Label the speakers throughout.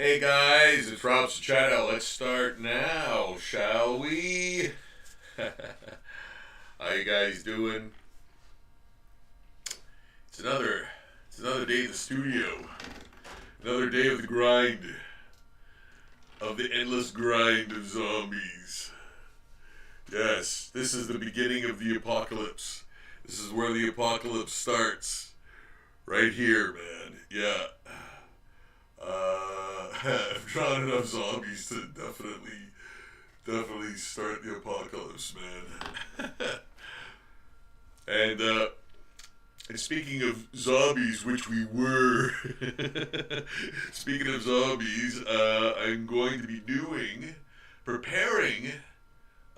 Speaker 1: Hey guys, it's Rob Channel. Let's start now, shall we? How you guys doing? It's another day in the studio. Another day of the grind. Of the endless grind of zombies. Yes, this is the beginning of the apocalypse. This is where the apocalypse starts. Right here, man. Yeah. I've drawn enough zombies to definitely start the apocalypse, man. And speaking of zombies, which we were, speaking of zombies, I'm going to be preparing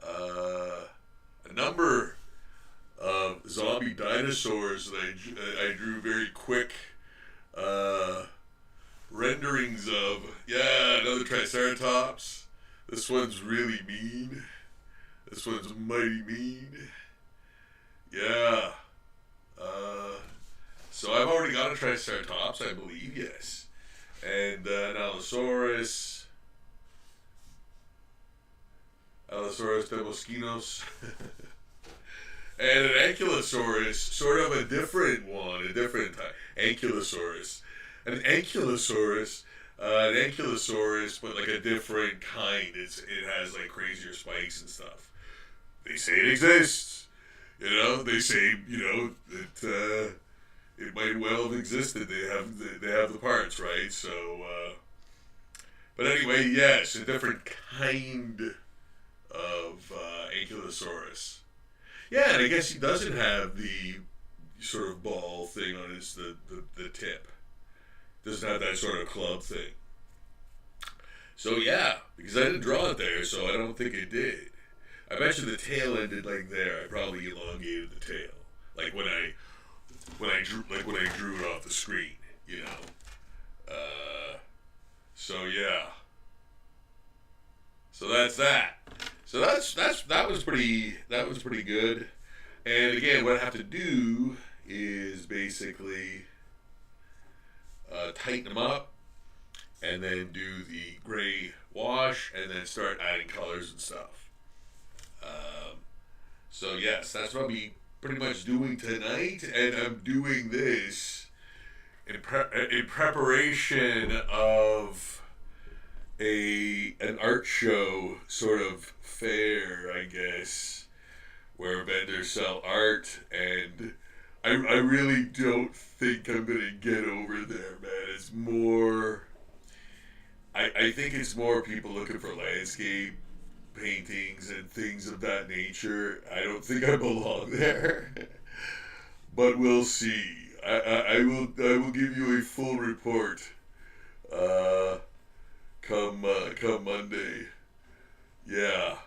Speaker 1: a number of zombie dinosaurs that I drew very quick renderings of. Yeah, another Triceratops. This one's really mean. This one's mighty mean. Yeah. So I've already got a Triceratops, I believe, yes. And an Allosaurus. Allosaurus Demoskinos. And an Ankylosaurus, sort of a different one, a different type. Ankylosaurus. An Ankylosaurus, but like a different kind. It has like crazier spikes and stuff. They say it exists. They say that it might well have existed. They have the parts, right? So, but anyway, yes, a different kind of Ankylosaurus. Yeah, and I guess he doesn't have the sort of ball thing on the tip. Doesn't have that sort of club thing. So yeah, because I didn't draw it there, so I don't think it did. I bet you the tail ended like there. I probably elongated the tail, like when I drew it off the screen, So yeah. So that's that. So that was pretty good. And again, what I have to do is basically tighten them up, and then do the gray wash, and then start adding colors and stuff. So yes, that's what I'll be pretty much doing tonight, and I'm doing this in preparation of an art show sort of fair, I guess, where vendors sell art, and I really don't think I'm gonna get over there, man. It's more, I think it's more people looking for landscape paintings and things of that nature. I don't think I belong there, but we'll see. I will give you a full report come Monday. Yeah.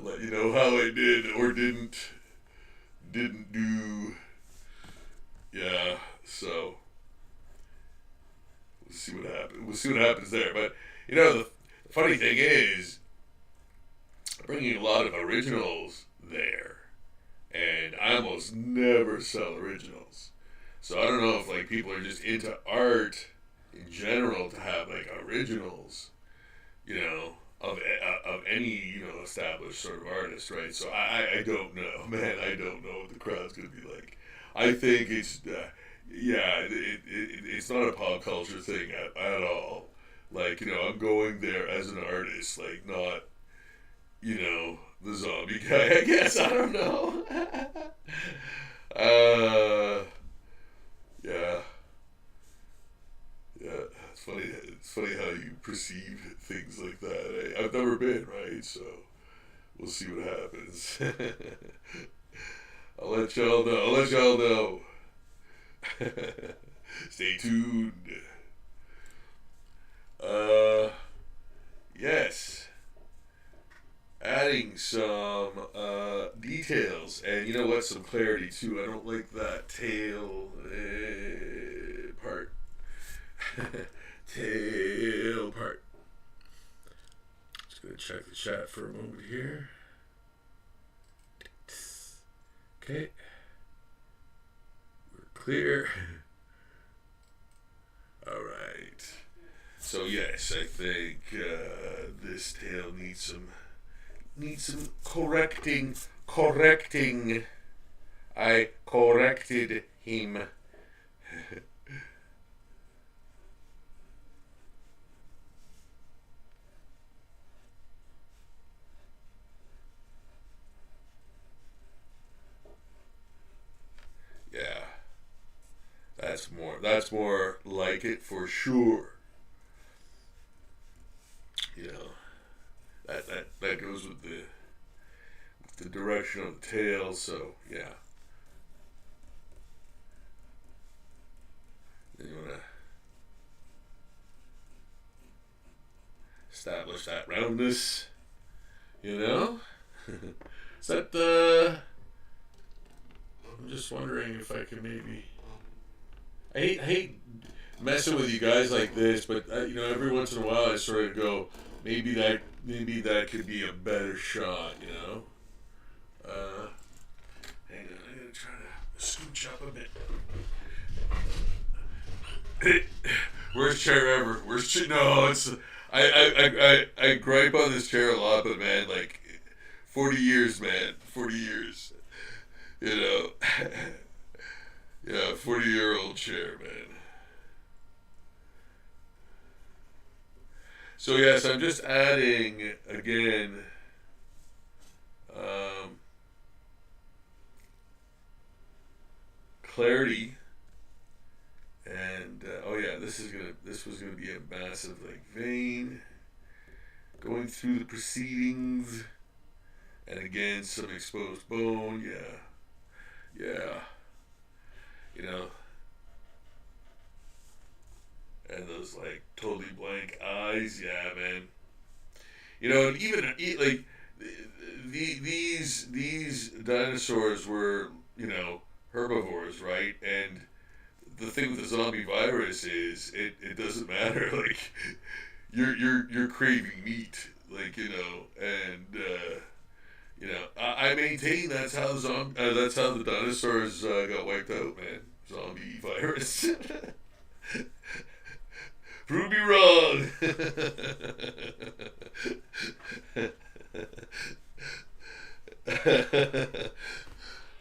Speaker 1: Let you know how I did or didn't do. Yeah, so we'll see what happens. We'll see what happens there. But the funny thing is, I'm bringing a lot of originals there, and I almost never sell originals. So I don't know if like people are just into art in general to have like originals, of any established sort of artist, right? So I don't know, man. I don't know what the crowd's gonna be like. I think it's it's not a pop culture thing at all. Like I'm going there as an artist, like not the zombie guy. I guess I don't know. Yeah. Yeah, it's funny how you perceive things like that. I've never been, right? So we'll see what happens. I'll let y'all know. Stay tuned. Yes. Adding some details, and you know what? Some clarity too. I don't like that tail part. Tail part. Just gonna check the chat for a moment here. Okay. We're clear. So yes, I think this tale needs some correcting. Correcting. I corrected him. Yeah, that's more like it for sure. You know, that goes with the direction of the tail. So yeah, then you wanna establish that roundness. You know, is that the? I'm just wondering if I can maybe. I hate messing with you guys like this, but you know, every once in a while I sort of go, maybe that could be a better shot. You know. Hang on, I'm gonna try to scooch up a bit. Worst chair ever. No, it's I gripe on this chair a lot, but man, like 40 years, man, 40 years. You know, yeah, 40-year-old chair, man. So yes, I'm just adding again. Um, Clarity, and oh yeah, this was gonna be a massive like vein going through the proceedings, and again some exposed bone. Yeah, you know, and those like totally blank eyes. Yeah, man. You know, and even like these dinosaurs were, you know, herbivores, right? And the thing with the zombie virus is it doesn't matter. Like you're craving meat, like, you know, and you know, I maintain that's how the dinosaurs got wiped out, man. Zombie virus. Prove me wrong.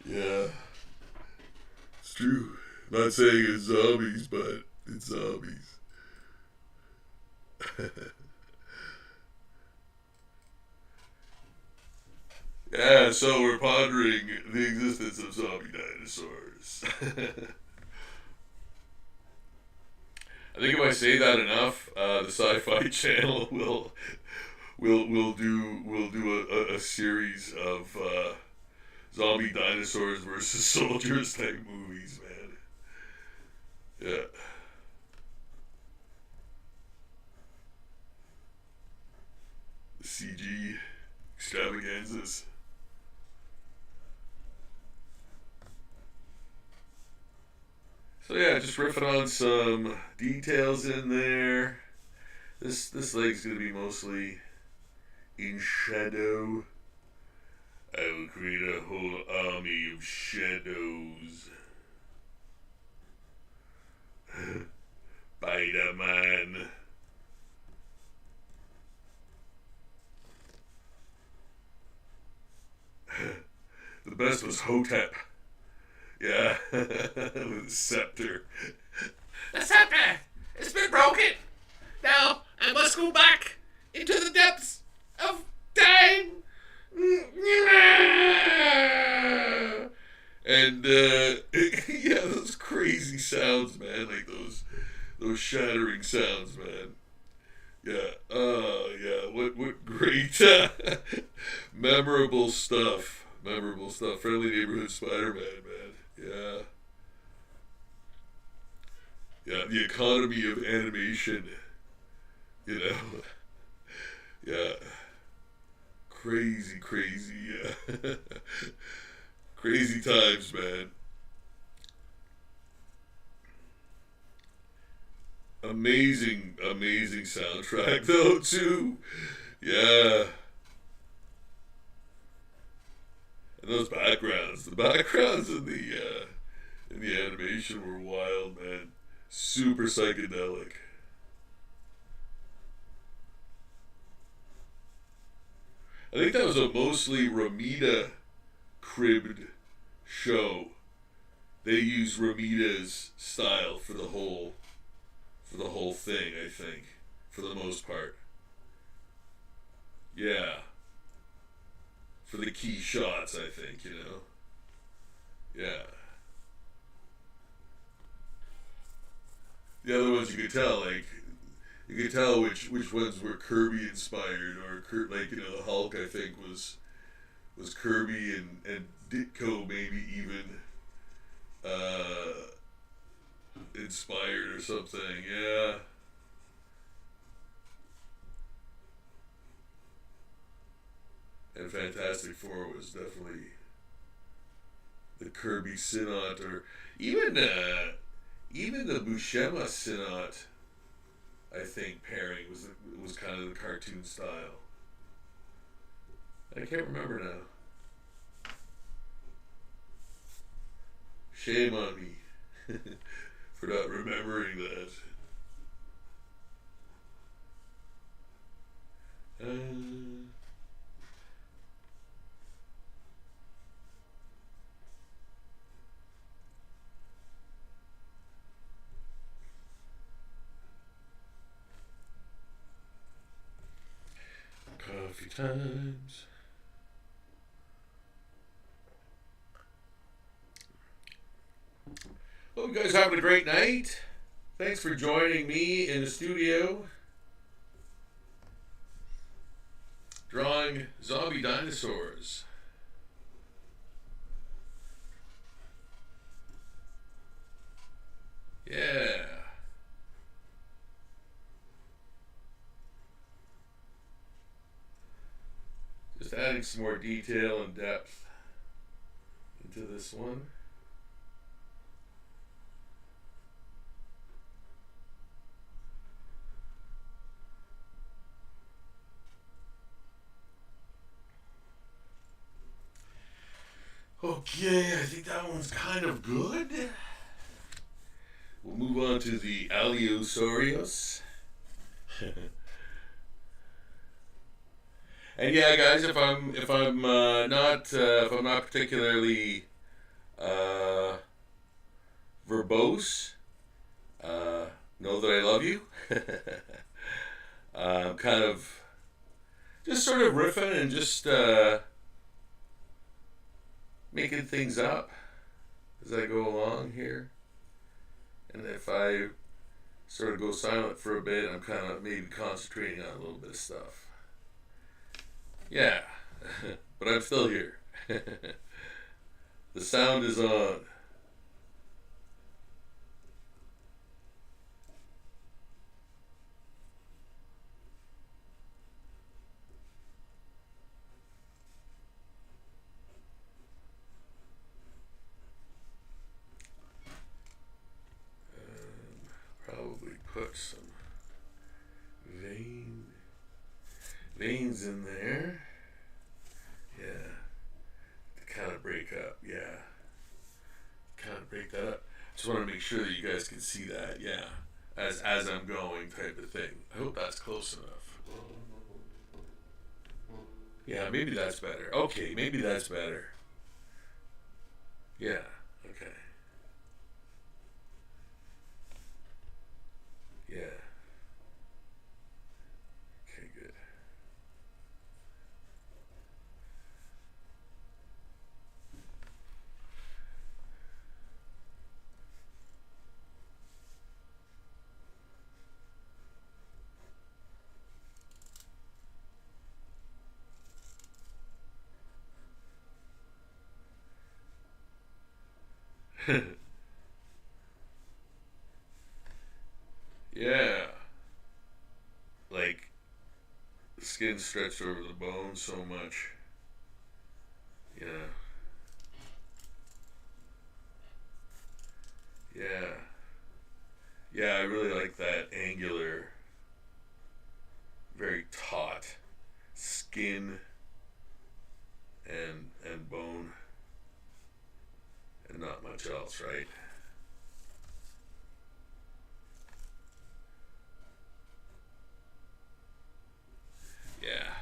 Speaker 1: Yeah, it's true. Not saying it's zombies, but it's zombies. Yeah, so we're pondering the existence of zombie dinosaurs. I think if I say that enough, the Sci-Fi Channel will do a series of zombie dinosaurs versus soldiers type movies, man. Yeah. The CG extravaganzas. So yeah, just riffing on some details in there. This leg's gonna be mostly in shadow. I will create a whole army of shadows. Spider-Man. The best was Hotep. Yeah, with a scepter. The scepter! It's been broken! Now I must go back into the depths of time! And yeah, those crazy sounds, man, like those shattering sounds, man. Yeah, yeah, what great memorable stuff. Memorable stuff. Friendly Neighborhood Spider-Man, man. Yeah. Yeah, the economy of animation, you know. Yeah. Crazy, crazy times, man. Amazing soundtrack though too. Yeah. And those backgrounds, the backgrounds in the animation were wild, man. Super psychedelic. I think that was a mostly Ramita cribbed show. They used Ramita's style for the whole thing, I think, for the most part. Yeah. For the key shots, I think, you know. Yeah. The other ones you could tell, like, you could tell which ones were Kirby inspired, or like, you know, the Hulk, I think, was Kirby, and Ditko maybe even inspired or something. Yeah. And Fantastic Four was definitely the Kirby Synot, or even the Buscema Synot, I think, pairing was kind of the cartoon style. I can't remember now. Shame on me for not remembering that. Coffee times. Well, you guys having a great night? Thanks for joining me in the studio, drawing zombie dinosaurs. Yeah. Just adding some more detail and depth into this one. Okay, I think that one's kind of good. We'll move on to the Allosaurus. And yeah, guys, if I'm not particularly verbose, know that I love you. I'm kind of just sort of riffing and just making things up as I go along here. And if I sort of go silent for a bit, I'm kind of maybe concentrating on a little bit of stuff. Yeah, but I'm still here. The sound is on. Probably put some veins in there. Yeah, to kind of break up. Yeah, kind of break that up. Just want to make sure that you guys can see that. Yeah, as I'm going, type of thing. I hope that's close enough. Yeah, maybe that's better. Okay, maybe that's better. Yeah. Okay. Yeah. Okay, good. Yeah. Like, the skin stretched over the bone so much. Yeah. Yeah. Yeah, I really like that angular, very taut skin and bone, and not much else, right? Yeah.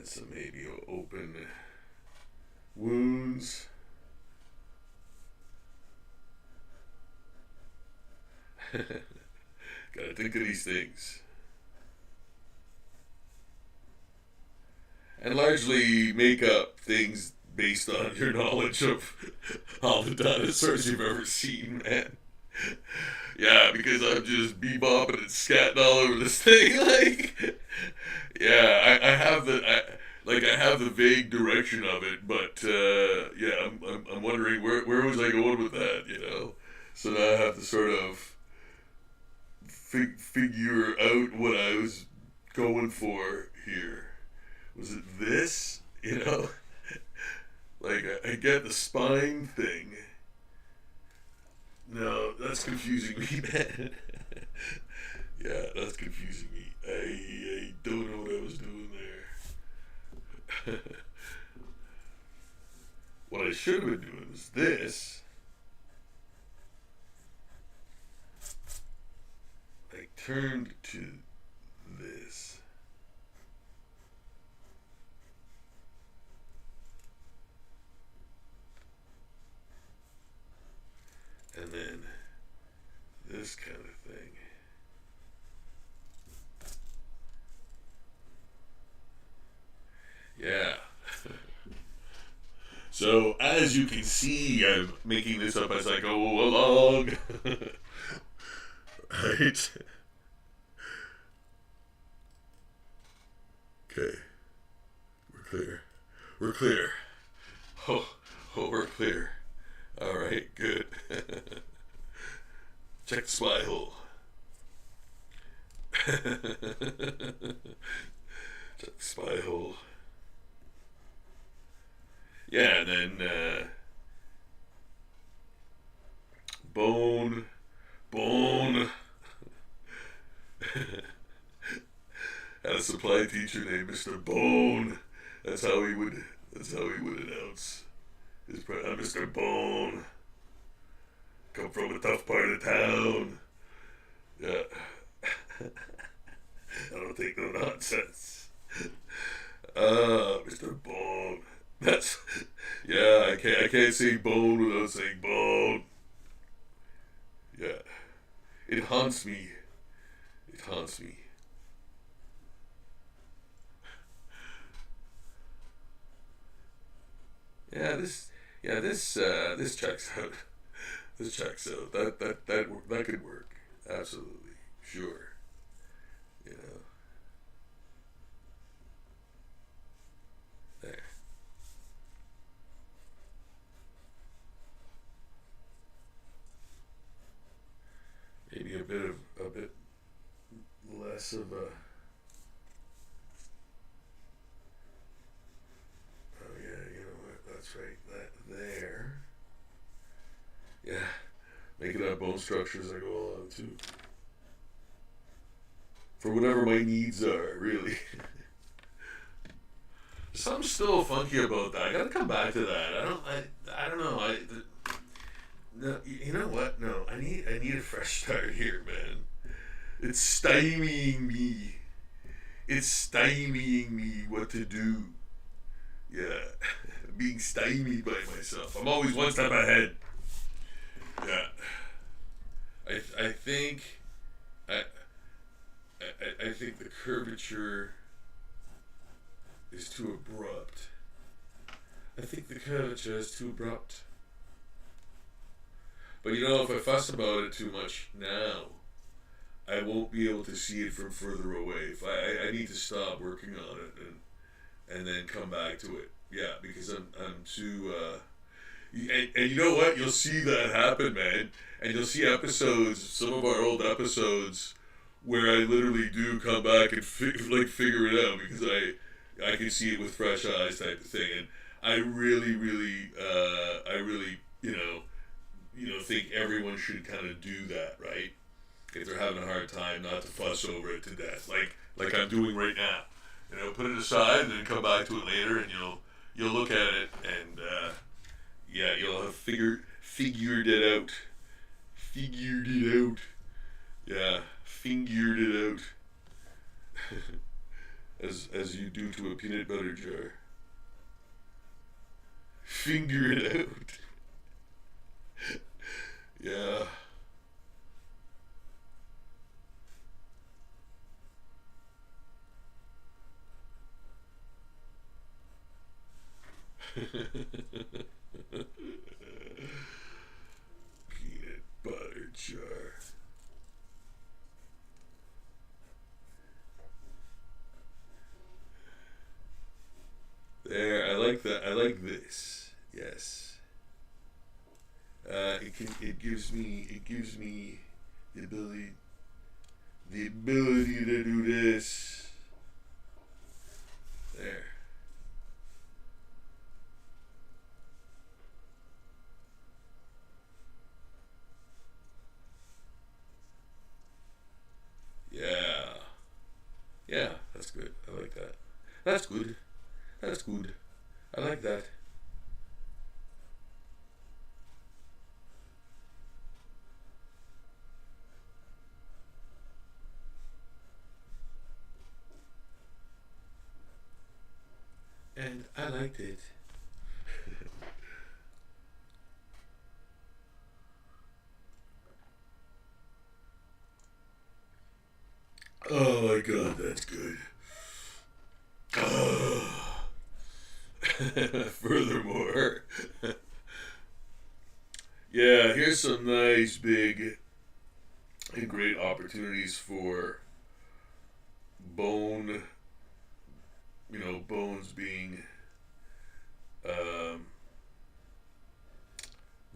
Speaker 1: And some maybe open wounds. Gotta think of these things. And largely make up things based on your knowledge of all the dinosaurs you've ever seen, man. Yeah, because I'm just bebopping and scatting all over this thing. Like, yeah, I have I have the vague direction of it, but yeah, I'm wondering where was I going with that, you know? So now I have to sort of figure out what I was going for here. Was it this? You know? Like, I get the spine thing. No, that's confusing me, man. Yeah, that's confusing me. I don't know what I was doing there. What I should have been doing was this. I turned to this. And then this kind of thing. Yeah. So, as you can see, I'm making this up as I go along. Right? Okay. We're clear. We're clear. Oh, we're clear. Alright, good. Check the spy hole. Check the spy hole. Yeah, and then bone. Had a supply teacher named Mr. Bone. That's how he would announce his I'm Mr. Bone. Come from a tough part of town. Yeah. I don't take no nonsense. Mr. Bone. That's, yeah, I can't say bone without saying bone. Yeah. It haunts me. It haunts me. This checks out. This checks out. That could work. Absolutely. Sure. You know. There. Maybe a bit less of a. Oh yeah, you know what? That's right. That there. Yeah, making up bone structure as I go along too. For whatever my needs are, really. Something's still funky about that. I gotta come back to that. I don't know. No, you know what? No, I need a fresh start here, man. It's stymieing me. It's stymieing me what to do. Yeah, being stymied by myself. I'm always one step ahead. Yeah, I think I think the curvature is too abrupt. I think the curvature is too abrupt. But you know, if I fuss about it too much now, I won't be able to see it from further away. If I need to stop working on it and then come back to it. Yeah, because I'm too. And you know what? You'll see that happen, man. And you'll see episodes, some of our old episodes, where I literally do come back and figure it out because I can see it with fresh eyes type of thing. And I really, think everyone should kind of do that, right? If they're having a hard time, not to fuss over it to death, like I'm doing right now. You know, put it aside and then come back to it later, and you'll look at it and you'll have figured it out. Figured it out. Yeah, figured it out. as you do to a peanut butter jar. Finger it out. Yeah. Peanut butter jar. There, I like that. I like this. Yes. It gives me the ability to do this. There. Yeah. Yeah, that's good. I like that. That's good. That's good. I like that. And I liked it. Oh my god, that's good. Oh. Furthermore, yeah, here's some nice big and great opportunities for bone, bones being um,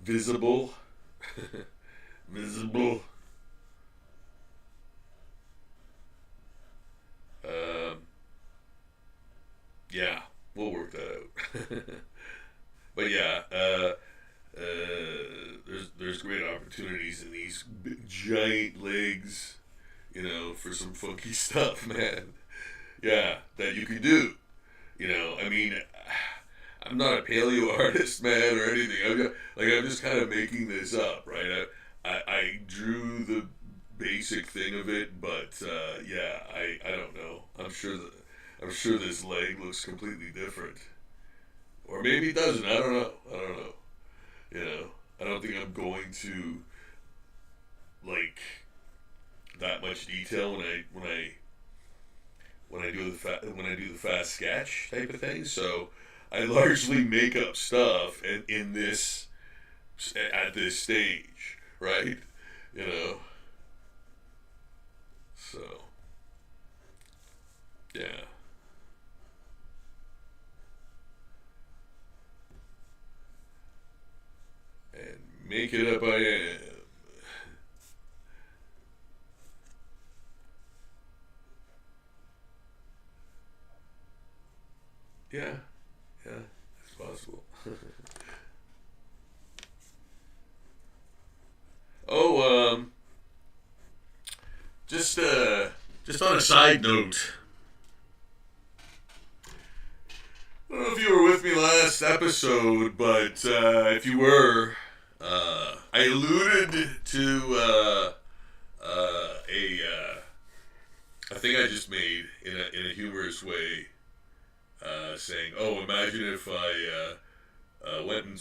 Speaker 1: visible. Visible. Um, yeah, we'll work that out. But yeah, there's great opportunities in these big, giant legs, for some funky stuff, man. Yeah, that you can do. I mean, I'm not a paleo artist, man, or anything. I'm just kind of making this up, right? I drew the basic thing of it, but yeah, I don't know. I'm sure this leg looks completely different, or maybe it doesn't. I don't know. I don't know. You know, I don't think I'm going to like that much detail when I do the fast sketch type of thing. So I largely make up stuff and in this at this stage, right? You know, so yeah, and make it up I am. Yeah, yeah, it's possible. Oh, just just on a side note, I don't know if you were with me last episode, but if you were, I alluded to a thing I just made in a humorous way, saying, "Oh, imagine if I went and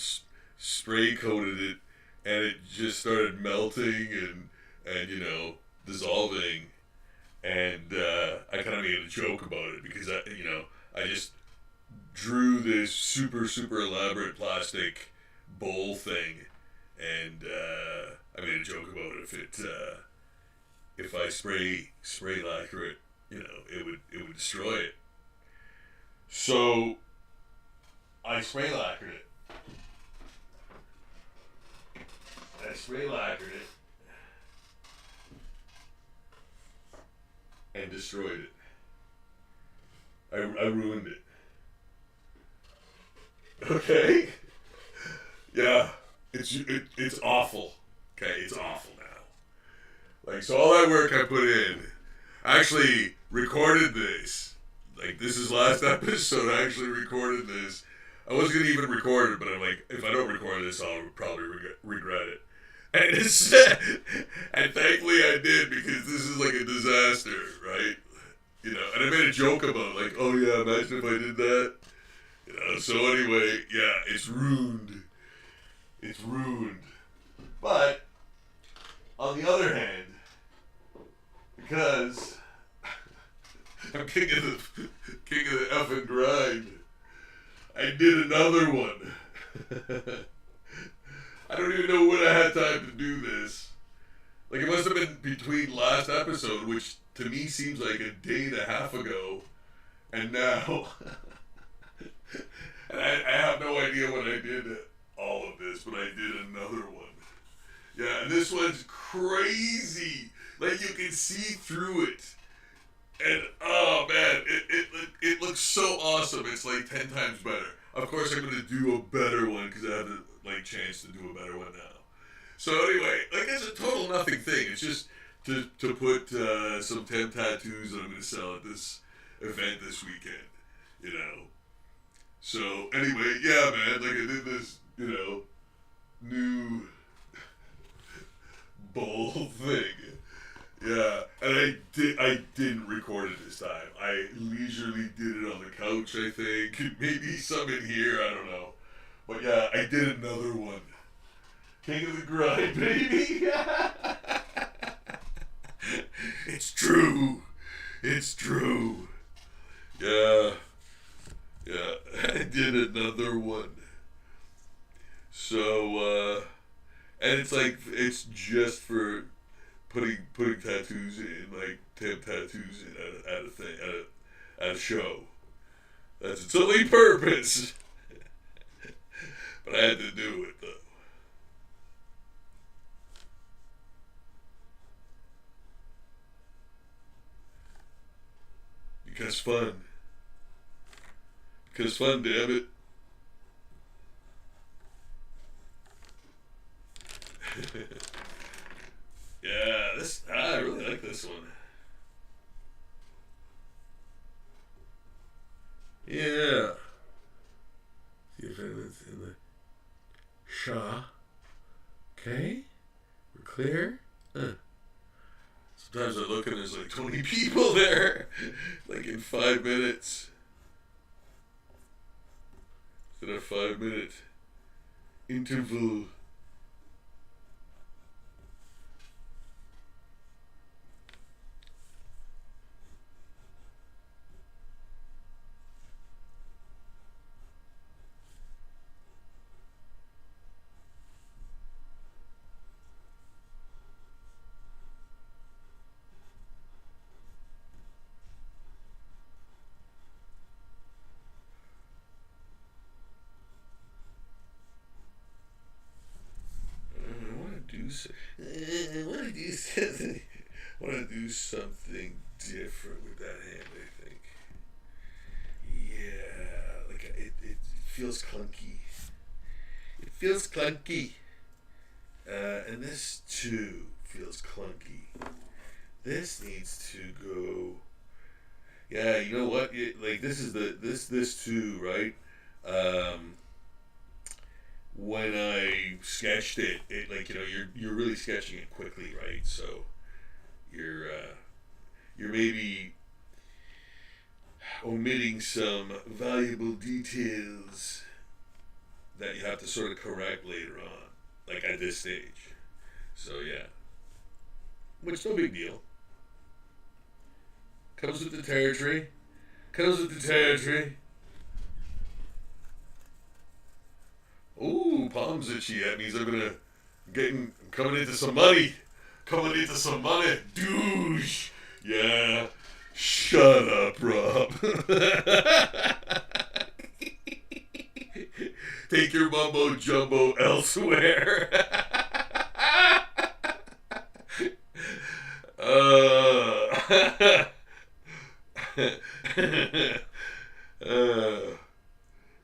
Speaker 1: spray coated it, and it just started melting and dissolving." And I kind of made a joke about it because I just drew this super super elaborate plastic bowl thing, and I made a joke about if I spray lacquer it, it would destroy it. So I spray lacquered it. I spray lacquered it and destroyed it. I ruined it. Okay. Yeah. It's awful. Okay, it's awful now. Like, so all that work I put in, I actually recorded this. Like, this is last episode. I actually recorded this. I wasn't gonna even record it, but I'm like, if I don't record this, I'll probably regret it. And and thankfully I did, because this is like a disaster, right? You know, and I made a joke about like, oh yeah, imagine if I did that. You know, so anyway, yeah, it's ruined. It's ruined. But on the other hand, because I'm king of the effing grind, I did another one. I don't even know when I had time to do this. Like, it must have been between last episode, which to me seems like a day and a half ago, and now. And I have no idea when I did all of this, but I did another one. Yeah, and this one's crazy. Like, you can see through it. And, oh, man, it looks so awesome. It's like 10 times better. Of course, I'm going to do a better one because I have the, like, chance to do a better one now. So, anyway, like, it's a total nothing thing. It's just to put some 10 tattoos that I'm going to sell at this event this weekend, you know. So, anyway, yeah, man, like, I did this, you know, new bowl thing. Yeah, and I didn't record it this time. I leisurely did it on the couch, I think. Maybe some in here, I don't know. But yeah, I did another one. King of the grind, baby! It's true. It's true. Yeah. Yeah, I did another one. So, and it's like, it's just for putting tattoos in, like 10 tattoos in at a thing, at a show. That's its only purpose. But I had to do it though. Because fun. Because fun, damn it. Yeah, I really like this one. Yeah. See if it's in the Shaw. Okay. We're clear. Sometimes I look and there's like 20 people there. Like in 5 minutes. In a 5-minute interval. I want to do something different with that hand, I think. Yeah, like it feels clunky. It feels clunky. And this too feels clunky. This needs to go. Yeah, you know what? Like this is this too, right? When I sketched it, like, you know, you're really sketching it quickly, right? So you're maybe omitting some valuable details that you have to sort of correct later on, like at this stage. So yeah, which no big deal. Comes with the territory. Comes with the territory. Ooh, palms itchy. That means I'm coming into some money. Coming into some money. Douche. Yeah. Shut up, Rob. Take your mumbo jumbo elsewhere.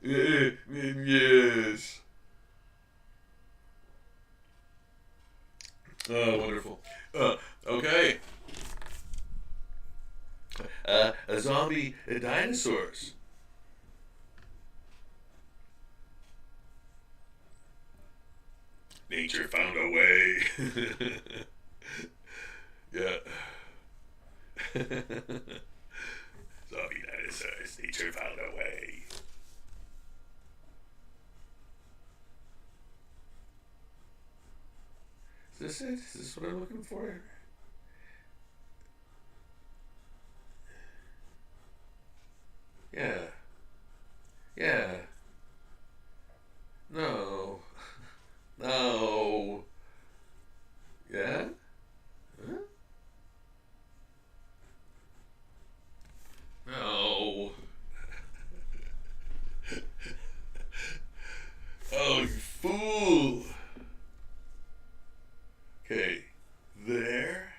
Speaker 1: Yes. Oh, wonderful. Okay. A zombie dinosaurs. Nature found a way. Yeah. Nature found a way. Is this it? Is this what I'm looking for? Yeah. Yeah. No. No. Yeah? Huh? No. Oh, you fool. Okay. There.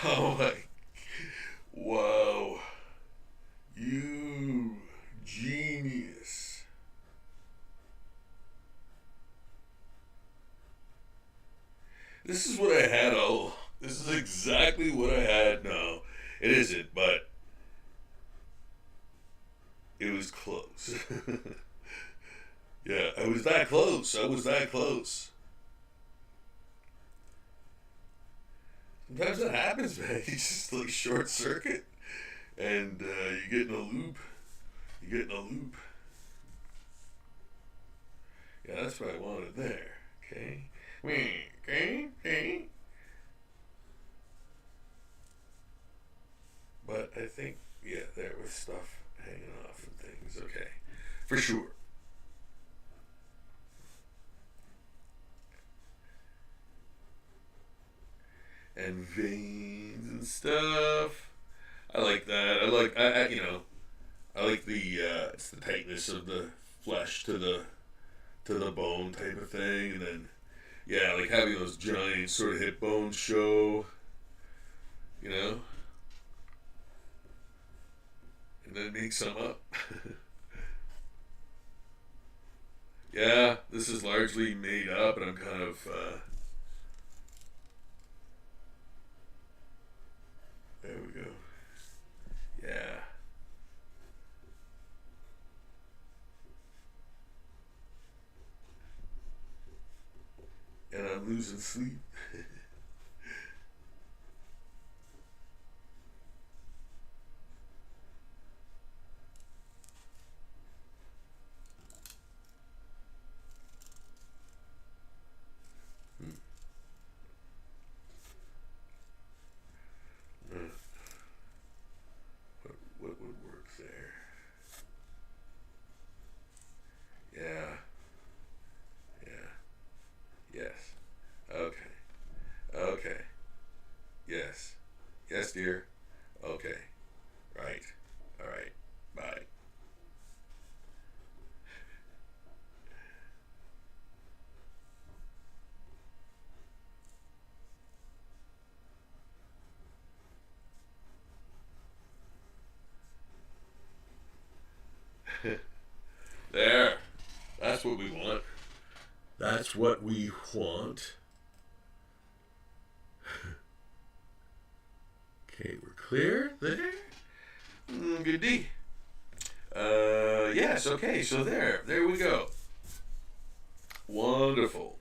Speaker 1: Oh my. Wow. You genius. This is what I had all. This is exactly what I had. No, it isn't, but it was close. Yeah, I was that close. I was that close. Sometimes that happens, man. You just like short circuit, and you get in a loop. You get in a loop. Yeah, that's what I wanted there. Okay. Okay. Okay. But I think, yeah, there was stuff hanging off and things. Okay. For sure. And veins and stuff. I like that. I like the it's the tightness of the flesh to the bone type of thing, and then yeah, like having those giant sort of hip bones show, you know, and then make some up. Yeah, this is largely made up, and I'm kind of there we go. Yeah, and I'm losing sleep. What would work there? Yeah, yeah, yes. Okay, okay, yes, yes, dear. Okay, right, all right, bye. There. That's what we want. That's what we want. Okay, we're clear there. Good D. Yes, okay, so there we go. Wonderful.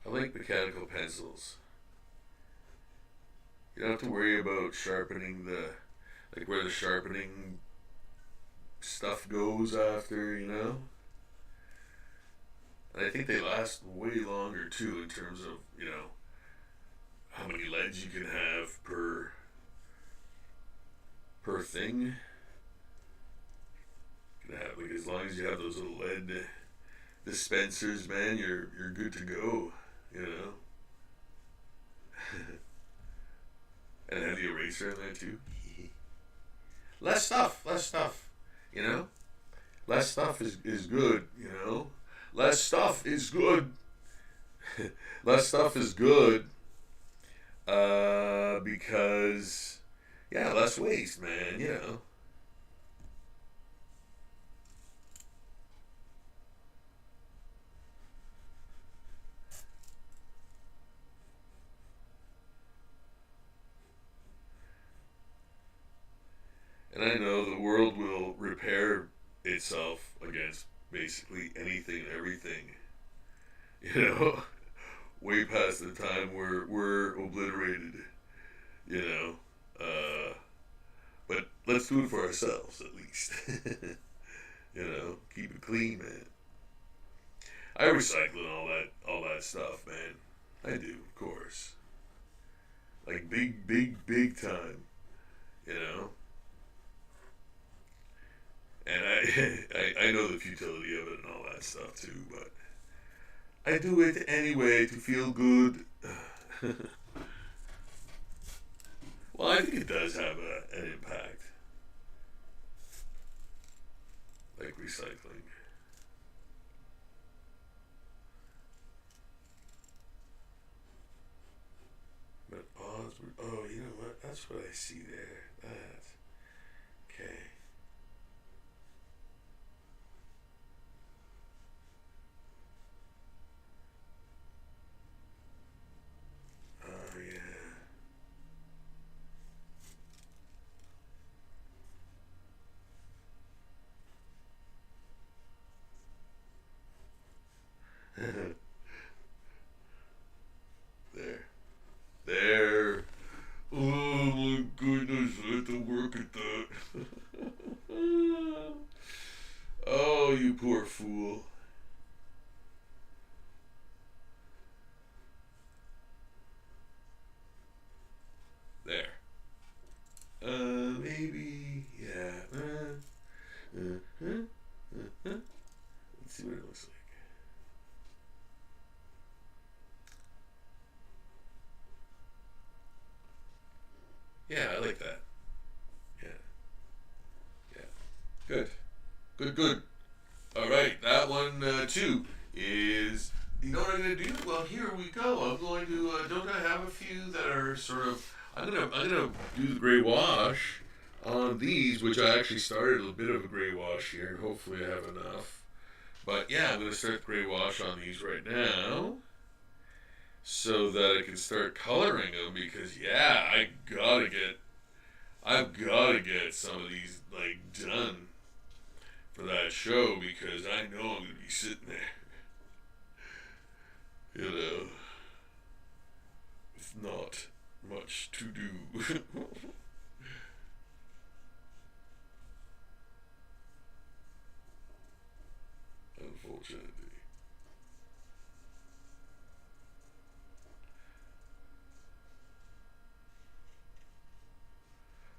Speaker 1: I like mechanical pencils. You don't have to worry about sharpening like where the sharpening stuff goes after, you know? And I think they last way longer too in terms of, how many leads you can have per thing. You can have like as long as you have those little lead dispensers, man, you're good to go, you know? And have the eraser in there too. Less stuff, you know? Less stuff is good, you know? Less stuff is good. Less stuff is good because, yeah, less waste, man, you know? basically anything and everything. You know, way past the time where we're obliterated. You know, but let's do it for ourselves at least. You know, keep it clean, man. I recycle and all that stuff, man. I do, of course. Like big time. You know, and I know the futility of it and all that stuff too, but I do it anyway to feel good. Well, I think it does have an impact, like recycling. But Oswald, oh, you know what? That's what I see there. That. Okay. Oh, yeah. There. There. Oh my goodness, I have to work at that. Oh, you poor fool. There. Maybe, yeah. Let's see what it looks like. Yeah, I like that. Yeah, yeah. Good. Good. All right, that one too is. You know what I'm gonna do? Well, here we go. I'm going to. Don't I have a few that are sort of? I'm gonna do the gray wash on these, which I actually started a bit of a gray wash here. Hopefully, I have enough. But yeah, I'm gonna start the gray wash on these right now, so that I can start coloring them. Because yeah, I've gotta get some of these like done for that show because I know I'm gonna be sitting there, you know, with not much to do. Unfortunately.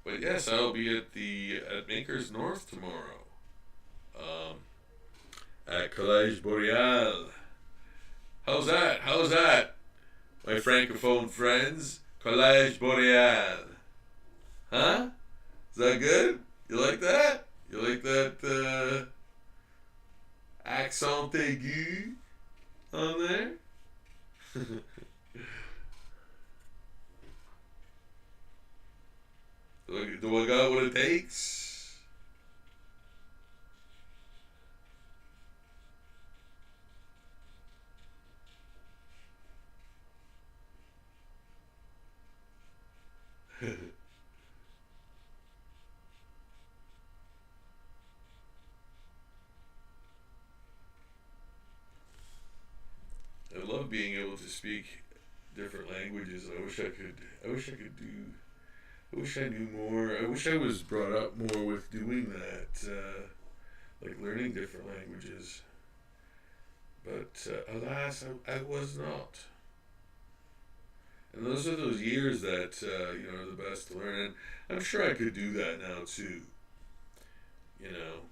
Speaker 1: But yes, I'll be at Makers North tomorrow. Um, at Collège Boreal. How's that? How's that? My francophone friends, Collège Boreal. Huh? Is that good? You like that? You like that accent aigu on there? Do I got what it takes? I love being able to speak different languages. I wish I could. I wish I could do. I wish I knew more. I wish I was brought up more with doing that, like learning different languages. But alas, I was not. And those are those years that are the best to learn. And I'm sure I could do that now too. You know,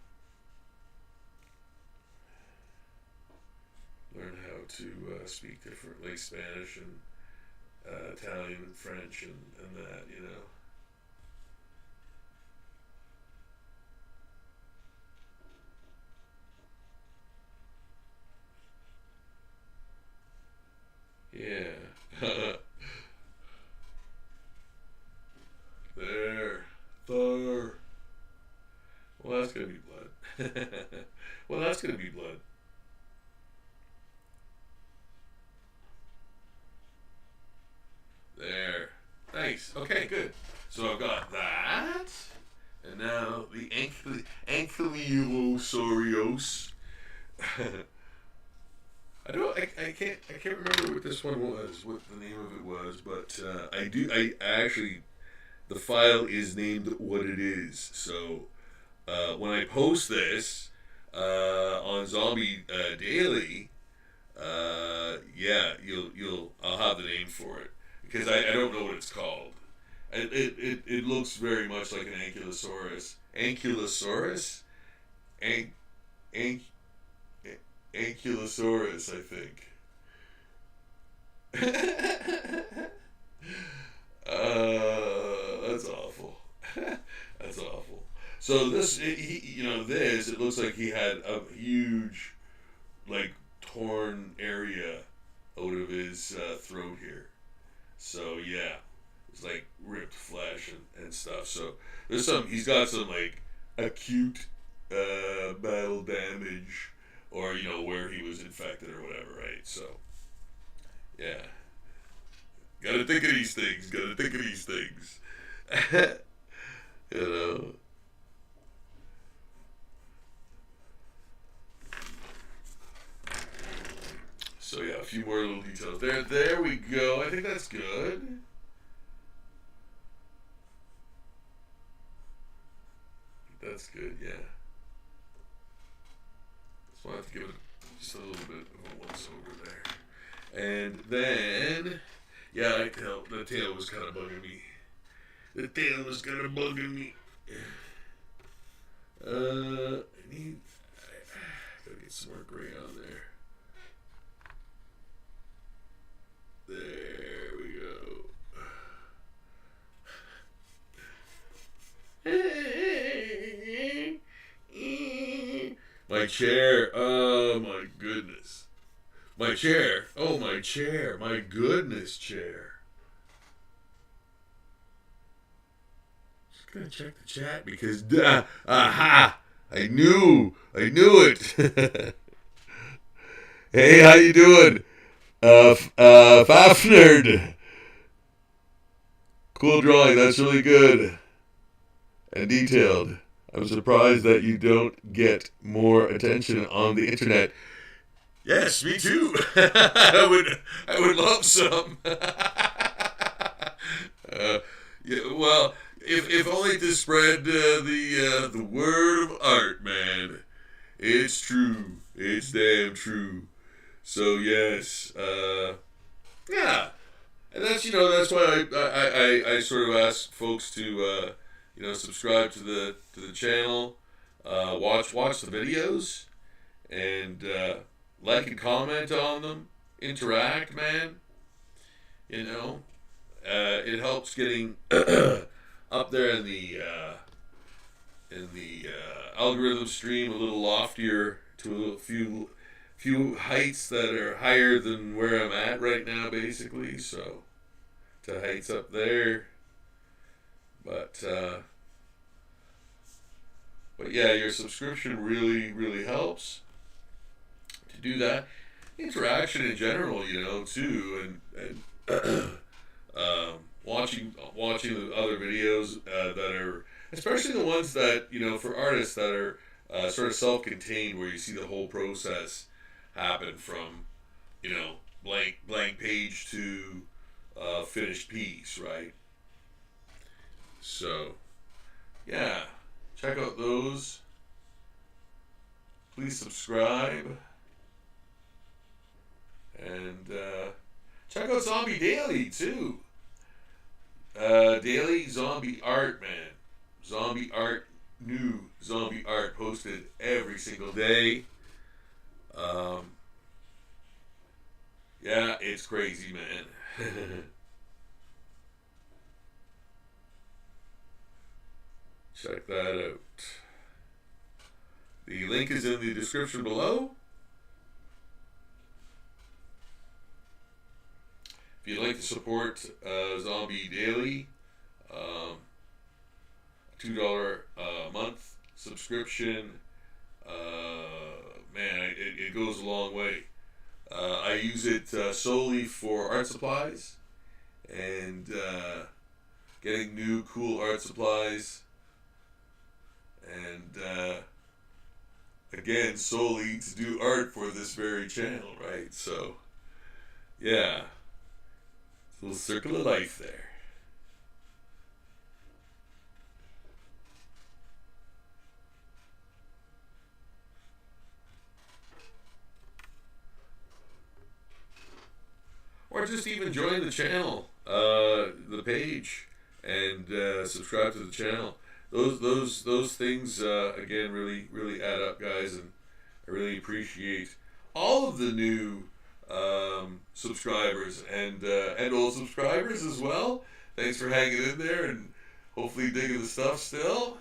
Speaker 1: learn how to speak differently Spanish and Italian and French and that. You know. Yeah. There. There. Well, that's gonna be blood. Well, that's gonna be blood. There. Nice. Okay, good. So I've got that. And now the Ankylosaurios. I can't remember what this one was, what the name of it was, but I actually, the file is named what it is. So when I post this on Zombie Daily, yeah, I'll have the name for it because I don't know what it's called. It looks very much like an ankylosaurus. Ankylosaurus? An, an, Ankylosaurus, I think. That's awful. That's awful. So this, it looks like he had a huge, like, torn area out of his throat here. So yeah, it's like ripped flesh and stuff. So he's got some like acute battle damage, or where he was infected or whatever, right? So yeah, gotta think of these things. Gotta think of these things. you know. So yeah, a few more little details there. There we go. I think that's good. That's good. Yeah. So I have to give it just a little bit of a once over there. And then, yeah, the tail was kind of bugging me. The tail was kind of bugging me. I gotta get some more gray on there. There we go. My chair. Oh my goodness. My chair. Oh, my chair. My goodness, chair. Just gonna check the chat because aha! I knew it. Hey, how you doing? Fafnerd. Cool drawing. That's really good and detailed. I'm surprised that you don't get more attention on the internet. Yes, me too. I would love some. Yeah, well, if only to spread the word of art, man. It's true. It's damn true. So yes, yeah, and that's why I sort of ask folks to subscribe to the channel, watch the videos, and like and comment on them, interact, man. It helps getting up there in the algorithm stream a little loftier to a few heights that are higher than where I'm at right now, basically. So to heights up there, but yeah, your subscription really helps to do that. Interaction in general, too, and watching the other videos that are, especially the ones that for artists that are sort of self-contained, where you see the whole process happen from blank page to finished piece, right? So yeah, check out those. Please subscribe and check out Zombie Daily too. Daily zombie art, man. Zombie art, new zombie art posted every single day. Yeah, it's crazy, man. Check that out. The link is in the description below. If you'd like to support Zombie Daily, $2 a month subscription, man, it goes a long way. I use it solely for art supplies and getting new cool art supplies, and again, solely to do art for this very channel, right? So, yeah, little circle of life there. Or just even join the channel, the page, and subscribe to the channel. Those things again really add up, guys, and I really appreciate all of the new subscribers and old subscribers as well. Thanks for hanging in there and hopefully digging the stuff still.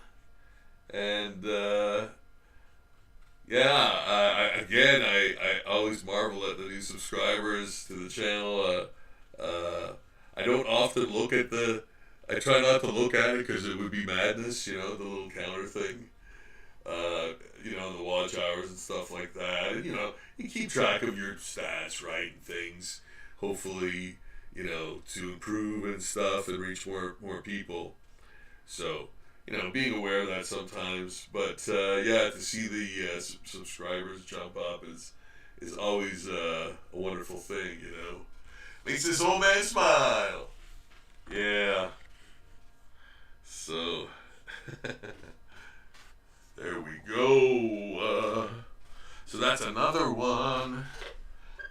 Speaker 1: And yeah, I always marvel at the new subscribers to the channel. I don't often look at the. I try not to look at it because it would be madness, the little counter thing. The watch hours and stuff like that. And, you keep track of your stats, right, and things. Hopefully, to improve and stuff and reach more people. So, being aware of that sometimes. But yeah, to see the subscribers jump up is always a wonderful thing. Makes this old man smile. Yeah. So there we go. So that's another one.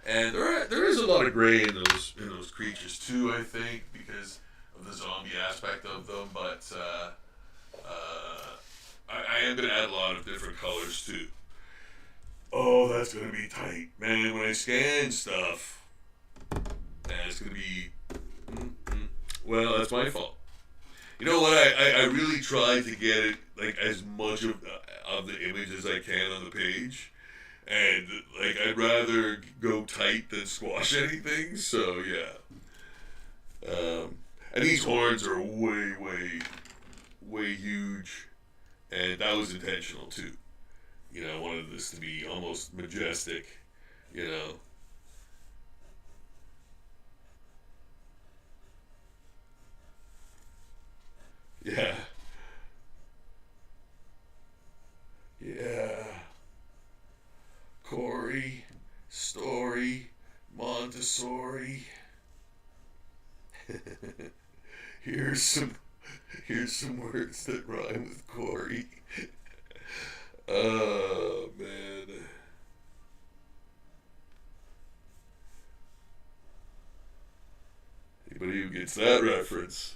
Speaker 1: And there is a lot of gray in those creatures too, I think, because of the zombie aspect of them. But I am going to add a lot of different colors too. Oh, that's going to be tight. Man, when I scan stuff, man, it's going to be... Well, that's my fault. You know what? I really try to get it, like, as much of the image as I can on the page. And, like, I'd rather go tight than squash anything, so, yeah. And these horns are way huge. And that was intentional, too. I wanted this to be almost majestic, Yeah. Yeah. Corey, Story, Montessori. here's some words that rhyme with Corey. Oh man. Anybody who gets that reference?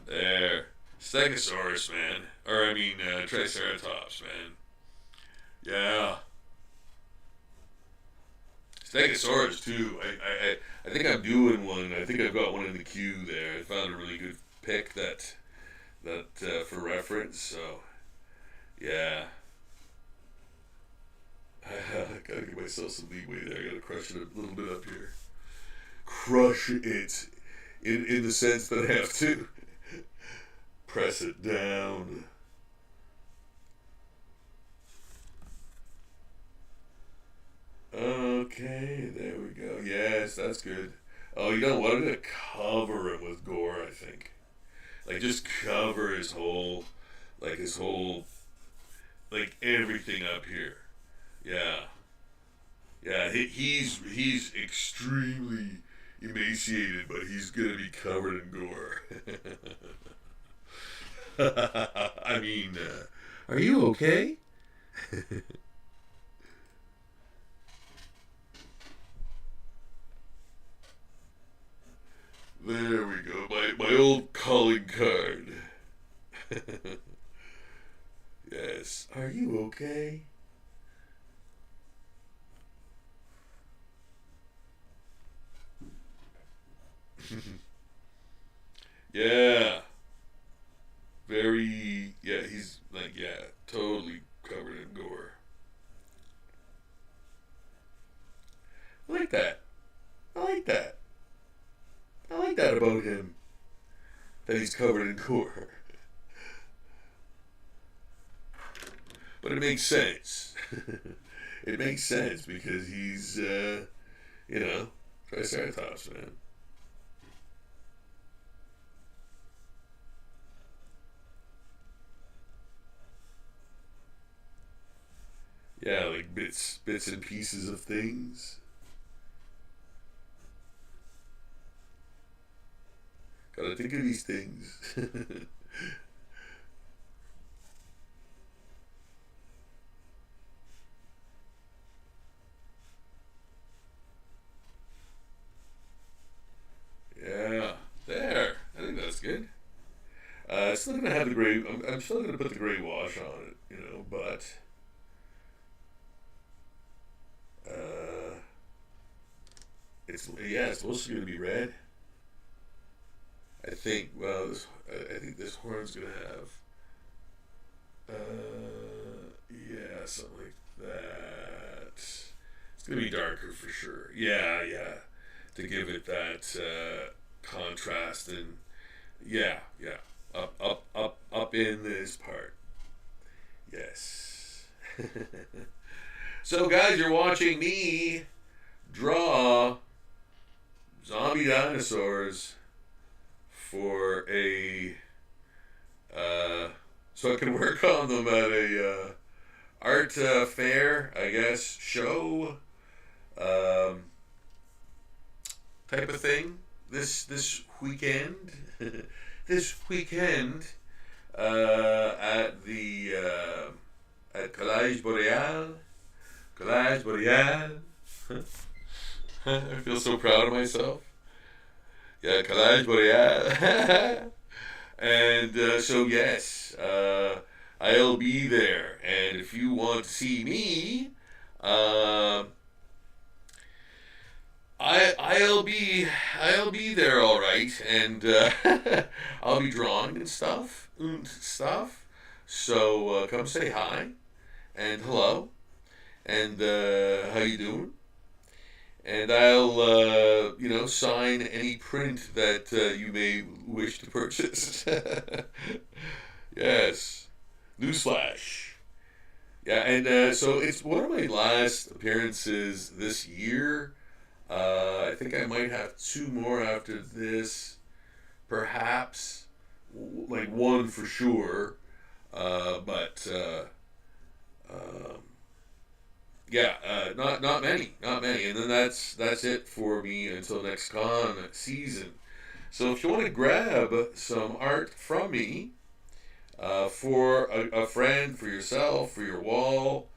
Speaker 1: There. Stegosaurus, man. Or, I mean, Triceratops, man. Yeah. Stegosaurus, too. I think I'm doing one. I think I've got one in the queue there. I found a really good pick that for reference, so, yeah. I gotta give myself some leeway there. I gotta crush it a little bit up here. Crush it. In the sense that I have to press it down. Okay, there we go. Yes, that's good. Oh, you know what? I'm gonna cover him with gore, I think. Like, just cover like, everything up here. Yeah. Yeah, he's extremely emaciated, but he's gonna be covered in gore. I mean, are you okay? There we go. My old calling card. Yes. Are you okay? Yeah. Very. Yeah, he's like, yeah, totally covered in gore. I like that. I like that. I like that about him. That he's covered in gore. But it makes sense. It makes sense because he's, Triceratops, man. Yeah, like bits and pieces of things. Gotta think of these things. Yeah, there. I think that's good. It's still gonna have the gray. I'm still gonna put the gray wash on it, but uh, it's mostly gonna be red. I think. Well, I think this horn's gonna have. Yeah, something like that. It's gonna be darker for sure. Yeah, yeah. To give it that contrast and yeah. Up in this part. Yes. So, guys, you're watching me draw zombie dinosaurs for so I can work on them at a art fair, I guess, show type of thing this weekend. This weekend at the at Collège Boreal. Collège Boreal. I feel so proud of myself. Yeah, Collège Boreal. And so yes, I'll be there. And if you want to see me, I'll be there, all right, and I'll be drawing and stuff. So come say hi, and hello, and how you doing? And I'll sign any print that you may wish to purchase. Yes, newsflash. Yeah, and so it's one of my last appearances this year. I think I might have two more after this, perhaps, like one for sure. But not many, and then that's it for me until next con season. So if you want to grab some art from me, for a friend, for yourself, for your wall,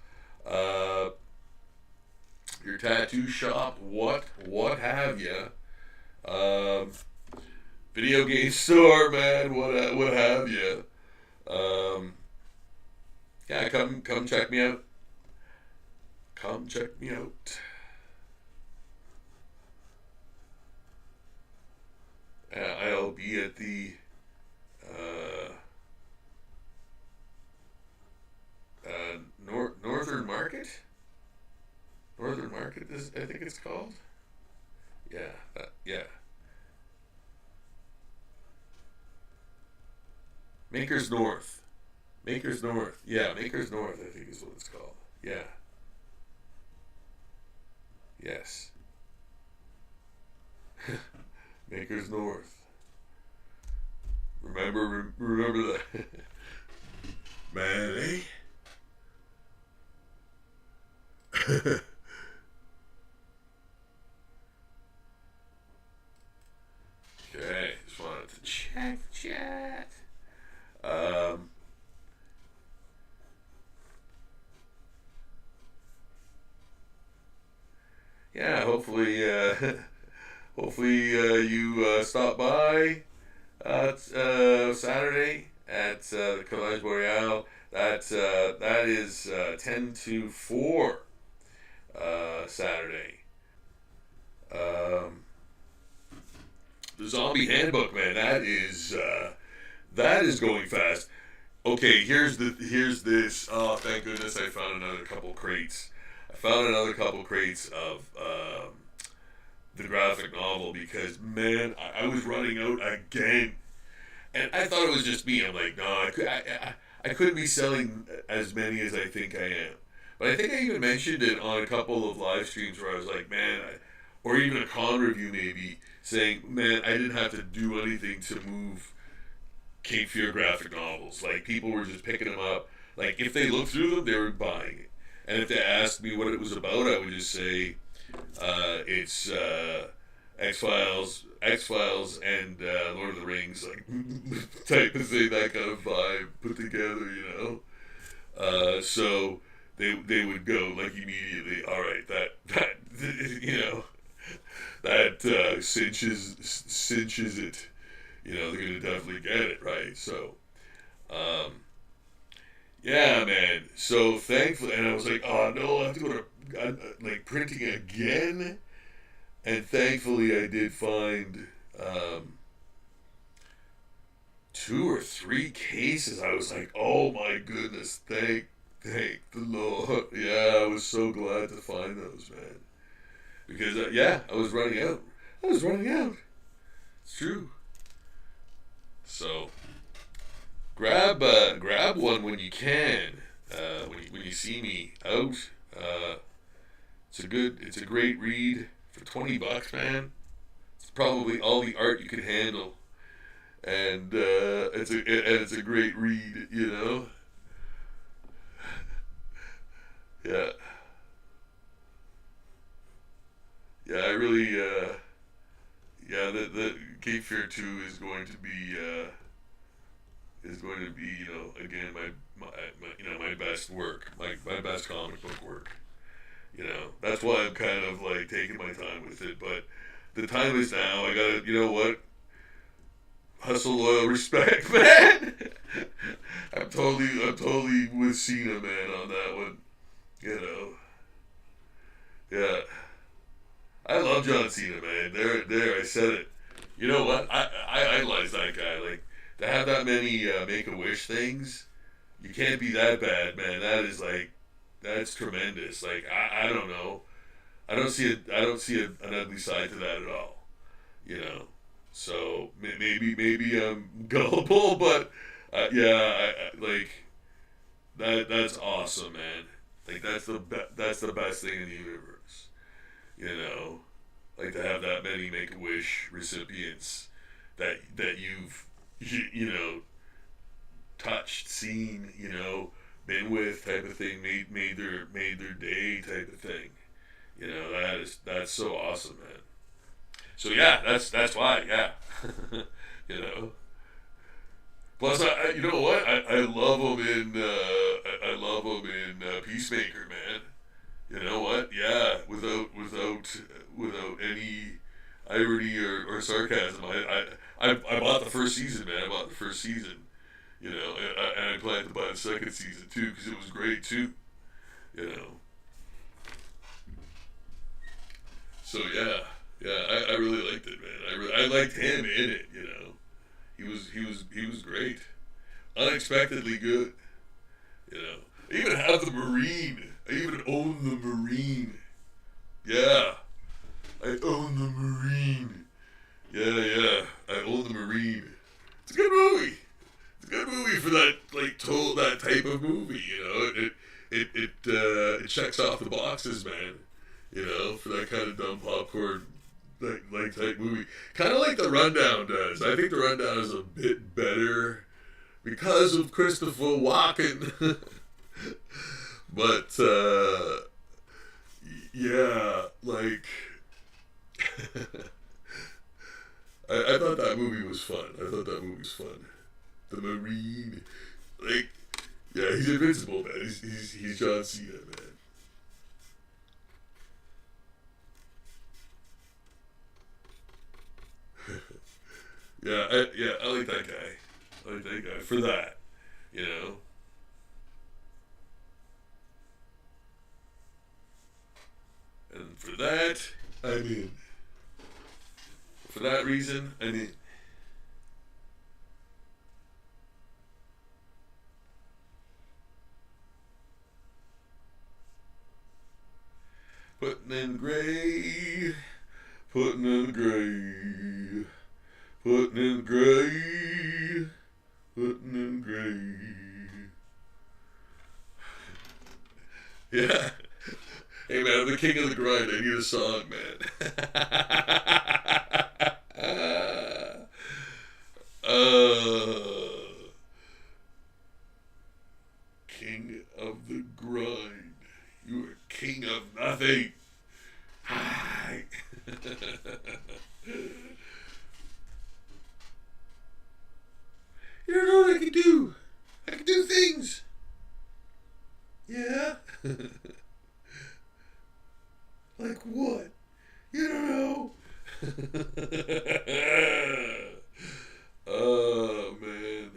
Speaker 1: your tattoo shop, what have you? Video game store, man, what have you? Yeah, come check me out. Come check me out. I'll be at the Northern Market. Northern Market, I think it's called. Yeah, yeah. Makers North. Makers North. Yeah, Makers North, I think is what it's called. Yeah. Yes. Makers North. Remember that. Man, eh? Okay, just wanted to check the chat. Yeah, hopefully you stop by Saturday at the Collège Boreal. That is 10 to 4 Saturday. The Zombie Handbook, man, that is going fast. Okay, here's this. Oh, thank goodness I found another couple crates. Of the graphic novel because, man, I was running out again. And I thought it was just me. I'm like, no, I I couldn't be selling as many as I think I am. But I think I even mentioned it on a couple of live streams where I was like, man, or even a con review maybe, saying, man, I didn't have to do anything to move Cape Fear graphic novels. Like, people were just picking them up. Like, if they looked through them, they were buying it. And if they asked me what it was about, I would just say, it's X-Files, and Lord of the Rings, like, type of thing, that kind of vibe put together, you know? So they would go, like, immediately, all right, that you know, that cinches it. You know, they're going to definitely get it, right? So, yeah, man. So, thankfully, and I was like, oh, no, I have to go to, like, printing again. And thankfully, I did find 2 or 3 cases. I was like, oh, my goodness, thank the Lord. Yeah, I was so glad to find those, man. Because, yeah, I was running out. It's true. So, grab one when you can. When you see me out, it's a great read for $20, man. It's probably all the art you could handle, and it's a great read, you know. Yeah, yeah, I really, yeah, the Cape Fear 2 is going to be, you know, again, my best work, my best comic book work. You know, that's why I'm kind of like taking my time with it. But the time is now. I gotta, you know what? Hustle, loyal, respect, man. I'm totally with Cena, man, on that one. You know, yeah. I love John Cena, man. There, I said it. You know what? I idolize that guy. Like, to have that many Make-A-Wish things, you can't be that bad, man. That is like, that's tremendous. Like, I don't know. I don't see an ugly side to that at all. You know. So maybe I'm gullible, but yeah, like that's awesome, man. Like, that's the best thing in the universe. You know, like, to have that many Make-A-Wish recipients that you've you know, touched, seen, you know, been with, type of thing, made their day, type of thing. You know, that's so awesome, man. So yeah, that's why, yeah. You know. Plus, you know what? I love them in Peacemaker, man. You know what? Yeah, without any irony or sarcasm. I bought the first season, man. I bought the first season. You know, and I plan to buy the second season too, because it was great too. You know. So yeah, I really liked it, man. I liked him in it. You know, he was great, unexpectedly good. You know, I even have the Marine. I even own the Marine. Yeah, I own the Marine. Yeah, I own the Marine. It's a good movie. It's a good movie for that, like, that type of movie. You know, it checks off the boxes, man. You know, for that kind of dumb popcorn like type movie. Kind of like The Rundown does. I think The Rundown is a bit better because of Christopher Walken. But yeah, like I thought that movie was fun. The Marine, like, yeah, he's invincible, man. He's John Cena, man. I like that guy. I like that guy for that, you know. And for that, I'm in. For that reason, I'm in. Putting in gray, putting in gray, putting in gray, putting in gray. Yeah. Hey man, I'm the king of the grind. I need a song, man. uh, king of the grind. You are king of nothing. Hi. You don't know what I can do. I can do things. Yeah. Like what? You don't know. Oh man.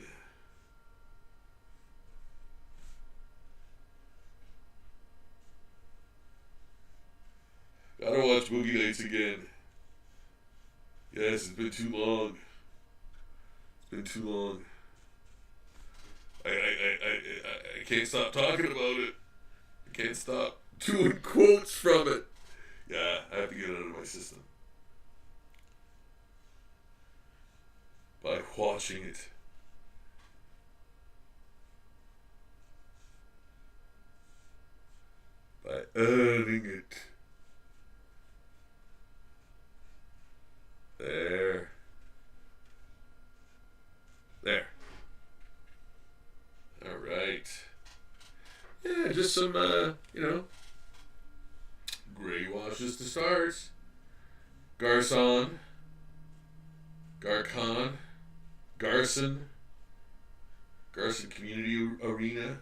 Speaker 1: Gotta watch Boogie Nights again. Yes, it's been too long. It's been too long. I can't stop talking about it. I can't stop doing quotes from it. Yeah, I have to get it out of my system. By watching it. By earning it. There. There. Alright. Yeah, just some, gray washes to start. Garcon. Garcon. Garson. Garson Community Arena.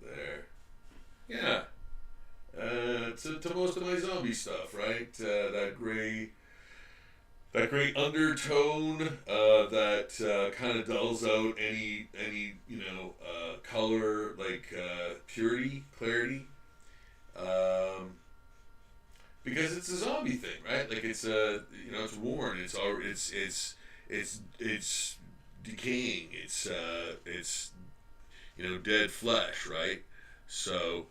Speaker 1: There. Yeah. To most of my zombie stuff, right? That gray undertone that kind of dulls out any color like purity, clarity, because it's a zombie thing, right? Like it's it's worn, it's decaying, it's dead flesh, right? So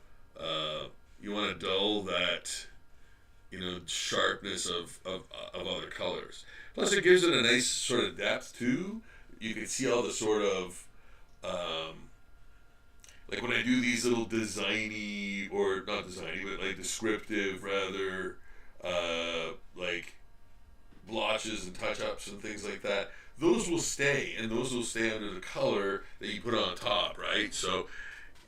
Speaker 1: you want to dull that sharpness of other colors. Plus, it gives it a nice sort of depth too. You can see all the sort of like when I do these little designy or not designy, but like descriptive rather, like blotches and touch ups and things like that. Those will stay, and those will stay under the color that you put on top, right? So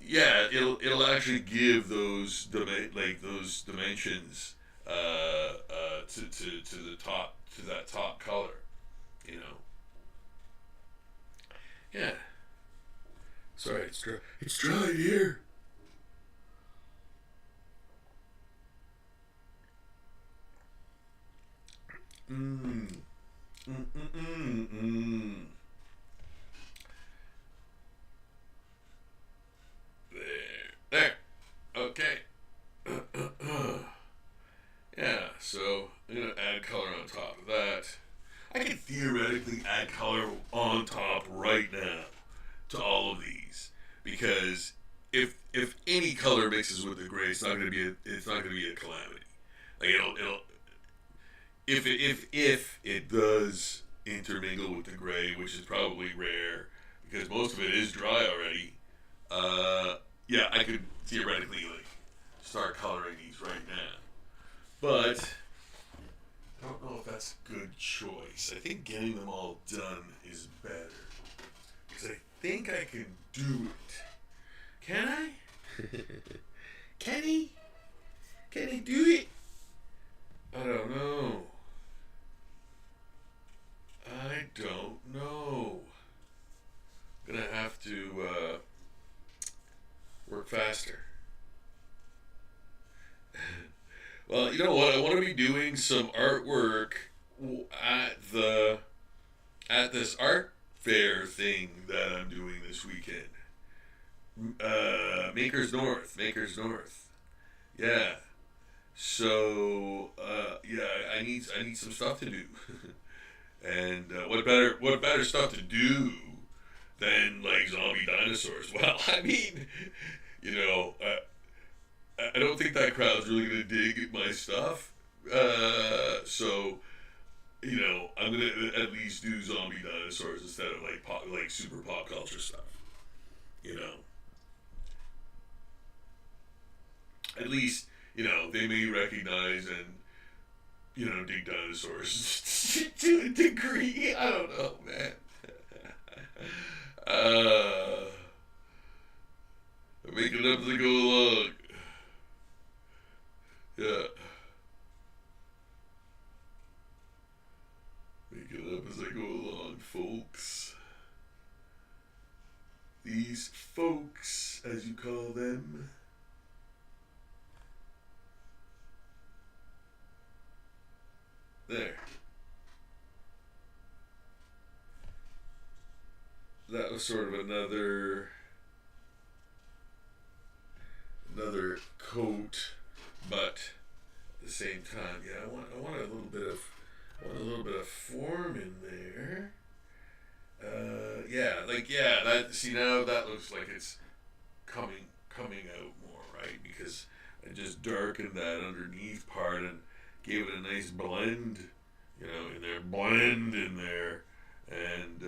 Speaker 1: yeah, it'll actually give those those dimensions to the top, to that top color, you know. Yeah. Sorry, it's dry. It's dry here. Mmm. Mm mm mm mm. There. Okay. Yeah, so I'm gonna add color on top of that. I could theoretically add color on top right now to all of these because if any color mixes with the gray, it's not gonna be a calamity. Like it'll if it does intermingle with the gray, which is probably rare because most of it is dry already. Yeah, I could theoretically like start coloring these right now, but I don't know if that's a good choice. I think getting them all done is better because I think I can do it. Can I? Can he? Can he do it? I don't know. I don't know. I'm gonna have to work faster. Well, you know what? I want to be doing some artwork at the at this art fair thing that I'm doing this weekend. Makers North, Makers North. Yeah. So yeah, I need some stuff to do. And what better stuff to do than like zombie dinosaurs? Well, I mean, you know, I don't think that crowd's really gonna dig my stuff. So I'm gonna at least do zombie dinosaurs instead of like super pop culture stuff. You know, at least they may recognize and dig dinosaurs to a degree. I don't know, man. I'm making it up as I go along. Yeah. Making it up as I go along, folks. These folks, as you call them. There. That was sort of another coat, but at the same time, yeah, I want a little bit of form in there. Now that looks like it's coming out more, right? Because I just darkened that underneath part and gave it a nice blend, blend in there, and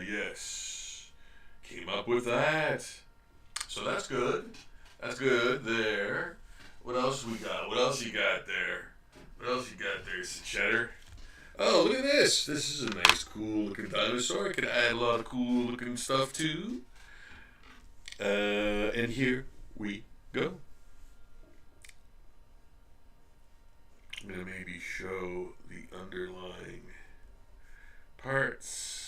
Speaker 1: yes, came up with that. So that's good. That's good there. What else we got? What else you got there? Cheddar? Oh, look at this. This is a nice, cool looking dinosaur. I could add a lot of cool looking stuff too. And here we go. I'm going to maybe show the underlying parts.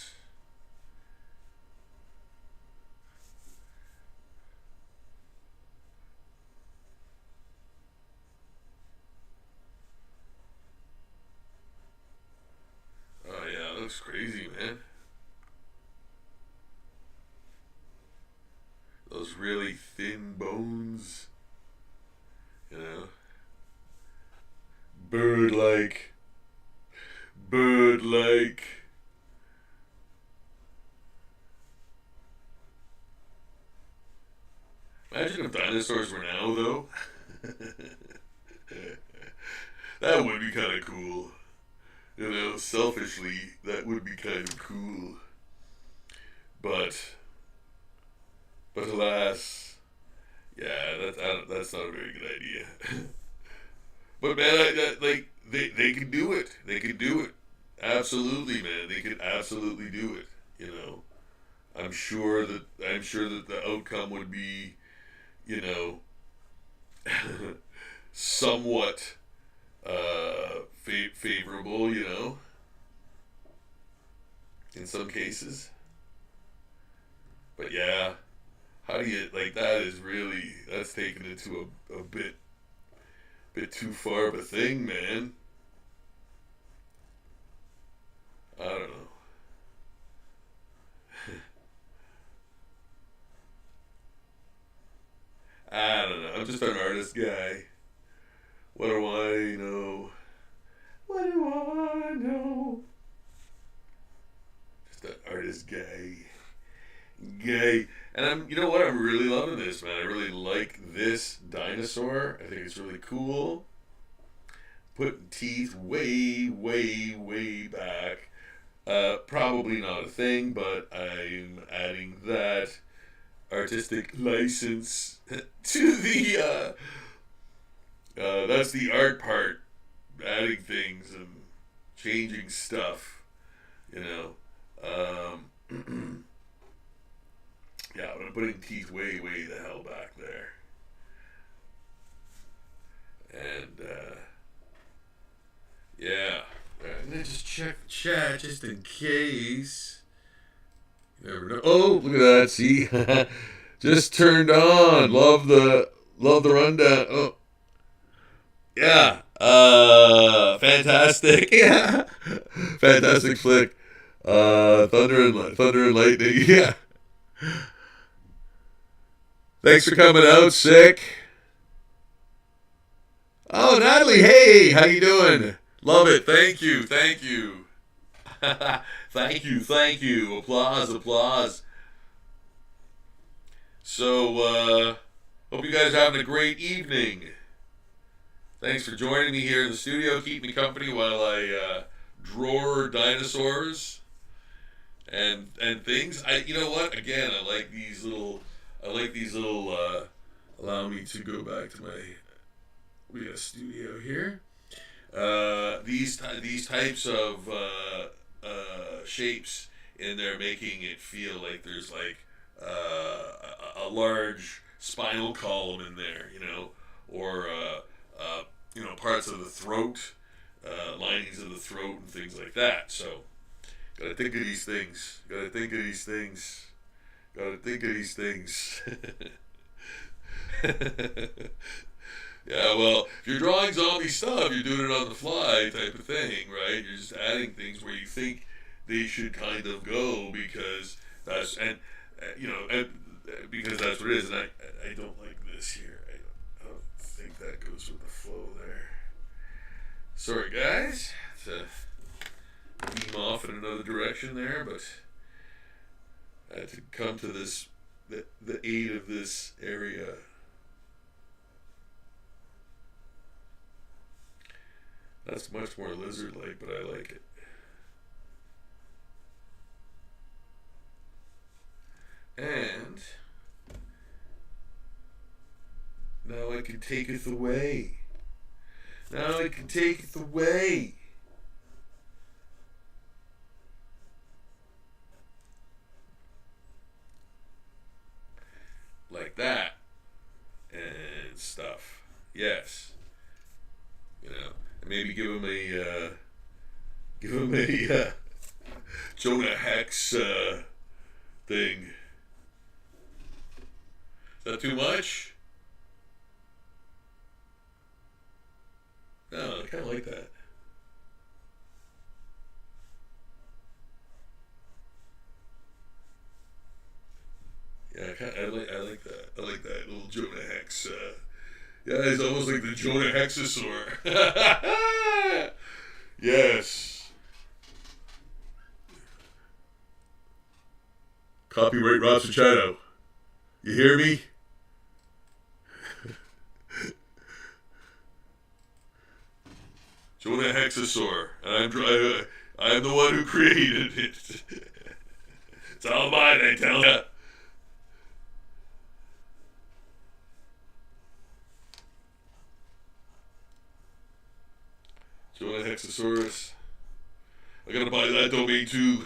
Speaker 1: Oh yeah, it looks crazy, man. Those really thin bones, bird-like. Imagine if dinosaurs were now, though. That would be kind of cool. Selfishly, that would be kind of cool. But alas, yeah, that's not a very good idea. But man, they can do it. They can do it. Absolutely, man. They could absolutely do it. I'm sure that the outcome would be, somewhat favorable. In some cases. But yeah, how do you that? That's taken it to a bit too far of a thing, man. I don't know. I don't know. I'm just an artist guy. What do I know? What do I know? Just an artist guy. And I'm really loving this, man. I really like this dinosaur. I think it's really cool. Putting teeth way, way, way back. Probably not a thing, but I'm adding that artistic license to the, that's the art part. Adding things and changing stuff, Yeah, but I'm putting teeth way, way the hell back there. And, yeah. I'm going to just check the chat just in case. You never know. Oh, look at that. See? Just turned on. Love the rundown. Oh. Yeah. Fantastic. Yeah. Fantastic flick. Thunder and Lightning. Yeah. Thanks for coming out, Sick. Oh, Natalie, hey, how you doing? Love it. Thank you. Thank you. Applause. So, hope you guys are having a great evening. Thanks for joining me here in the studio. Keep me company while I drawer dinosaurs and things. You know what? Again, I like these little. Allow me to go back to we got a studio here. These types of shapes in there, making it feel like there's like a large spinal column in there, or parts of the throat, linings of the throat, and things like that. So, gotta think of these things. Gotta think of these things. Gotta think of these things. Yeah, well, if you're drawing zombie stuff, you're doing it on the fly type of thing, right? You're just adding things where you think they should kind of go because that's because that's what it is. And I don't like this here. I don't think that goes with the flow there. Sorry, guys, to beam off in another direction there, but I had to come to the aid of this area. That's much more lizard-like, but I like it. And now I can taketh away. Now I can taketh away. Like that. And stuff. Yes. Maybe give him a Jonah Hex thing. Is that too much? No, I kind of like that. Yeah, I like that. I like that little Jonah Hex. Yeah, he's almost like the Jonah Hexasaur. Yes. Copyright Rob Sachado. You hear me? Jonah Hexasaur. And I'm the one who created it. It's all mine, I tell ya. Jonah Hexasaurus. I gotta buy that domain too.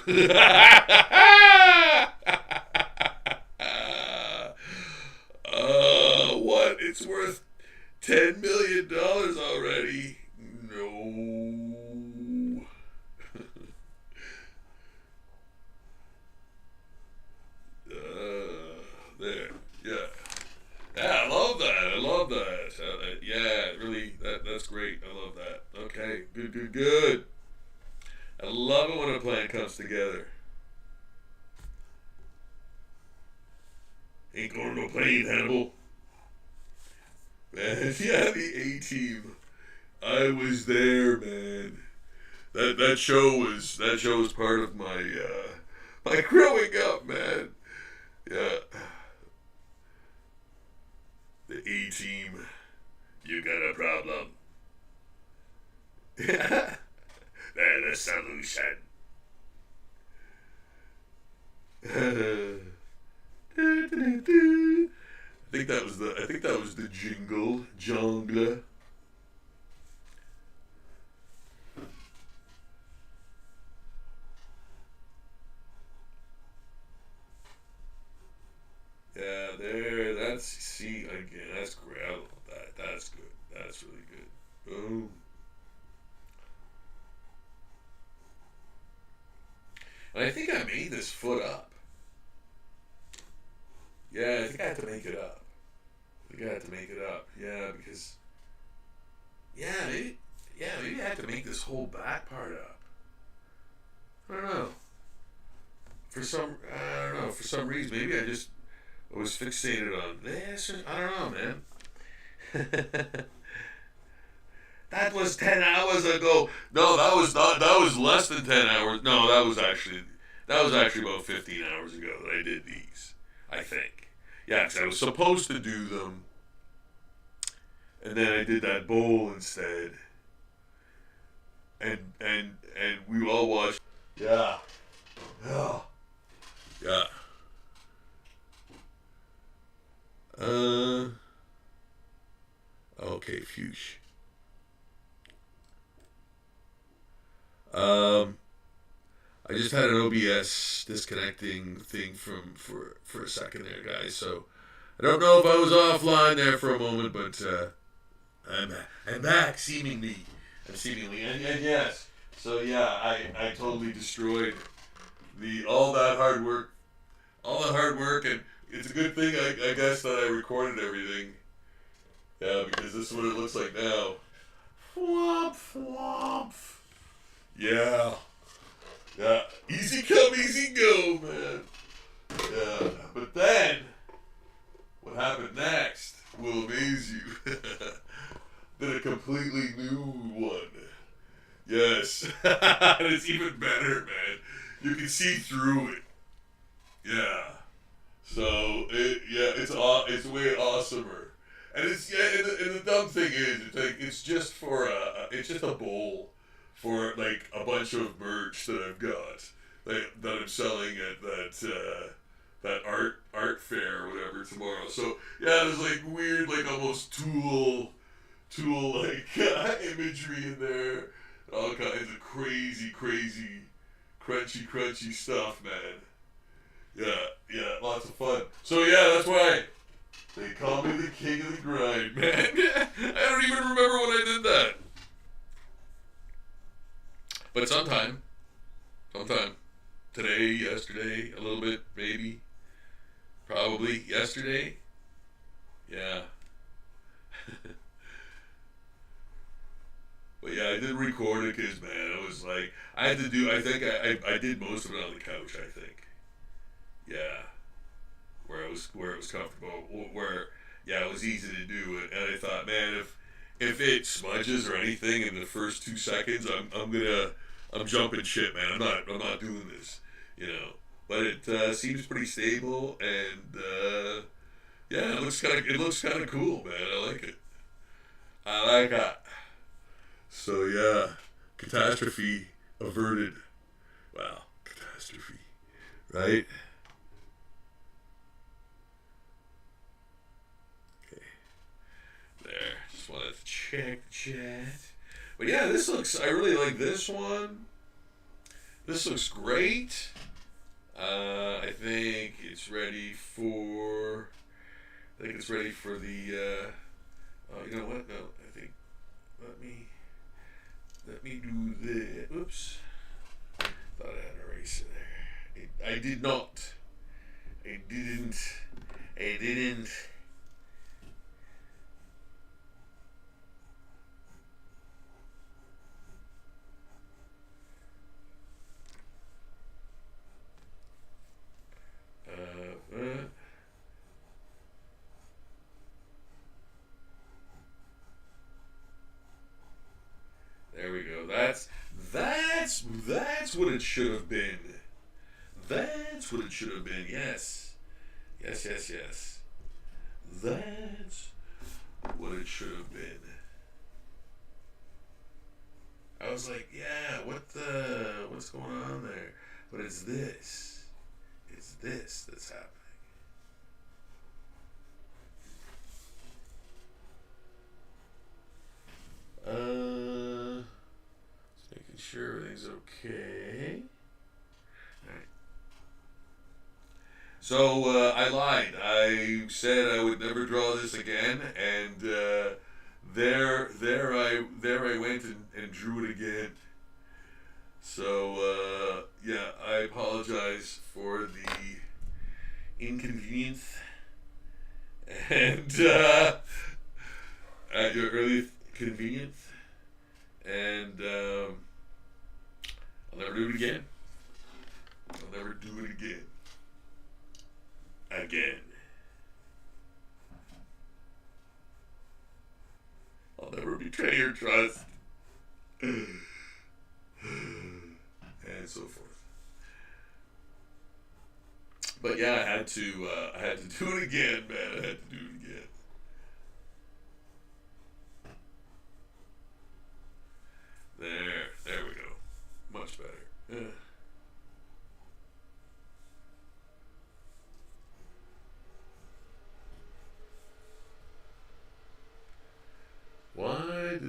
Speaker 1: What? It's worth $10 million already? No. There. Yeah. Yeah, I love that. I love that. Yeah, really, that's great. I love that. Okay, good. I love it when a plan comes together. Ain't going to no plane, Hannibal. Man, yeah, the A-Team. I was there, man. That show was part of my my growing up, man. Yeah. The A-Team. You got a problem. They're the solution. I think that was the jungle. Yeah, there. See again. That's great. I love that. That's good. That's really good. Boom. And I think I made this foot up. Yeah, I think I had to make it up. Yeah, because. Maybe I had to make this whole back part up. I don't know. For some reason, maybe I was fixated on this. I don't know, man. That was 10 hours ago. No, that was less than 10 hours. No, that was actually about 15 hours ago that I did these, I think. Yeah, because I was supposed to do them, and then I did that bowl instead. and we all watched. Yeah. Yeah. Yeah. Okay, Fuchs. Um, I just had an OBS disconnecting thing for a second there, guys. So I don't know if I was offline there for a moment, but I'm back seemingly. And yes. So yeah, I totally destroyed the all that hard work, and it's a good thing I guess that I recorded everything. Yeah, because this is what it looks like now. Flop, flop. Yeah. Yeah. Easy come, easy go, man. Yeah. But then, what happened next will amaze you. Did a completely new one. Yes. And it's even better, man. You can see through it. Yeah. So, it's way awesomer. And it's and the dumb thing is, it's just it's just a bowl for like a bunch of merch that I've got that I'm selling at that art fair or whatever tomorrow. So yeah, there's like weird like almost tool like imagery in there, all kinds of crazy crunchy stuff, man. Yeah, lots of fun. So yeah, that's why. They call me the king of the grind, man. I don't even remember when I did that. But sometime, today, yesterday, a little bit, maybe, probably yesterday, yeah. But yeah, I did record it because, man, it was like, I think I did most of it on the couch, I think. Yeah. Where it was comfortable, it was easy to do it, and I thought, man, if it smudges or anything in the first 2 seconds, I'm jumping shit, man. I'm not doing this, you know. But it seems pretty stable, and yeah, it looks kind of cool, man. I like it. I like it. So yeah, catastrophe averted. Wow, catastrophe, right? There. Just wanted to check the chat. But yeah, I really like this one. This looks great. I think it's ready for the, you know what? No, I think, let me do this. Oops. Thought I had an eraser there. I did not. I didn't. There we go. That's what it should have been. That's what it should have been. Yes. Yes. That's what it should have been. I was like, yeah, what's going on there? But it's this. It's this that's happening. Just making sure everything's okay. Alright. So, I lied. I said I would never draw this again, and there I went and drew it again. So, yeah, I apologize for the inconvenience and at your early convenience, and I'll never do it again. I'll never do it again. I'll never betray your trust. And so forth. But yeah, I had to do it again, man. I had to do it again. There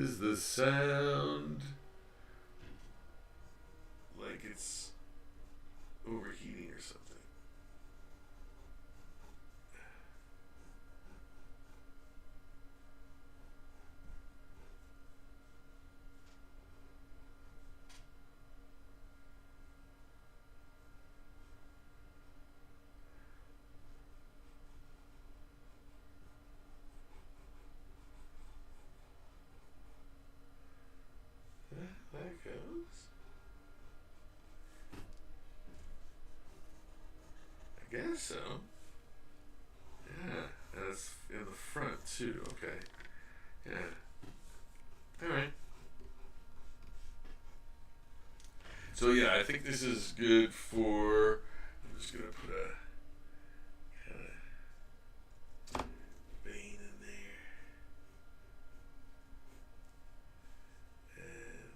Speaker 1: Is the sound like it's overheating or something? There it goes. I guess so. Yeah, and it's in the front too. Okay. Yeah. All right. So yeah, I think this is good for. I'm just gonna put a kind of vein in there, and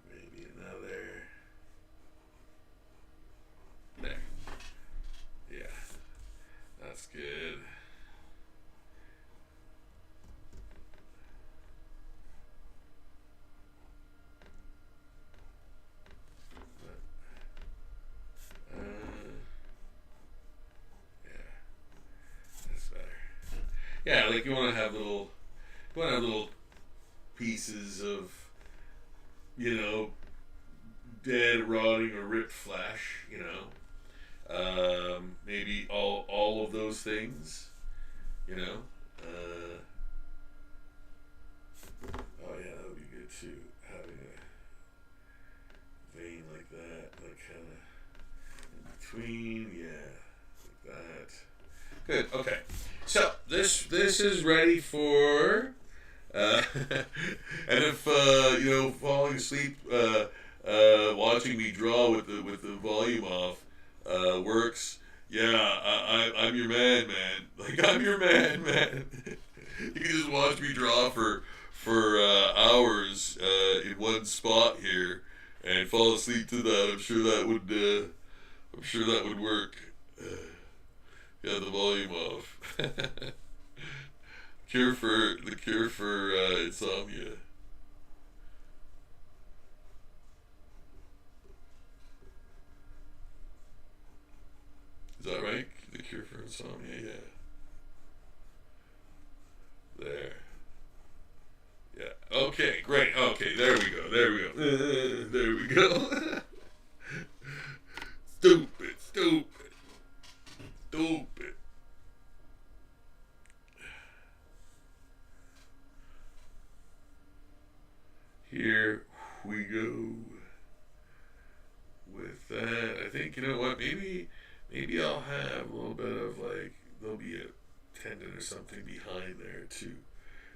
Speaker 1: maybe another. There. Yeah, that's good. Yeah, that's better. Yeah, like you want to have little pieces of, you know, dead, rotting, or ripped flesh. You know, maybe all of those things. You know. Oh yeah, that would be good too. Having a vein like that, like kind of in between. Yeah, like that. Good. Okay. So this is ready for. Uh, and if you know, falling asleep, watching me draw with the volume off works. Yeah, I'm your man, man. Like I'm your man, man. You can just watch me draw for hours in one spot here and fall asleep to that. I'm sure that would work. Yeah, the volume off. Cure for insomnia. Is that right? The cure for insomnia, yeah. There. Yeah. Okay, great. Okay, there we go. There we go. There we go. Stupid, stupid, stupid. Here we go with that. I think, you know what, maybe I'll have a little bit of like, there'll be a tendon or something behind there too.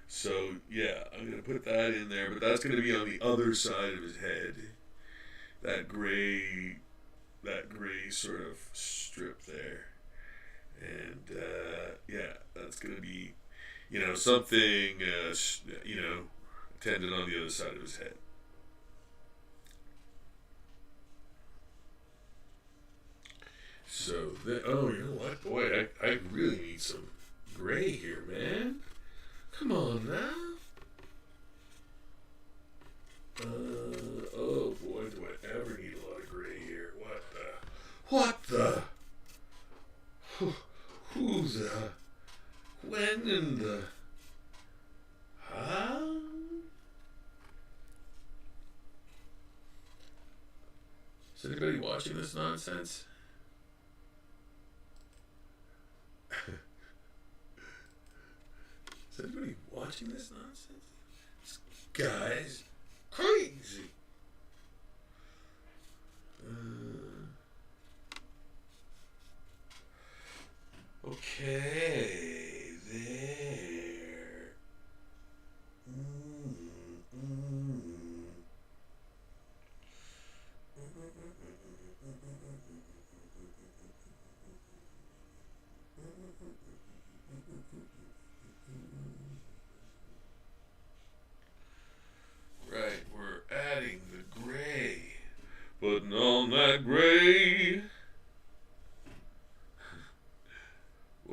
Speaker 1: So yeah, I'm gonna put that in there, but that's gonna be on the other side of his head. That gray sort of strip there, and yeah, that's gonna be, you know, something, you know, tendon on the other side of his head. So, oh, you know what, boy, I really need some gray here, man. Come on now. Oh boy, do I ever need a lot of gray here. What the? Who's when in the, huh? Is anybody watching this nonsense? Is anybody watching this nonsense? This guy's crazy. Okay, there. Right, we're adding the gray. Putting on that gray.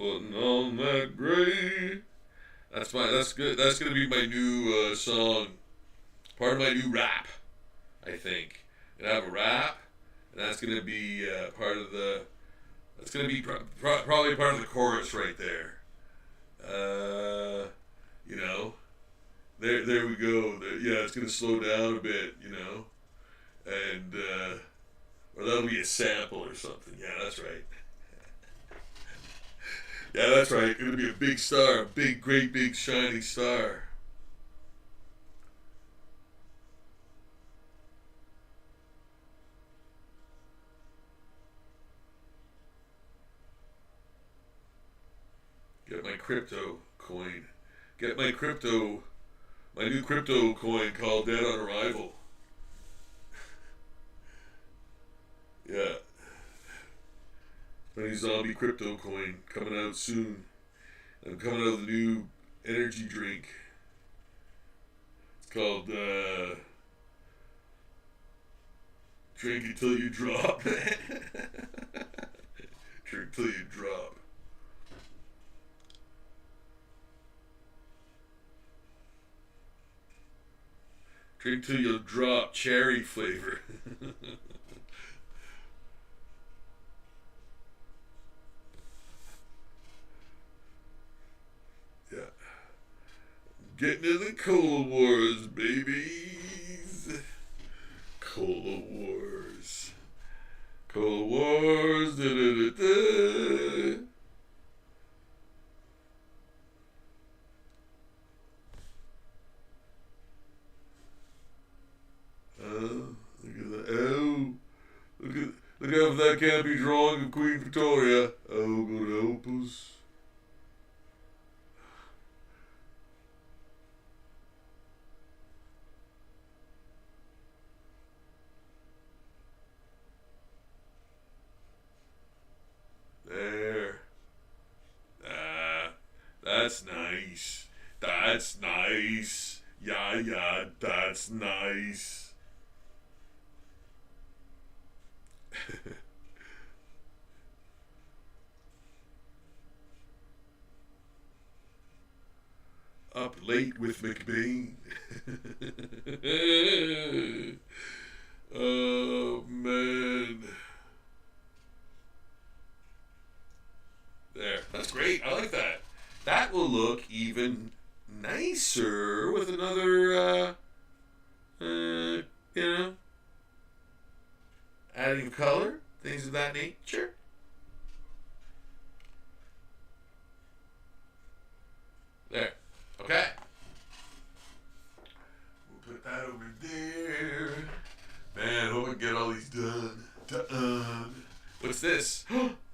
Speaker 1: Oh, putting on that gray. That's good. That's gonna be my new song. Part of my new rap, I think. And I have a rap, and that's gonna be part of the. That's gonna be probably part of the chorus right there. You know, there we go. Yeah, it's gonna slow down a bit. You know, and or that'll be a sample or something. Yeah, that's right. Yeah, that's right. It'll be a big star, a big, great, big, shining star. Get my crypto coin. Get my new crypto coin called Dead on Arrival. Yeah, my new zombie crypto coin coming out soon. I'm coming out with a new energy drink. It's called Drink Until You Drop. Drink Till You Drop. Drink till you drop, cherry flavor. Yeah. Getting into the Cola Wars, babies. Cola Wars. Cola Wars. Da, da, da, da. Look at that. Oh, look out if that can't be drawing of Queen Victoria. Oh, good help us. There. Ah, that's nice. That's nice. Yeah, yeah, that's nice. Up late with McBain. Oh man. There. That's great. I like that. That will look even nicer with another you know, adding of color, things of that nature. There. Okay. We'll put that over there. Man, hope I can get all these done. Done. What's this?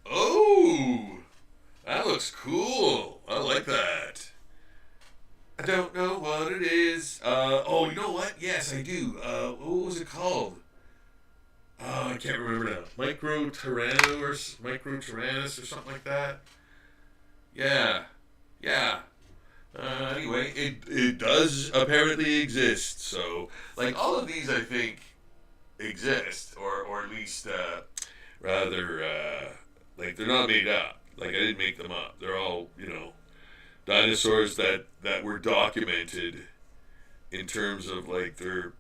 Speaker 1: Oh! That looks cool. I like that. I don't know what it is. Oh, you know what? Yes, I do. What was it called? Oh, I can't remember now. Micro Tyrannus or something like that. Yeah. Yeah. Anyway, it does apparently exist. So, like, all of these, I think, exist, or at least, rather, like, they're not made up. Like, I didn't make them up. They're all, dinosaurs that were documented in terms of, like, their,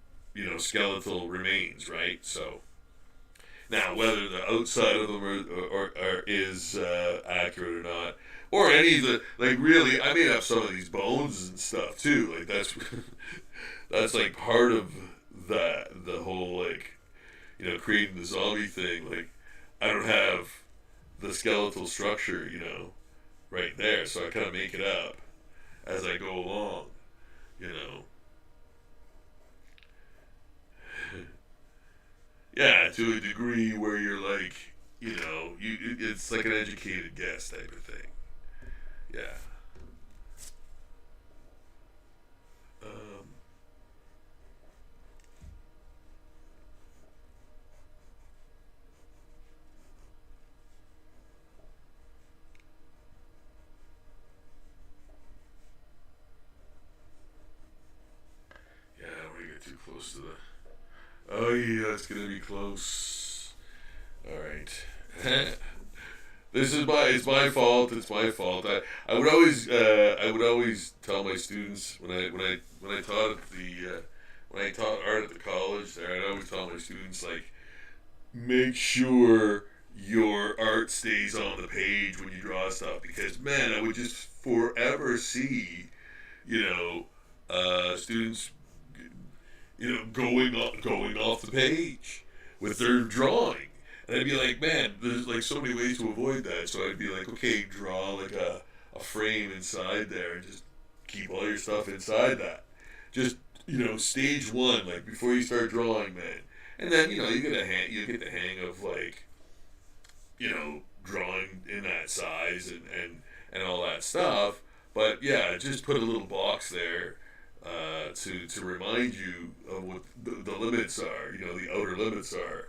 Speaker 1: skeletal remains, right? So, now, whether the outside of them is accurate or not, or any of the, like, really, I made up some of these bones and stuff too. Like, that's like part of the whole, like, creating the zombie thing. Like, I don't have the skeletal structure, right there, so I kind of make it up as I go along, Yeah, to a degree where you're like, it's like an educated guess type of thing. Yeah. Um, yeah, I don't want to get too close to the. Oh yeah, it's gonna be close. All right. It's my fault. It's my fault. I would always tell my students when I taught at the when I taught art at the college there, I'd always tell my students, like, make sure your art stays on the page when you draw stuff, because man, I would just forever see, students, going off the page with their drawing. And I'd be like, man, there's like so many ways to avoid that. So I'd be like, okay, draw like a frame inside there and just keep all your stuff inside that. Just, stage one, like before you start drawing, man. And then, you get the hang of, like, drawing in that size and all that stuff. But yeah, just put a little box there to remind you of what the limits are, the outer limits are.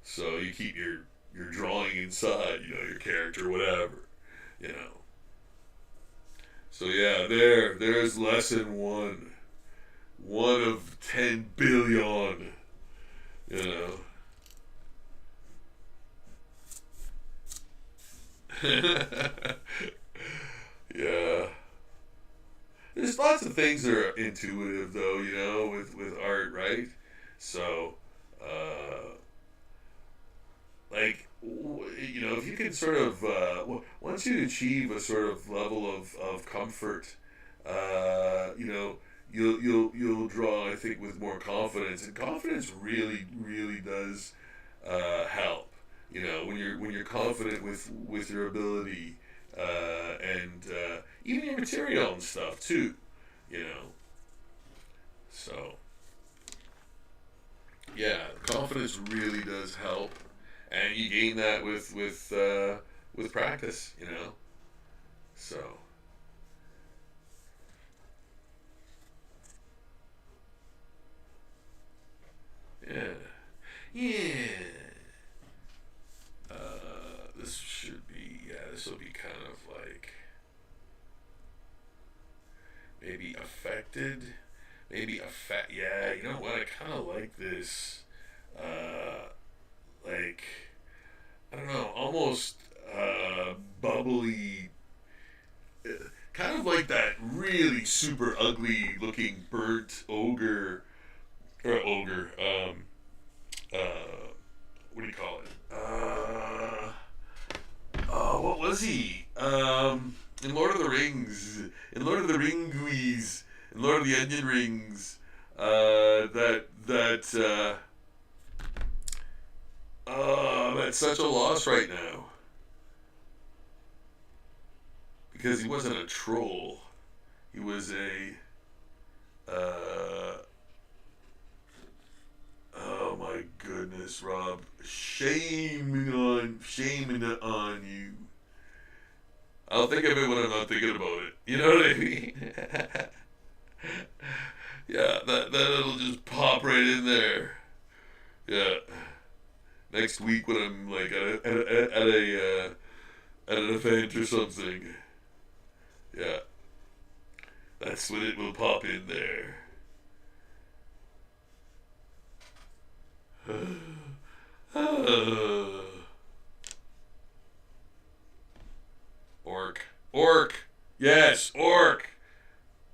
Speaker 1: So you keep your drawing inside, your character, whatever, So yeah, there's lesson one. One of 10 billion, Yeah. There's lots of things that are intuitive, though, with art, right? So, like, if you can sort of, once you achieve a sort of level of comfort, you'll draw, I think, with more confidence, and confidence really, really does help. When you're confident with your ability, and even your material and stuff too, So, yeah, confidence really does help, and you gain that with practice, So. Yeah. Yeah. This will be kind of like maybe affected. Yeah, you know what? I kind of like this. Like, I don't know, almost bubbly. Kind of like that really super ugly looking burnt ogre. Or ogre, what do you call it? What was he? In Lord of the Rings, in Lord of the Ringuis, in Lord of the Onion Rings, that's such a loss right now. Because he wasn't a troll. He was oh my goodness, Rob. Shame on you. I'll think of it when I'm not thinking about it. You know what I mean? Yeah, that'll just pop right in there. Yeah. Next week when I'm like at an event or something. Yeah. That's when it will pop in there. Orc. Yes, orc.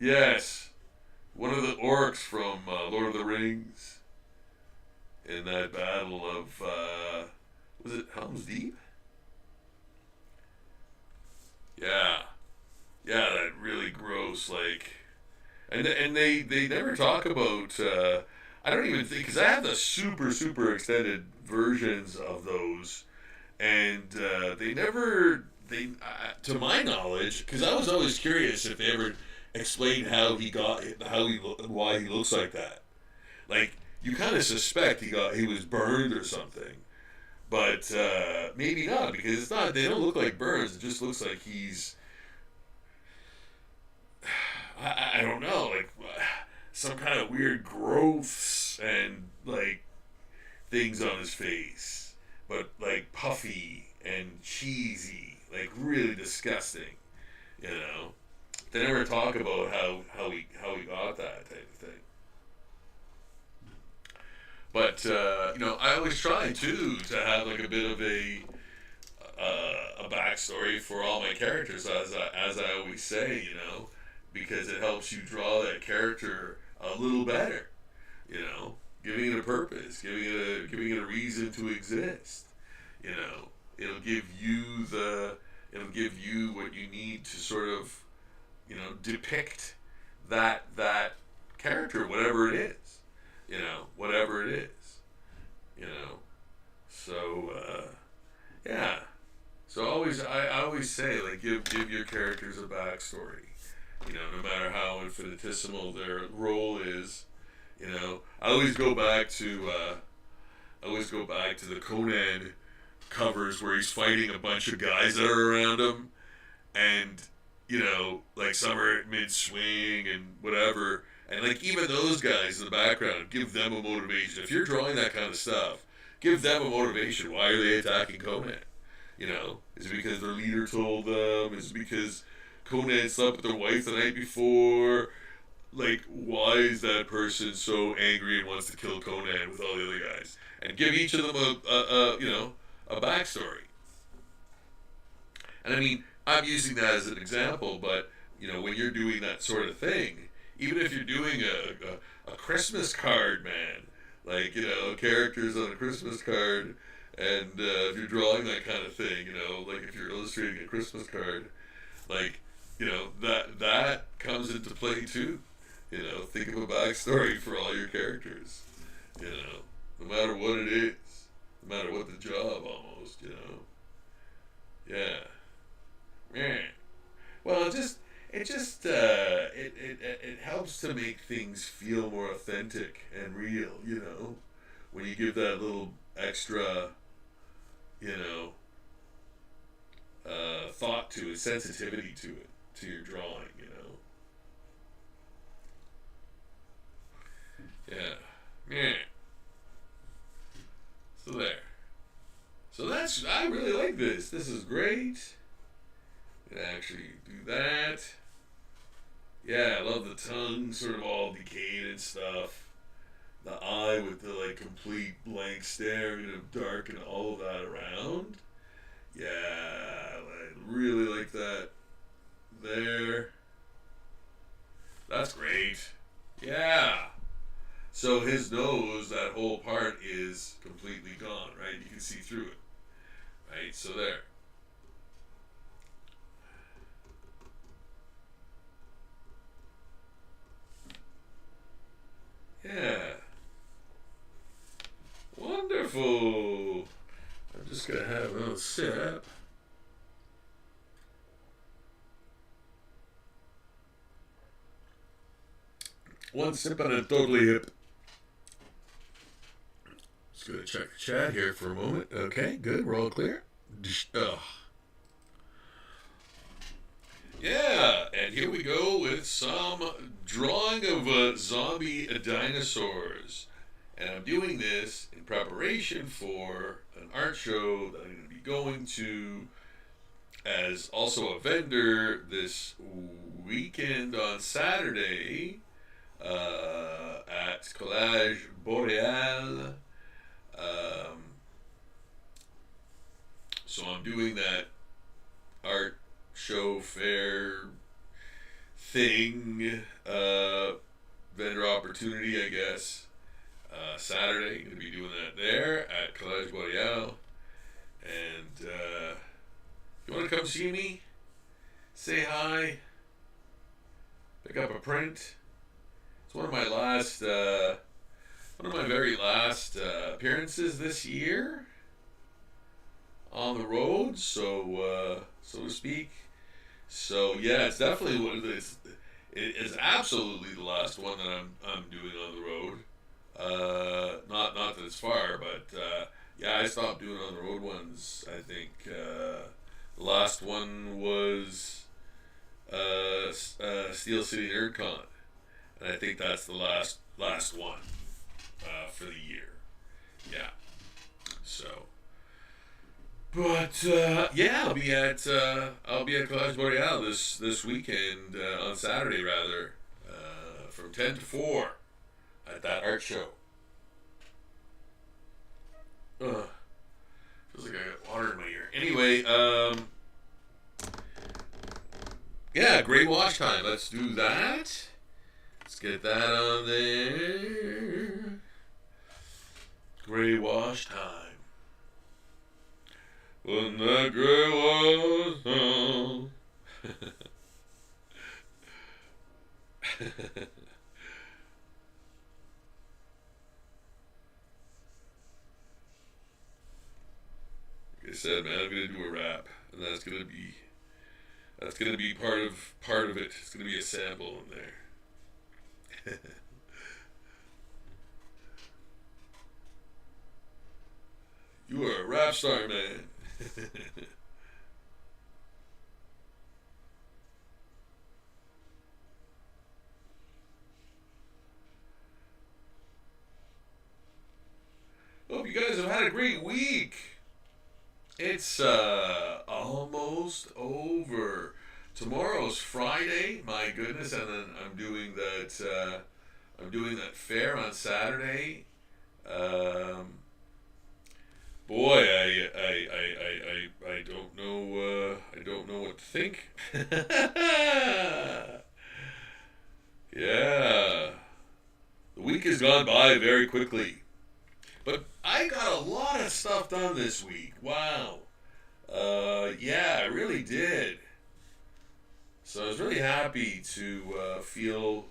Speaker 1: Yes. One of the orcs from Lord of the Rings. In that battle of, was it Helm's Deep? Yeah. Yeah, that really gross, like, and they never talk about, I don't even think, because I have the super, super extended versions of those, and to my knowledge, because I was always curious if they ever explained why he looks like that. Like, you kind of suspect he was burned or something, but maybe not, because they don't look like burns. It just looks like he's, I don't know, like some kind of weird growths and like things on his face, but like puffy and cheesy, like really disgusting. They never talk about how he got that type of thing. But I always try too to have like a bit of a backstory for all my characters, as I always say, because it helps you draw that character a little better, giving it a purpose, giving it a reason to exist. You know, it'll give you what you need to sort of, depict that character, whatever it is, whatever it is, So yeah. So I always say, like, give your characters a backstory. No matter how infinitesimal their role is. I always go back to the Conan covers where he's fighting a bunch of guys that are around him, and like some are at mid swing and whatever, and like even those guys in the background, give them a motivation. If you're drawing that kind of stuff, give them a motivation. Why are they attacking Conan? Is it because their leader told them? Is it because Conan slept with their wife the night before? Like, why is that person so angry and wants to kill Conan with all the other guys? And give each of them a backstory. And I mean, I'm using that as an example, but when you're doing that sort of thing, even if you're doing a Christmas card, man, like characters on a Christmas card, and if you're drawing that kind of thing, like if you're illustrating a Christmas card, like that comes into play too. Think of a backstory for all your characters. No matter what it is, no matter what the job, almost. Yeah. Yeah. Well, it helps to make things feel more authentic and real. When you give that little extra, thought to it, sensitivity to it, to your drawing. Yeah. Yeah. So there. So I really like this. This is great. Can actually do that. Yeah, I love the tongue sort of all decayed and stuff. The eye with the complete blank stare, dark and all of that around. Yeah, I really like that there. That's great. Yeah. So his nose, that whole part is completely gone, right? You can see through it, right? So there. Yeah. Wonderful. I'm just going to have a little sip. One sip and a totally hip. Just going to check the chat here for a moment. Okay, good. We're all clear. Yeah, and here we go with some drawing of zombie dinosaurs. And I'm doing this in preparation for an art show that I'm going to be going to as also a vendor this weekend on Saturday at Collège Boréal. So I'm doing that art show fair thing, vendor opportunity, I guess. Saturday, going to be doing that there at Collège Boréal. And if you want to come see me, say hi, pick up a print. It's one of my very last appearances this year on the road, so to speak. So yeah, it's definitely one of the. It is absolutely the last one that I'm doing on the road. Not that it's far, but yeah, I stopped doing on the road ones. I think the last one was Steel City NerdCon, and I think that's the last one for the year. Yeah. So. But yeah, I'll be at Collège Boréal this weekend on Saturday rather, from 10 to 4 at that art show. Feels like I got water in my ear. Anyway. anyway, yeah, gray wash time. Let's do that. Let's get that on there. Gray wash time. When the gray wash time. Like I said, man, I'm gonna do a rap, and that's gonna be part of it. It's gonna be a sample in there. You are a rap star, man. Hope you guys have had a great week. It's almost over. Tomorrow's Friday, my goodness, and then I'm doing that fair on Saturday. Boy, I don't know. I don't know what to think. Yeah, the week has gone by very quickly. But I got a lot of stuff done this week. Wow. Yeah, I really did. So I was really happy to feel,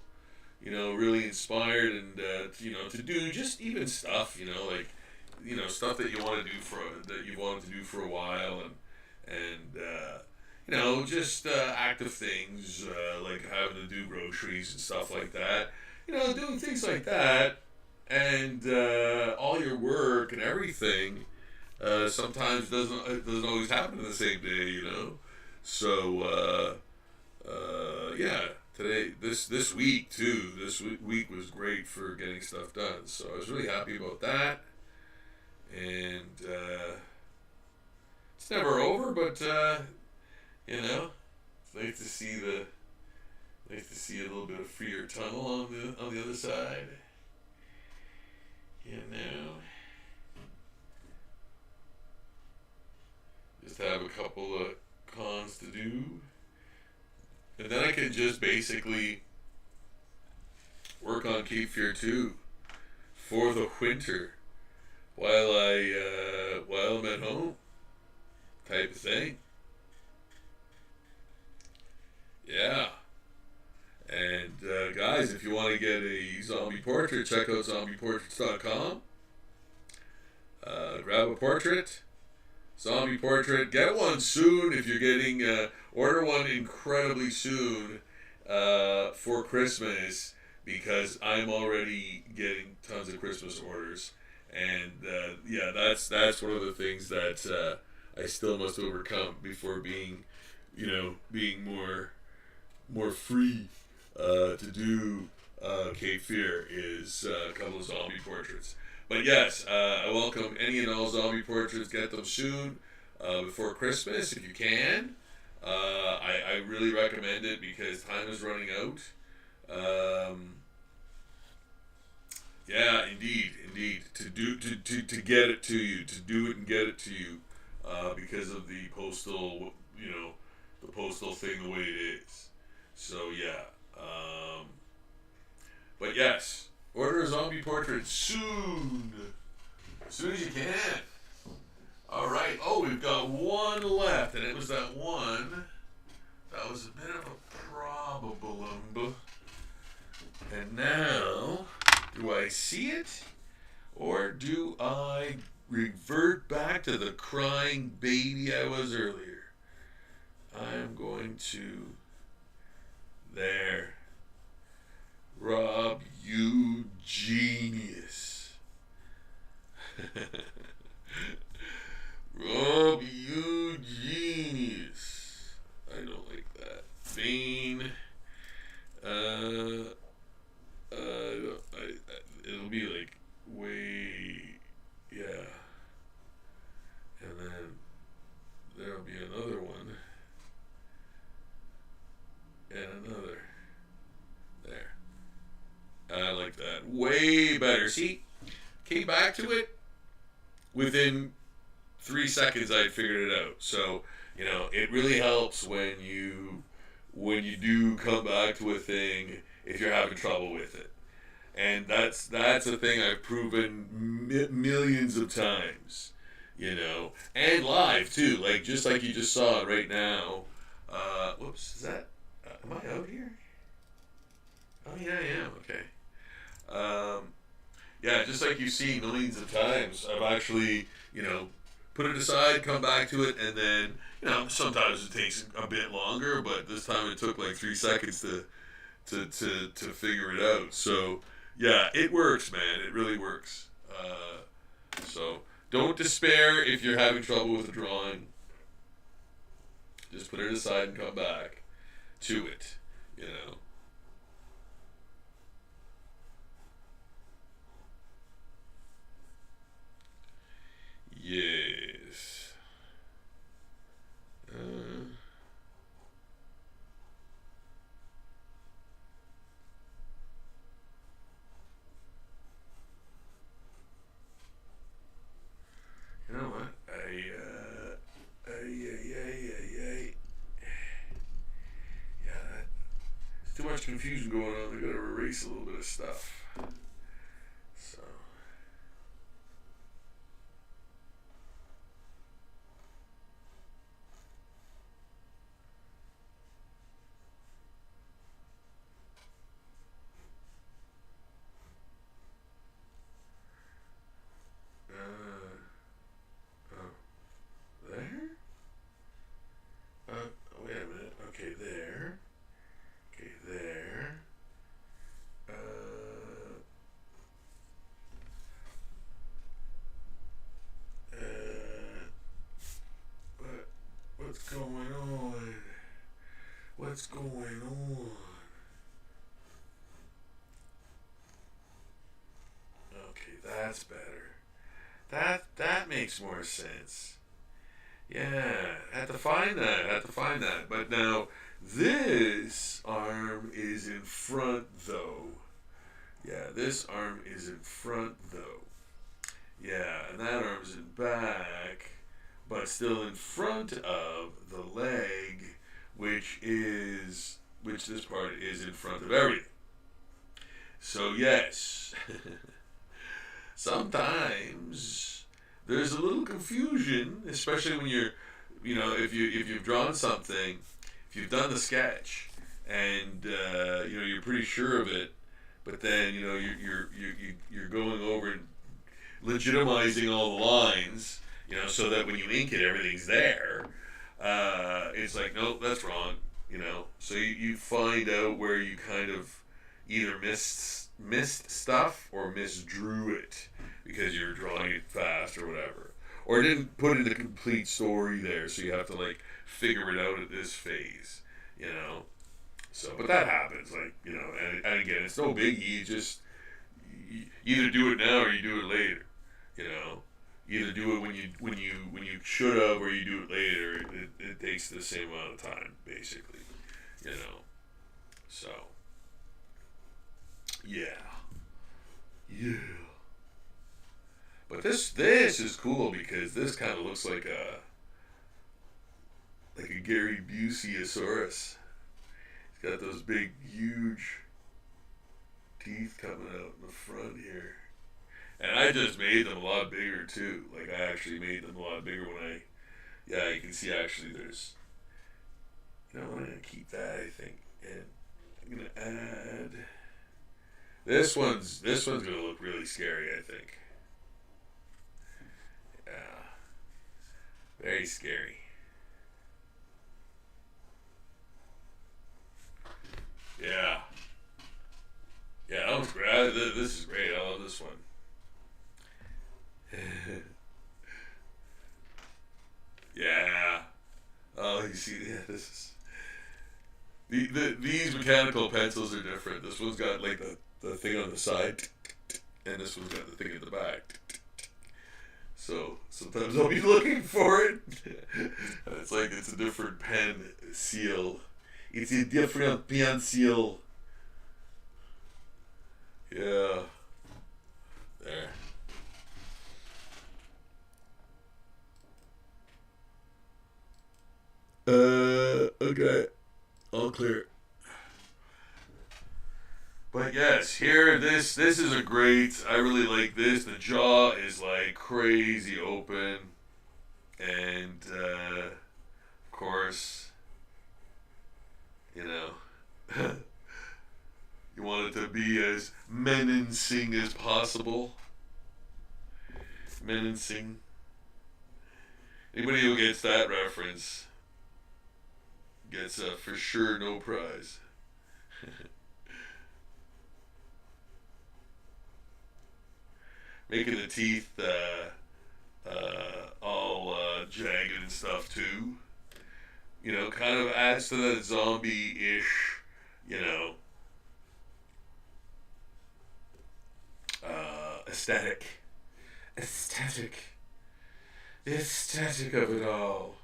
Speaker 1: really inspired and, to do just even stuff, like, stuff that you want to do that you've wanted to do for a while and just active things like having to do groceries and stuff like that. Doing things like that. And all your work and everything sometimes doesn't always happen in the same day, So yeah, today this week too. This week was great for getting stuff done. So I was really happy about that. And it's never over, but it's nice to see a little bit of freer tunnel on the other side. Just have a couple of cons to do, and then I can just basically work on Cape Fear 2 for the winter while I'm at home, type of thing. Yeah. And guys, if you want to get a zombie portrait, check out zombieportraits.com. Grab a portrait, zombie portrait. Get one soon if you're getting. Order one incredibly soon for Christmas, because I'm already getting tons of Christmas orders, and yeah, that's one of the things that I still must overcome before being more free. To do Cape Fear is a couple of zombie portraits. But yes, I welcome any and all zombie portraits. Get them soon, before Christmas if you can. I really recommend it because time is running out. Yeah, indeed. To get it to you, to do it and get it to you, because of the postal, the postal thing the way it is. So yeah. But yes, order a zombie portrait soon. As soon as you can. Alright, we've got one left, and it was that one that was a bit of a problem. And now, do I see it? Or do I revert back to the crying baby I was earlier? I'm going to... There. Rob, you genius. Rob, you genius. I don't like that. Bane. It'll be like way, yeah. And then there'll be another one. And another. There. I like that. Way better. See? Came back to it within 3 seconds I figured it out. So it really helps when you do come back to a thing if you're having trouble with it. And that's a thing I've proven millions of times, and live too. Like just like you just saw right now. Whoops, is that? Am I out here? Oh yeah, I am. Okay. Yeah, just like you've seen millions of times, I've actually put it aside, come back to it, and then sometimes it takes a bit longer, but this time it took like 3 seconds to figure it out. So yeah, it works, man. It really works. So don't despair if you're having trouble with a drawing. Just put it aside and come back to it. Yes. You know what? Yeah, there's too much confusion going on. They gotta erase a little bit of stuff. So. There? Wait a minute. Okay, there. Okay, there. What's going on? What's going on? Okay, that's better. That makes more sense. Yeah, had to find that. Had to find that. But now this arm is in front though. Yeah, this arm is in front though. Yeah, and that arm's in back, but still in front of the leg, which this part is in front of everything. So yes, sometimes there's a little confusion, especially when if you've drawn something, if you've done the sketch, and you're pretty sure of it, but then you're going over and legitimizing all the lines, so that when you ink it, everything's there. It's like, nope, that's wrong. So you find out where you kind of either missed stuff or misdrew it because you're drawing it fast or whatever, or didn't put in the complete story there, so you have to like figure it out at this phase. So, but that happens, and again, it's no biggie. You just either do it now or you do it later. Either do it when you should have, or you do it later. It takes the same amount of time, basically. So yeah. But this is cool because this kind of looks like a Gary Busey-osaurus. He's got those big, huge teeth coming out in the front here. And I just made them a lot bigger too. Like I actually made them a lot bigger you can see actually there's, I'm gonna keep that, I think. And I'm gonna add, this one's gonna look really scary, I think. Yeah. Very scary. Yeah. Yeah, that was great. This is great. I love this one. Yeah. Oh, you see, yeah, this is these mechanical pencils are different. This one's got like the thing on the side, and this one's got the thing at the back. So sometimes I'll be looking for it, and it's like it's a different pen seal. It's a different pen seal. Yeah. There. Okay. All clear. But yes, here, this is a great, I really like this. The jaw is like crazy open. And, of course, you know, you want it to be as menacing as possible. Menacing. Anybody who gets that reference gets for sure no prize. Making the teeth all jagged and stuff too. You know, kind of adds to that zombie-ish, you know, aesthetic. Aesthetic. The aesthetic of it all.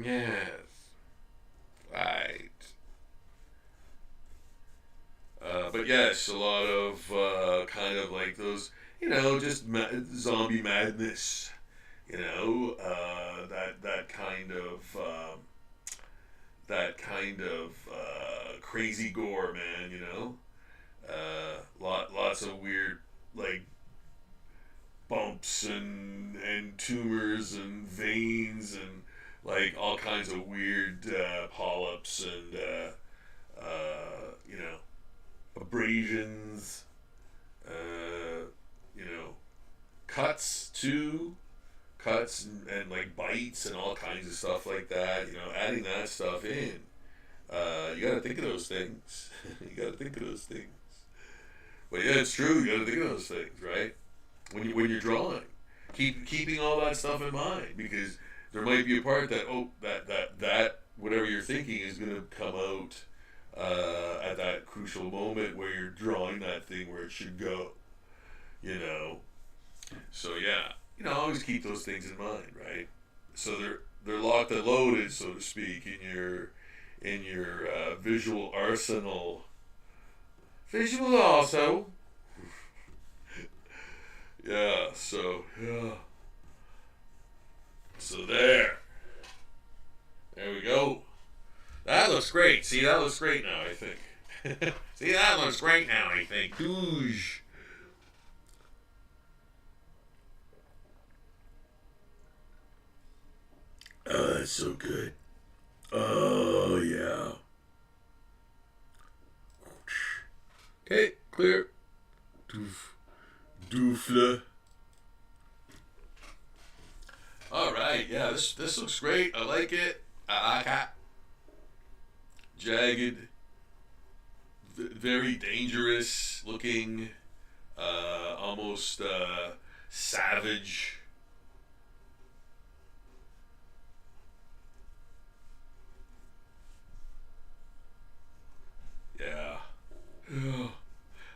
Speaker 1: Yes. Right. But yes, a lot of kind of like those, you know, just zombie madness. You know, that kind of crazy gore, man. You know, lots of weird like bumps and tumors and veins and like all kinds of weird polyps and you know, abrasions, you know, cuts too, and like bites and all kinds of stuff like that. You know, adding that stuff in, you gotta think of those things. You gotta think of those things. But yeah, it's true. You gotta think of those things, right? When you're drawing, keeping all that stuff in mind, because there might be a part that that whatever you're thinking is gonna come out at that crucial moment where you're drawing that thing where it should go. You know. So yeah, you know, always keep those things in mind, right? So they're locked and loaded, so to speak, in your visual arsenal. Visual also. Yeah. So there we go. That looks great. See, that looks great now, I think. See, that looks great now, I think. Dooge. Oh, that's so good. Oh, yeah. Okay, clear. Doofle. All right, yeah, this looks great. I like it. I like it. Jagged, very dangerous looking, almost savage. Yeah. Yeah.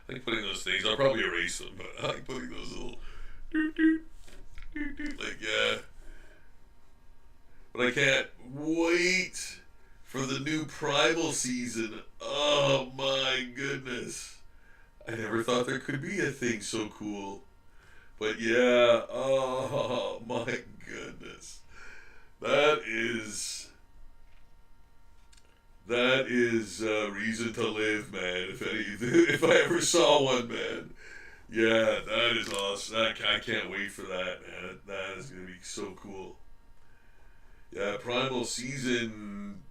Speaker 1: I like putting those things. I'll probably erase them, but I like putting those little like yeah. But I can't wait for the new Primal season. Oh my goodness. I never thought there could be a thing so cool. But yeah, oh my goodness. That is reason to live, man. If I ever saw one, man. Yeah, that is awesome. I can't wait for that, man. That is gonna be so cool. Yeah, Primal season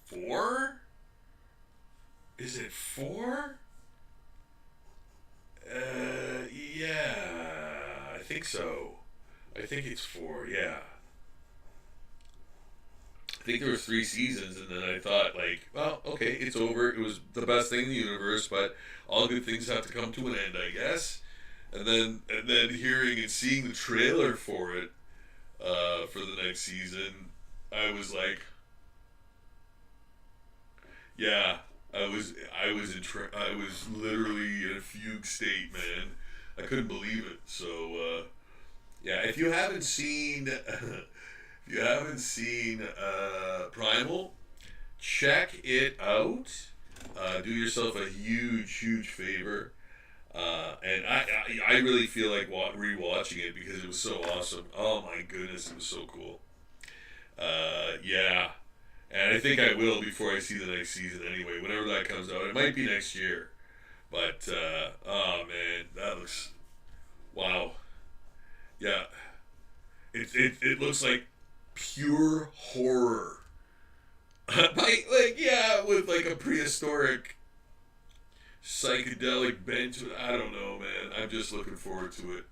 Speaker 1: 4? Is it 4? Yeah, I think so. I think it's 4, yeah. I think there was 3 seasons, and then I thought, like, well, okay, it's over. It was the best thing in the universe, but all good things have to come to an end, I guess. And then hearing and seeing the trailer for it, for the next season, I was like, yeah, I was literally in a fugue state, man. I couldn't believe it. So, yeah, if you haven't seen. If you haven't seen Primal, check it out. Do yourself a huge favor. And I really feel like rewatching it because it was so awesome. Oh my goodness, it was so cool. Yeah. And I think I will before I see the next season anyway. Whenever that comes out, it might be next year. But oh man, that looks wow. Yeah, it looks like pure horror. Like yeah, with like a prehistoric psychedelic bent to it. I don't know, man. I'm just looking forward to it.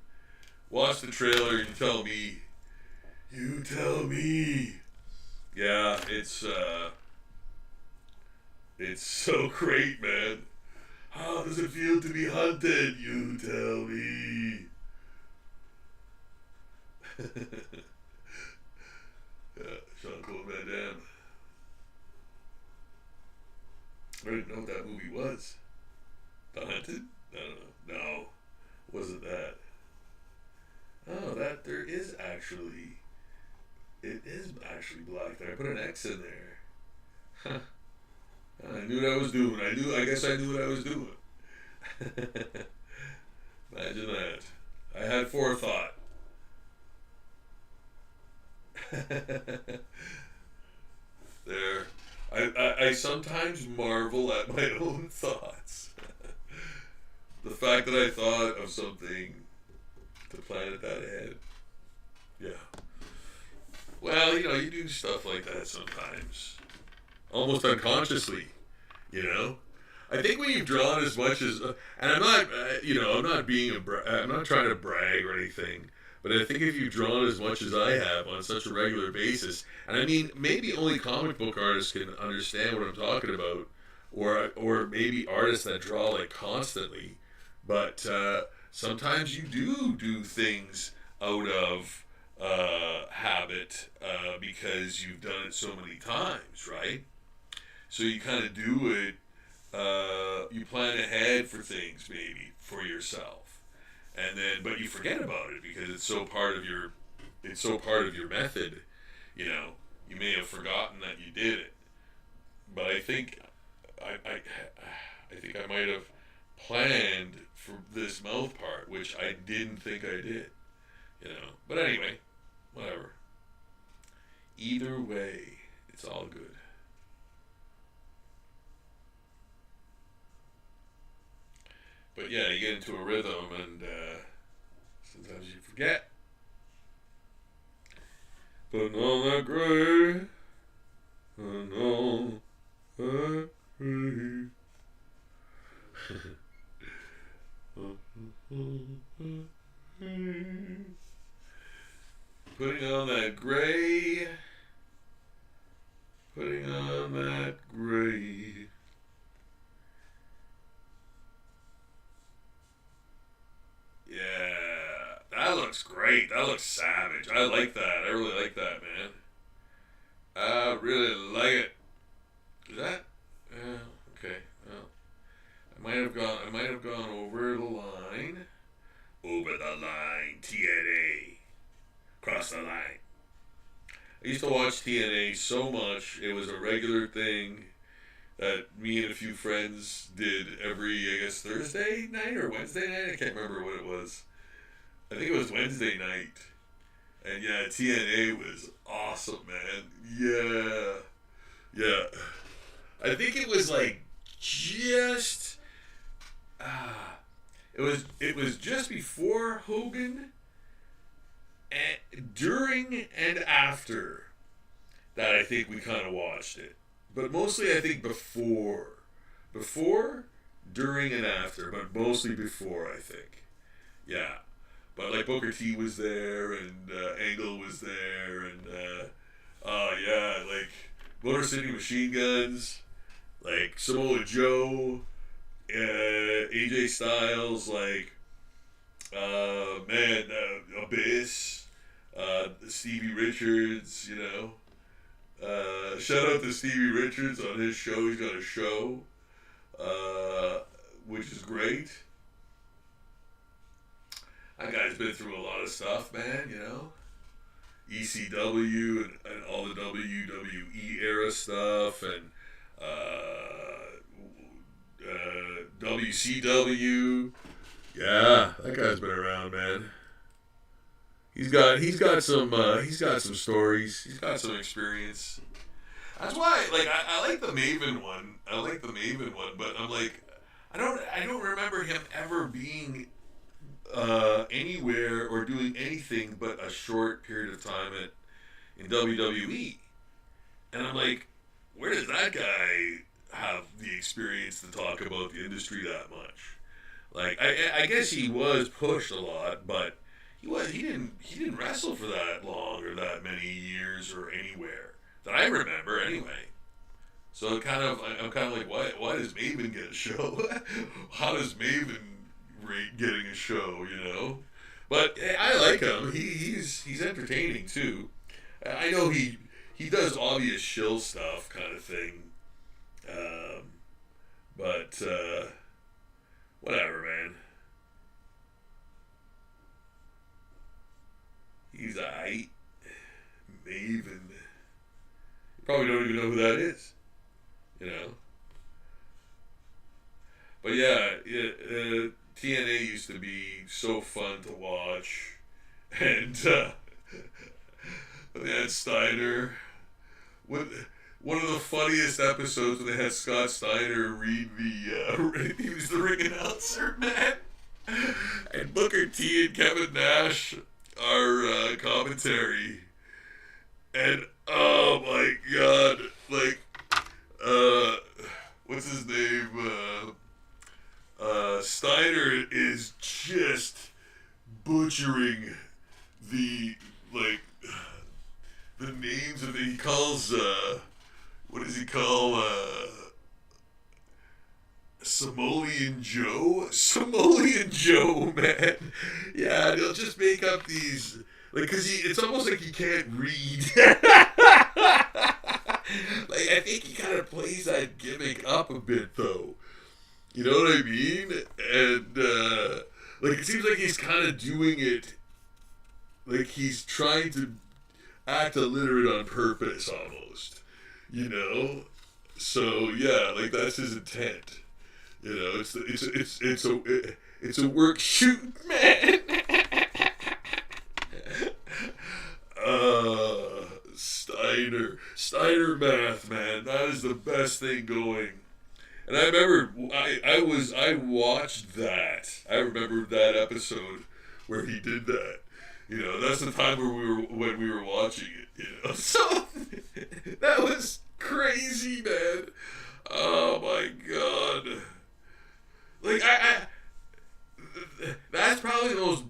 Speaker 1: Watch the trailer and you tell me. You tell me. Yeah, it's so great, man. How does it feel to be hunted? You tell me. Yeah, Jean-Claude Van Damme. I didn't know what that movie was. The Hunted? I don't know. No, wasn't that. Oh, that there is actually. It is actually black there. I put an X in there. Huh. I knew what I was doing. I guess I knew what I was doing. Imagine that. I had forethought. There. I sometimes marvel at my own thoughts. The fact that I thought of something to plan it that ahead. Yeah. Well, you do stuff like that sometimes. Almost unconsciously, you know? I think when you've drawn as much as, and I'm not, I'm not being I'm not trying to brag or anything, but I think if you've drawn as much as I have on such a regular basis, and I mean, maybe only comic book artists can understand what I'm talking about, or maybe artists that draw like constantly, but sometimes you do things out of habit because you've done it so many times, right? So you kind of do it. You plan ahead for things maybe for yourself, and then but you forget about it because it's so part of your method. You may have forgotten that you did it, but I think I think I might have planned for this mouth part, which I didn't think I did. But anyway, whatever. Either way, it's all good. But yeah, you get into a rhythm, and sometimes you forget. But on that gray, and on that gray. Putting on that gray. Putting on that gray. Yeah, that looks great. That looks savage. I like that. I really like that, man. I really like it. Is that? Yeah. Okay. Well, I might have gone over the line. Over the line. TNA. Cross the line. I used to watch TNA so much. It was a regular thing that me and a few friends did every, I guess, Thursday night or Wednesday night. I can't remember what it was. I think it was Wednesday night. And yeah, TNA was awesome, man. Yeah. Yeah. I think it was like just it was just before Hogan and during and after that I think we kind of watched it. But mostly I think before. Before, during, and after, but mostly before, I think. Yeah. But like Booker T was there, and Angle was there, and yeah, like Motor City Machine Guns, like Samoa Joe, AJ Styles, like Abyss, Stevie Richards, shout out to Stevie Richards on his show. He's got a show, which is great. That guy's been through a lot of stuff, man, ECW and all the WWE era stuff, and WCW. Yeah, that guy's been around, man. he's got some stories. He's got some experience. That's why, like, I like the Maven one. I like the Maven one, but I'm like, I don't remember him ever being anywhere or doing anything but a short period of time in WWE. And I'm like, where does that guy have the experience to talk about the industry that much? Like, I guess he was pushed a lot, but he didn't wrestle for that long or that many years or anywhere that I remember anyway. So I'm kind of like, why does Maven get a show? How does Maven rate getting a show? You know, but I like him. He's entertaining too. I know he does obvious shill stuff kind of thing, but whatever, man. He's aight. Maven. You probably don't even know who that is. You know. But yeah, TNA used to be so fun to watch, and they had Steiner. One of the funniest episodes when they had Scott Steiner read he was the ring announcer, man, and Booker T and Kevin Nash are commentary, and oh my god, like, what's his name? Steiner is just butchering the names of he calls what does he call Samoleon Joe? Samoleon Joe, man. Yeah, they'll just make up these, like, cause it's almost like he can't read. Like, I think he kind of plays that gimmick up a bit, though. You know what I mean? And like, it seems like he's kind of doing it, like he's trying to act illiterate on purpose, almost. You know? So yeah, like, that's his intent. You know, it's a work shoot, man. Steiner math, man. That is the best thing going. And I remember I watched that. I remember that episode where he did that. You know, that's the time when we were watching it. You know, so that was crazy, man. Oh my god. Like, that's probably the most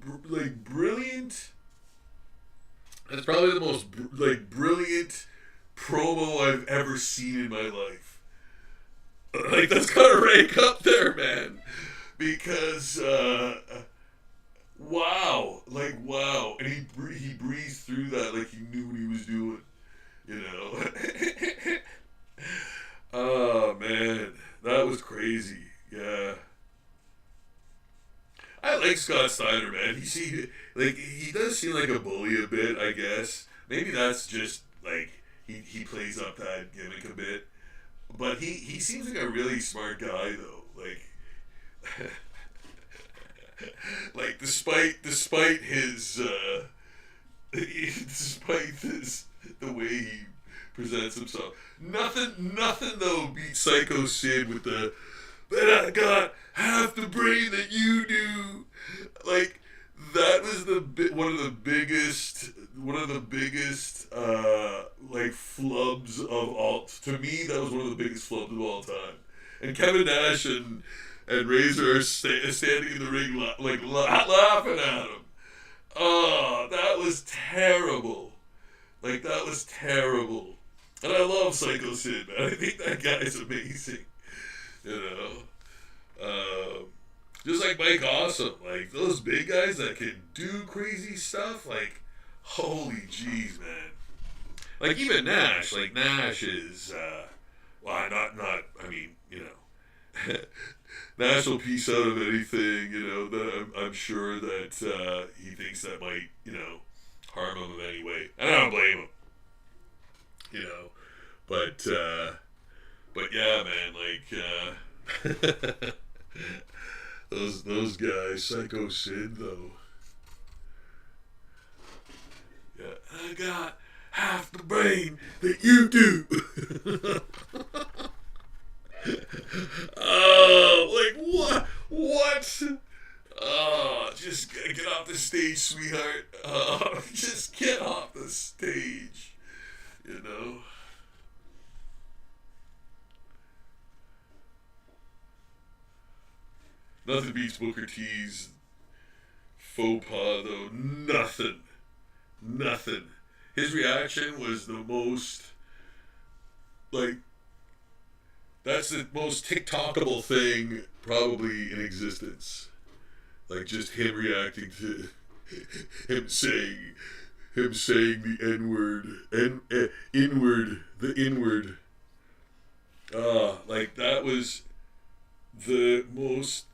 Speaker 1: brilliant. That's probably the most brilliant promo I've ever seen in my life. Like, that's gotta rank up there, man. Because wow, and he breezed through that like he knew what he was doing. You know. Oh man, that was crazy. Yeah. I like Scott Steiner, man. He does seem like a bully a bit, I guess. Maybe that's just like he plays up that gimmick a bit. But he seems like a really smart guy, though. Like despite his the way he presents himself, nothing though beats Psycho Sid with the "but I got half the brain that you do." Like, that was one of the biggest like flubs of all. To me, that was one of the biggest flubs of all time. And Kevin Nash and Razor are standing in the ring laughing at him. Oh, that was terrible. Like, that was terrible. And I love Psycho Sid, man. I think that guy's amazing. You know, just like Mike Awesome, like those big guys that can do crazy stuff, like, holy jeez, man. Like, even Nash, like, Nash is, well, not, I mean, you know, Nash will piece out of anything, you know, that I'm sure that he thinks that might, you know, harm him in any way. And I don't blame him, you know, but yeah, man, like, those guys, Psycho Sid, though. got half the brain that you do. Oh, like what? What? Oh, just get off the stage, sweetheart. Just get off the stage. You know. Nothing beats Booker T's faux pas, though. Nothing. Nothing. His reaction was the most, like, that's the most TikTokable thing probably in existence. Like, just him reacting to him saying the N-word, inward, the inward. Like, that was the most,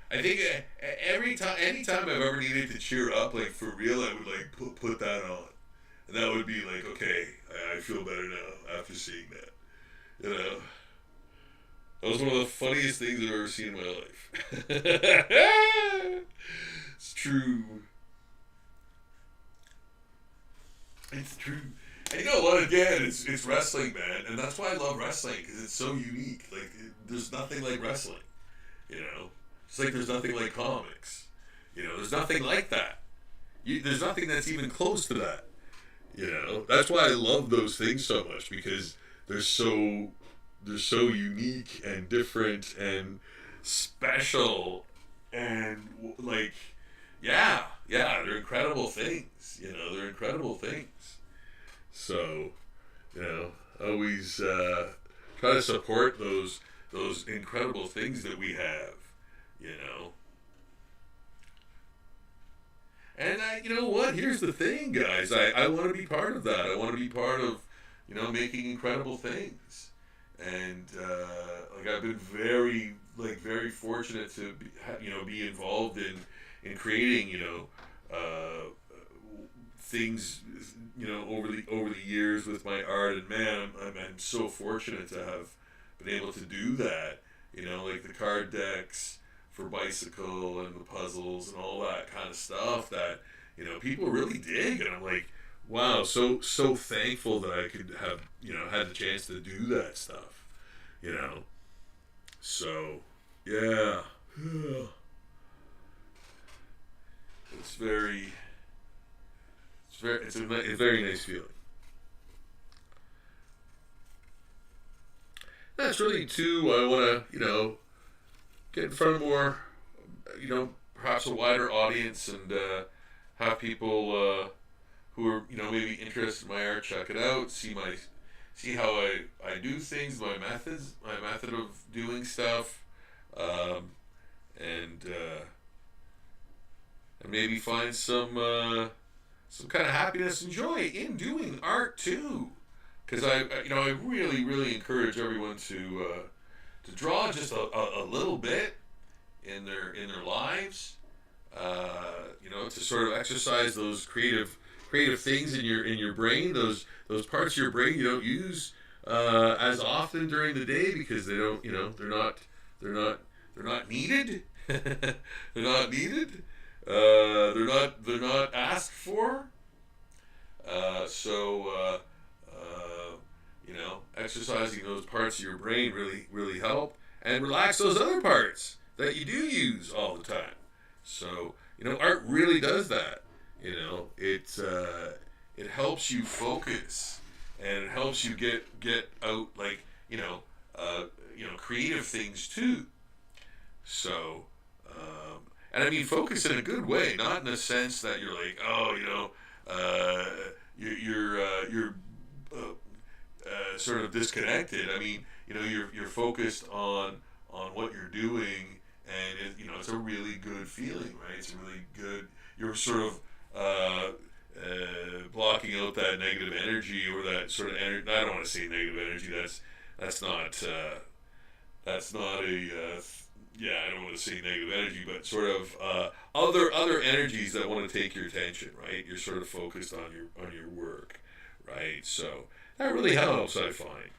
Speaker 1: I think anytime I've ever needed to cheer up, like for real, I would like put that on, and that would be like, okay, I feel better now after seeing that. You know, that was one of the funniest things I've ever seen in my life. It's true. It's true. And you know what? Again, it's wrestling, man, and that's why I love wrestling, because it's so unique. Like, there's nothing like wrestling. You know, it's like there's nothing like comics. You know, there's nothing like that. There's nothing that's even close to that. You know, that's why I love those things so much, because they're so unique and different and special, and like, yeah, they're incredible things. You know, they're incredible things. So, you know, always try to support those incredible things that we have, you know. And you know what? Here's the thing, guys. I want to be part of that. I want to be part of, you know, making incredible things. And like, I've been very fortunate to be involved in creating, you know, things, you know, over the years with my art. And man, I'm so fortunate to have been able to do that, you know, like the card decks for Bicycle and the puzzles and all that kind of stuff that, you know, people really dig. And I'm like, wow, so thankful that I could have, you know, had the chance to do that stuff, you know. So, yeah. It's a very nice feeling. That's really too. I want to, you know, get in front of more, you know, perhaps a wider audience, and have people who are, you know, maybe interested in my art check it out, see how I do things, my method of doing stuff, and maybe find some kind of happiness and joy in doing art too. Because I really encourage everyone to draw just a little bit in their lives. You know, to sort of exercise those creative things in your brain. Those parts of your brain you don't use as often during the day, because they don't, you know, they're not needed. They're not needed. They're not asked for. So you know, exercising those parts of your brain really help, and relax those other parts that you do use all the time. So, you know, art really does that. You know, it helps you focus, and it helps you get out, like, you know, creative things too. So, and I mean, focus in a good way, not in a sense that you're like, oh, you know, you're sort of disconnected. I mean, you know, you're focused on what you're doing, and you know, it's a really good feeling, right? It's a really good. You're sort of blocking out that negative energy, or that sort of energy. I don't want to say negative energy. That's not a yeah. I don't want to say negative energy, but sort of other energies that want to take your attention, right? You're sort of focused on your work, right? So that really helps, I find.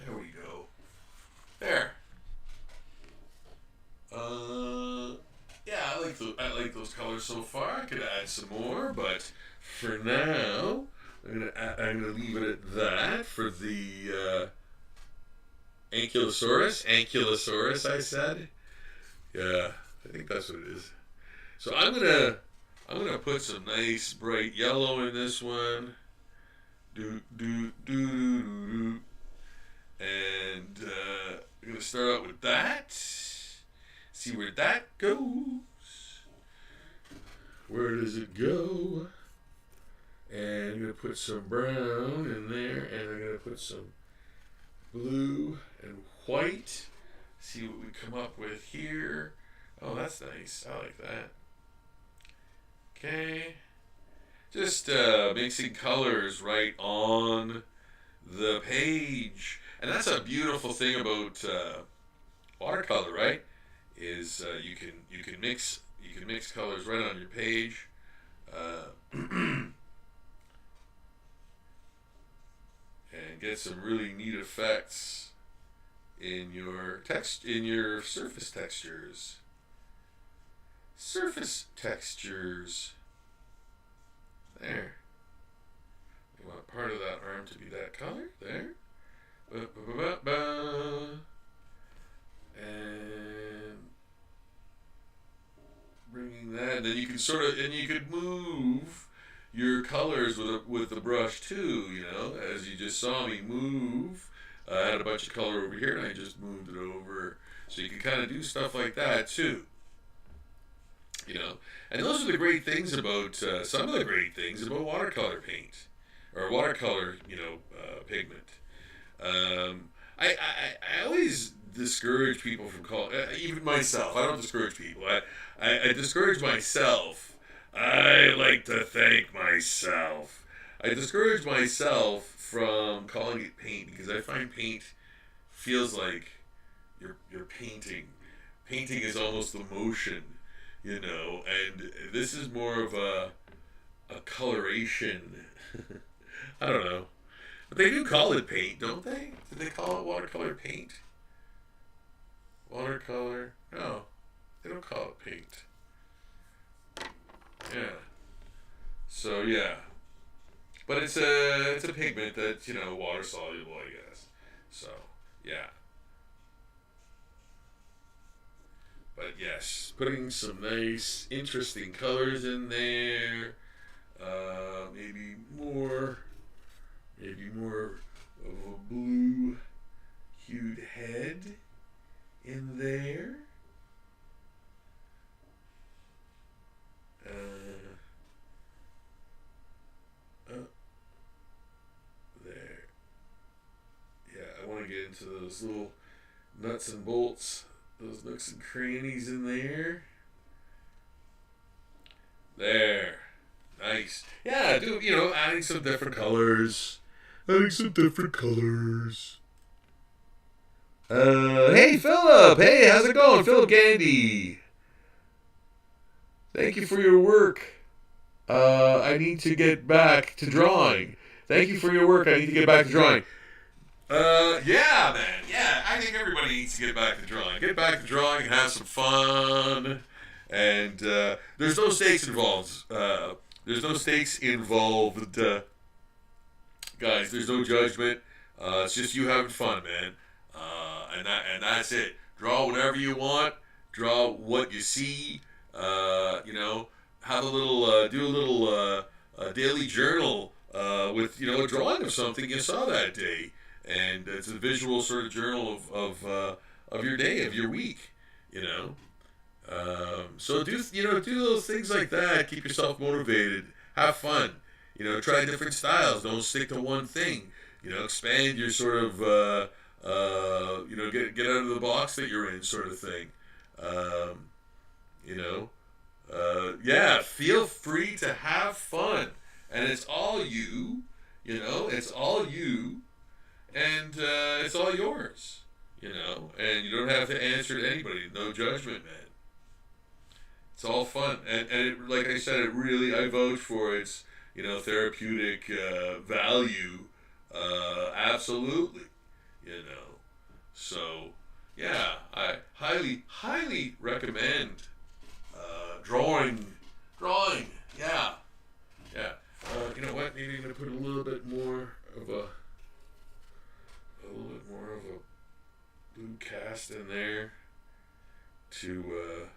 Speaker 1: There we go. There. Yeah, like like those colors so far. I could add some more, but for now, I'm gonna leave it at that for the Ankylosaurus. Ankylosaurus, I said. Yeah, I think that's what it is. So I'm gonna put some nice bright yellow in this one. Do do do do do. And I'm gonna start out with that. See where that goes. Where does it go? And I'm gonna put some brown in there, and I'm gonna put some blue and white. See what we come up with here. Oh, that's nice. I like that. Okay. Just mixing colors right on the page. And that's a beautiful thing about watercolor, right? Is you can mix colors right on your page. And get some really neat effects in your surface textures. Surface textures. There. We want part of that arm to be that color. There. And bringing that, and then you can you could move your colors with the brush too, you know, as you just saw me move. I had a bunch of color over here and I just moved it over. So you can kind of do stuff like that too. You know, and those are the great things about, some of the great things about watercolor paint, or watercolor, pigment. I always discourage people from calling, even myself, I don't discourage people, I discourage myself. I like to thank myself. I discourage myself from calling it paint because I find paint feels like you're painting. Painting is almost the motion, you know, and this is more of a coloration. I don't know. But they do call it paint, don't they? Did they call it watercolor paint? Watercolor? No, they don't call it paint. Yeah. So yeah. But it's a pigment that's, water soluble, I guess. So, yeah. But yes, putting some nice, interesting colors in there. Maybe more of a blue hued head in there. There. Yeah, I want to get into those little nuts and bolts, those nooks and crannies in there. There. Nice. Yeah, adding some different colors. Hey, Philip. Hey, how's it going? Philip Gandy. Thank you for your work. I need to get back to drawing. Thank you for your work. I need to get back to drawing. Yeah, man. Yeah, I think everybody needs to get back to drawing. Get back to drawing and have some fun. And there's no stakes involved. Guys. There's no judgment. It's just you having fun, man. And that's it. Draw whatever you want. Draw what you see. Have a little, do a little daily journal with, a drawing of something you saw that day. And it's a visual sort of journal of your day, of your week, So do little things like that. Keep yourself motivated. Have fun. Try different styles. Don't stick to one thing. Expand your sort of, get out of the box that you're in, sort of thing. Feel free to have fun. And it's all you, it's all you, and it's all yours, and you don't have to answer to anybody. No judgment, man. It's all fun. And it, like I said, I vouch for its, therapeutic value, absolutely, So, yeah, I highly recommend drawing. Yeah. You know what? Maybe I'm gonna put a little bit more of a blue cast in there to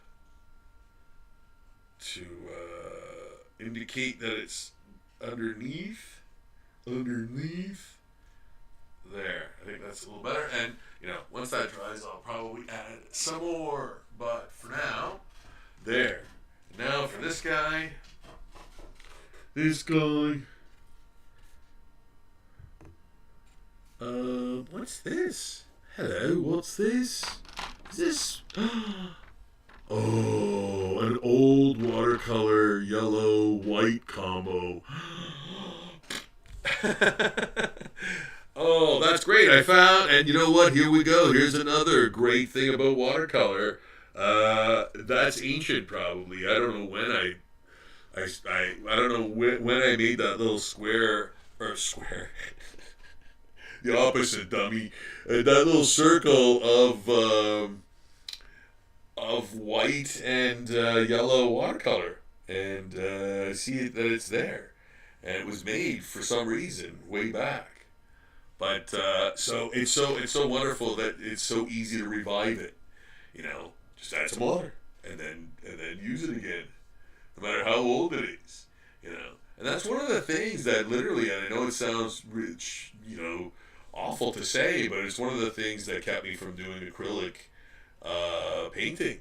Speaker 1: indicate that it's underneath. There. I think that's a little better. And once that dries, I'll probably add some more. But for now, there. Now for this guy. What's this? Hello, what's this? Is this? Oh, an old watercolor yellow-white combo. Oh, that's great. I found, and you know what? Here we go. Here's another great thing about watercolor. That's ancient, probably. I don't know when I don't know when I made that little square. The opposite, dummy. That little circle of white and yellow watercolor, and see that it's there, and it was made for some reason way back. But so it's so wonderful that it's so easy to revive it. Just add some water and then use it again, no matter how old it is. And that's one of the things that literally, and I know it sounds rich, awful to say, but it's one of the things that kept me from doing acrylic painting.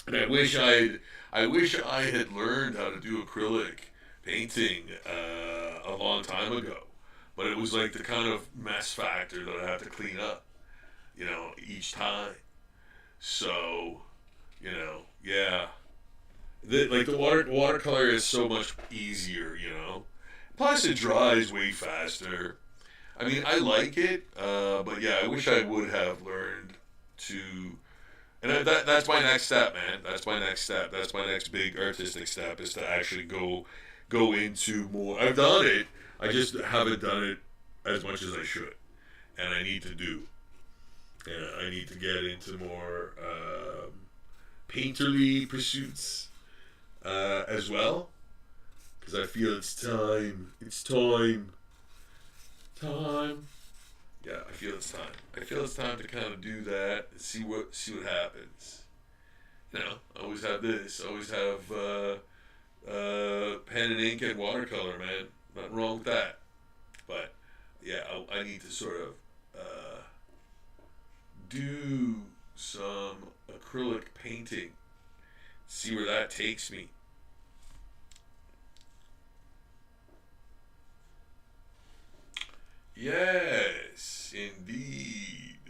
Speaker 1: And I wish I had learned how to do acrylic painting a long time ago. But it was like the kind of mess factor that I have to clean up, each time. So, yeah. The watercolor is so much easier, Plus it dries way faster. I mean, I like it, but yeah, I wish I would have learned to. And that's my next step, man. That's my next step. That's my next big artistic step, is to actually go into more. I've done it. I just haven't done it as much as I should, and I need to do. And I need to get into more painterly pursuits as well, because I feel it's time. Yeah, I feel it's time. I feel it's time to kind of do that and see what happens. I always have this. I always have pen and ink and watercolor, man. Nothing wrong with that. But yeah, I need to sort of do some acrylic painting. See where that takes me. Yes, indeed.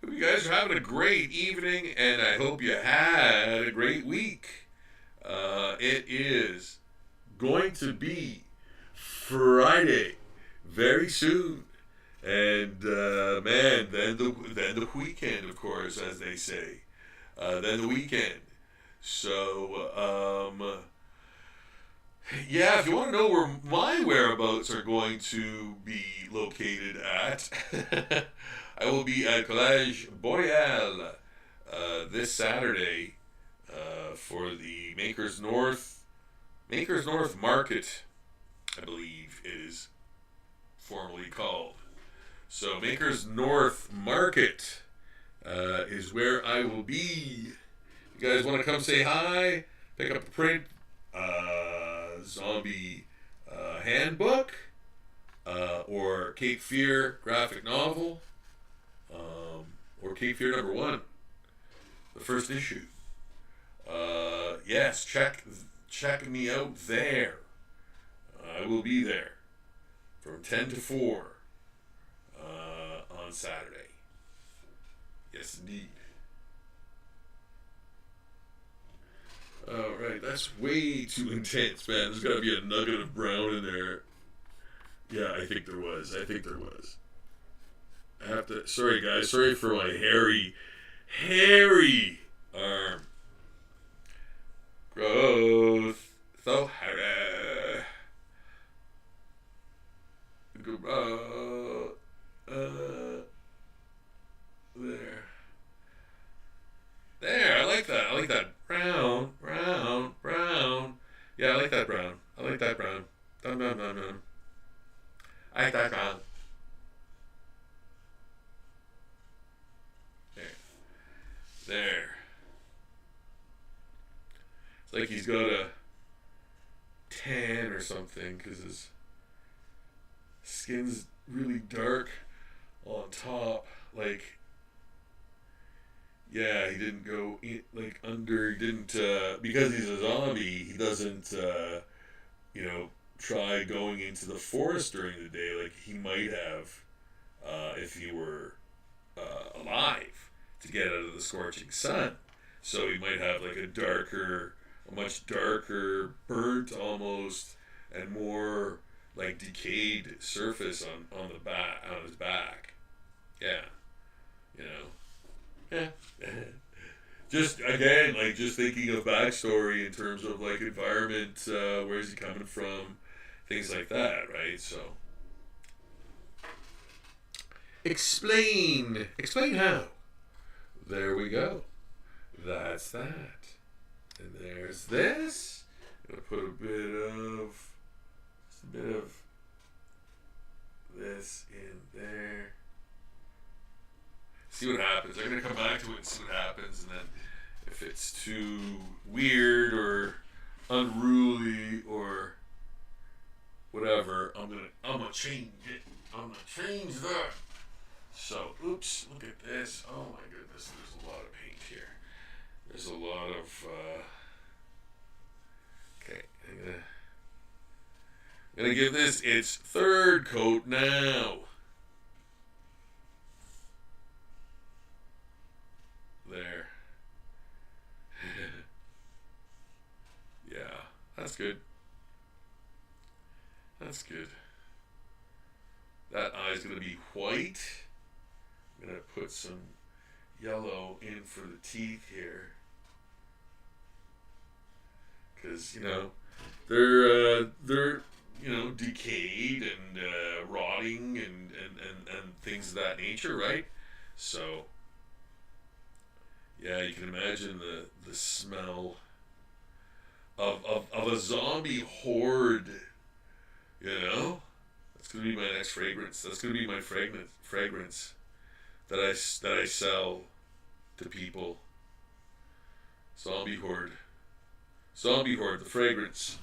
Speaker 1: Hope you guys are having a great evening, and I hope you had a great week. It is going to be Friday very soon, and man, then the weekend, of course, as they say. Then the weekend. So yeah, if you want to know where my whereabouts are going to be located at, I will be at Collège Boreal this Saturday for the Makers North Market, I believe it is formally called. So Makers North Market is where I will be. You guys want to come say hi, pick up a print zombie handbook or Cape Fear graphic novel, or Cape Fear #1, the first issue. Yes, check me out there. I will be there from 10 to 4 on Saturday. Yes, indeed. Alright, that's way too intense, man. There's got to be a nugget of brown in there. Yeah, I think there was. I have to... Sorry, guys. Sorry for my hairy arm. Growth. So hairy. Growth. There. There, I like that. It's like he's got a tan or something because his skin's really dark on top. Like, yeah, he didn't go like under. He didn't because he's a zombie. He doesn't try going into the forest during the day like he might have if he were alive to get out of the scorching sun. So he might have like a much darker, burnt almost, and more like decayed surface on his back. Yeah, yeah. Just again, like just thinking of backstory in terms of like environment, where's he coming from, things like that, right? So explain how. There we go. That's that. And there's this. I'm gonna put a bit of this in there. See what happens. I'm gonna come back to it and see what happens, and then if it's too weird or unruly or whatever, I'm gonna change it. I'm gonna change that. So, oops, look at this. Oh my goodness, there's a lot of paint here. There's a lot of okay, I'm gonna give this its third coat now. There. Yeah, that's good. That's good. That eye's gonna be white. I'm gonna put some yellow in for the teeth here, because they're decayed and rotting and things of that nature, right? So yeah, you can imagine the smell of a zombie horde. That's gonna be my next fragrance. That's gonna be my fragrance that I sell to people. Zombie horde, the fragrance.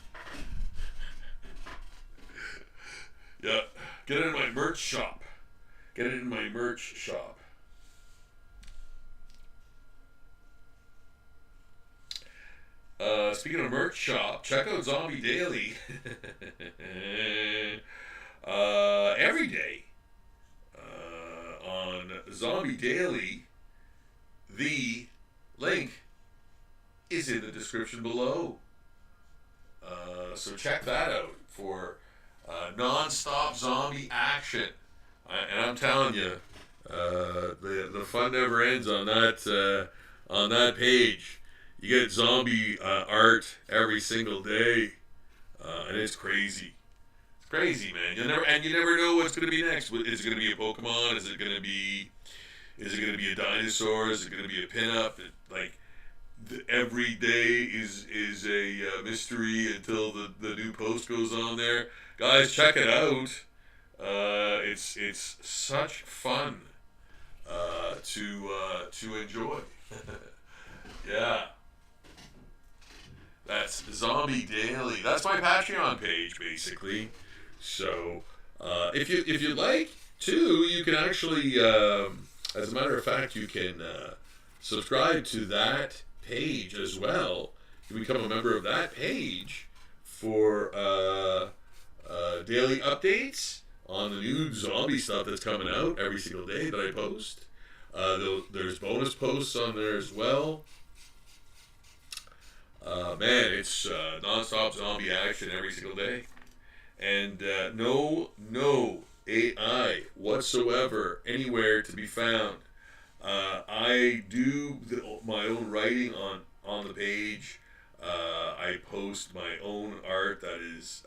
Speaker 1: Yeah, get it in my merch shop. Speaking of merch shop, check out Zombie Daily. Every day on Zombie Daily. The link is in the description below. So check that out for non-stop zombie action. And I'm telling you, the fun never ends on that page. You get zombie art every single day, and it's crazy. It's crazy, man. You never know what's going to be next. Is it going to be a Pokemon? Is it going to be a dinosaur? Is it going to be a pinup? Every day is a mystery until the new post goes on there. Guys, check it out. It's such fun to enjoy. Yeah. That's Zombie Daily. That's my Patreon page, basically. So, if you like to, you can actually, as a matter of fact, you can subscribe to that page as well. You become a member of that page for daily updates on the new zombie stuff that's coming out every single day that I post. There's bonus posts on there as well. Man, it's non-stop zombie action every single day. And no AI whatsoever anywhere to be found. I do my own writing on the page. I post my own art that is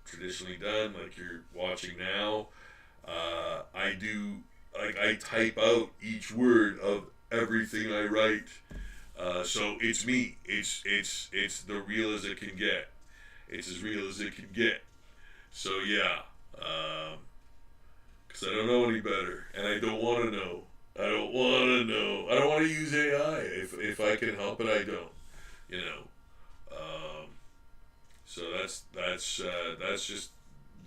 Speaker 1: traditionally done, like you're watching now. I type out each word of everything I write. So it's me. It's the real as it can get. It's as real as it can get. So yeah, because I don't know any better, and I don't want to know. I don't want to use AI. If I can help it, I don't. that's just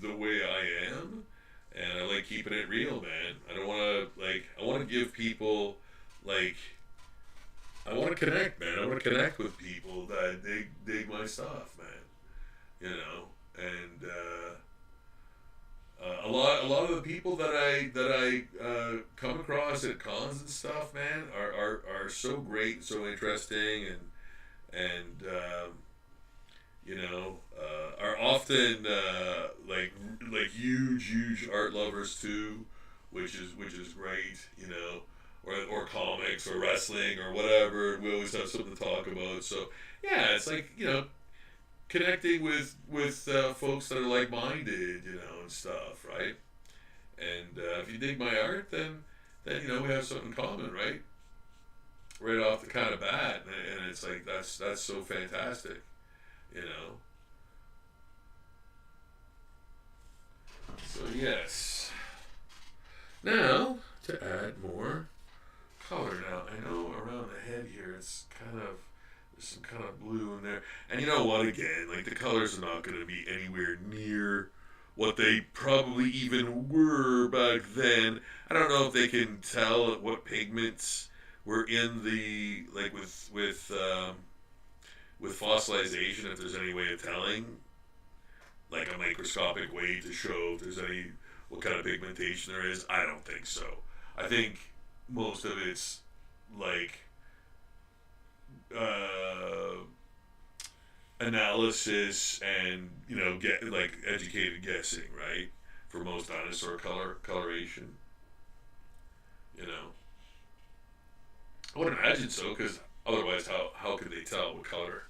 Speaker 1: the way I am, and I like keeping it real, man. I don't want to I want to give people like I want to connect, man. I want to connect with people that dig my stuff, man. You know, and a lot of the people that I come across at cons and stuff, man, are so great, so interesting, and you know, are often like huge art lovers too, which is great, you know, or comics or wrestling or whatever. We always have something to talk about. So yeah, it's like, you know, connecting with folks that are like minded, you know, and stuff, right? And if you dig my art, then you know we have something in common, right? Right off the kind of bat, and it's like that's so fantastic, you know. So yes. Now to add more color. Now I know around the head here it's kind of there's some kind of blue in there, and you know what? Again, like the colors are not going to be anywhere near what they probably even were back then. I don't know if they can tell what pigments were in the like with fossilization, if there's any way of telling, like a microscopic way to show if there's any what kind of pigmentation there is. I don't think so. I think most of it's like analysis and, you know, get like educated guessing, right? For most dinosaur coloration, you know. I would imagine so, because otherwise, how could they tell what color,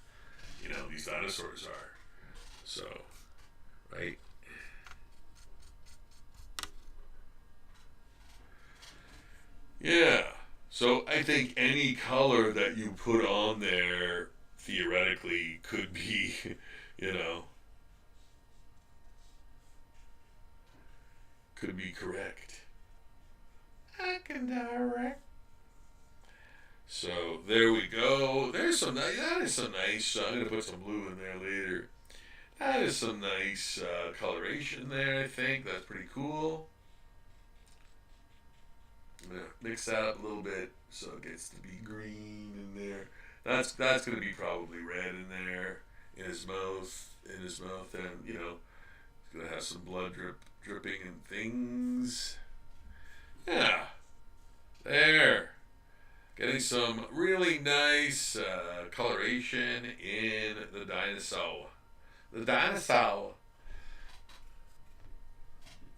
Speaker 1: you know, these dinosaurs are? So, right? Yeah. So I think any color that you put on there theoretically could be, you know, could be correct. I can direct. So there we go. There's some nice. That is some nice. I'm gonna put some blue in there later. That is some nice coloration there. I think that's pretty cool. I'm gonna mix that up a little bit so it gets to be green in there. That's gonna be probably red in there in his mouth. And you know, he's gonna have some blood dripping and things. Yeah, there. Getting some really nice coloration in the dinosaur. The dinosaur.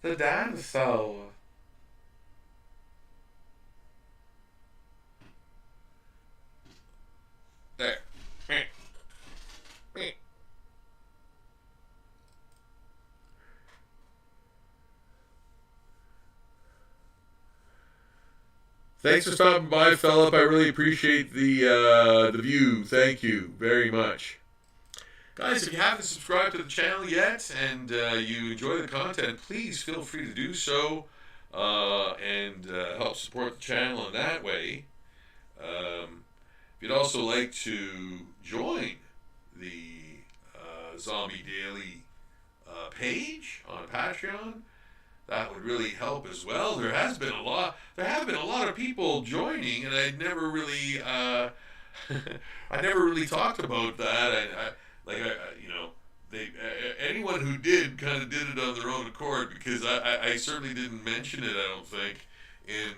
Speaker 1: The dinosaur. There. Thanks for stopping by, Philip. I really appreciate the view. Thank you very much. Guys, if you haven't subscribed to the channel yet and you enjoy the content, please feel free to do so and help support the channel in that way. If you'd also like to join the Zombie Daily page on Patreon, that would really help as well. There have been a lot of people joining, and I never really talked about that. You know, anyone who did kind of did it on their own accord, because I certainly didn't mention it, I don't think, in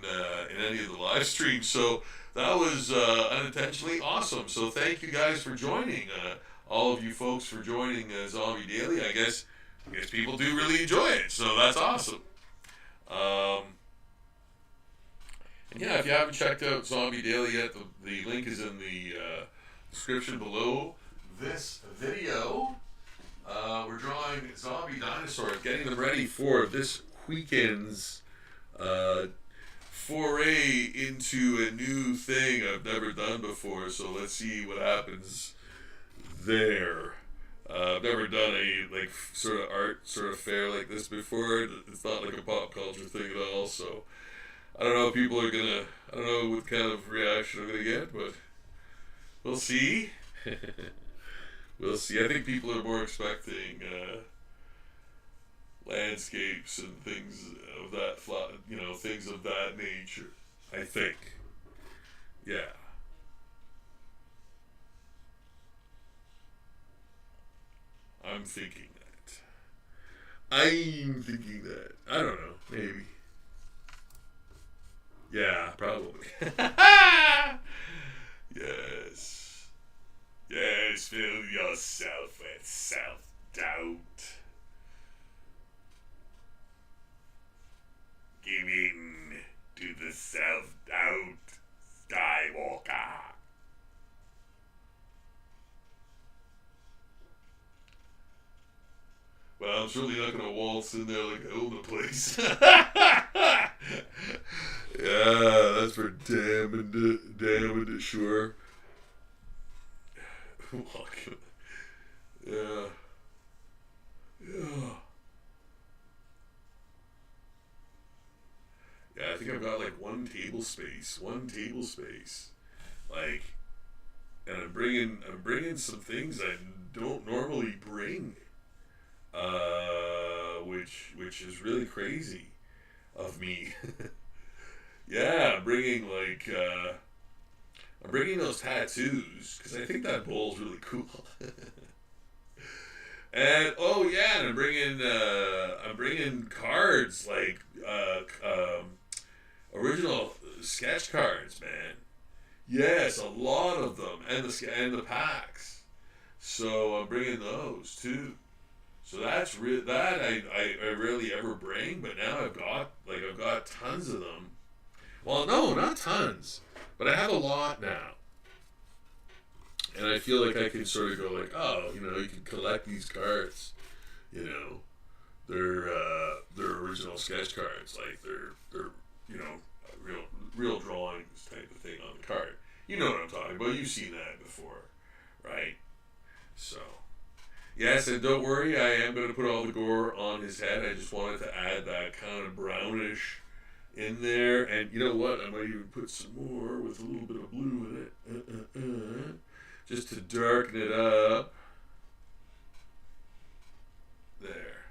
Speaker 1: any of the live streams. So that was unintentionally awesome. So thank you guys for joining. All of you folks for joining Zombie Daily. I guess people do really enjoy it, so that's awesome. And yeah, if you haven't checked out Zombie Daily yet, the link is in the description below this video. We're drawing zombie dinosaurs, getting them ready for this weekend's foray into a new thing I've never done before. So let's see what happens there. I've never done a sort of art fair like this before. It's not like a pop culture thing at all. So I don't know if people are gonna. I don't know what kind of reaction I'm gonna get, but we'll see. We'll see. I think people are more expecting landscapes and things of that, things of that nature. I think. Yeah. I'm thinking that. I'm thinking that. I don't know. Maybe. Yeah, probably. Yes. Yes, fill yourself with self-doubt. Give in to the self-doubt, Skywalker. Well, I'm surely not going to waltz in there like I own the place. Yeah, that's for damn it, sure. Yeah. Yeah. Yeah, I think I've got like one table space. Like, and I'm bringing some things I don't normally bring. Which is really crazy of me. Yeah, I'm bringing those tattoos because I think that bowl's really cool. And oh yeah, and I'm bringing cards like original sketch cards, man. Yes, a lot of them, and the packs. So I'm bringing those too. So that's that I rarely ever bring, but now I've got tons of them. Well, no, not tons, but I have a lot now, and I feel like I can sort of go like, oh, you can collect these cards, you know, they're original sketch cards, like they're real drawings type of thing on the card. You know what I'm talking about? You've seen that before, right? So. Yes, and don't worry, I am going to put all the gore on his head. I just wanted to add that kind of brownish in there. And you know what? I might even put some more with a little bit of blue in it. Just to darken it up. There.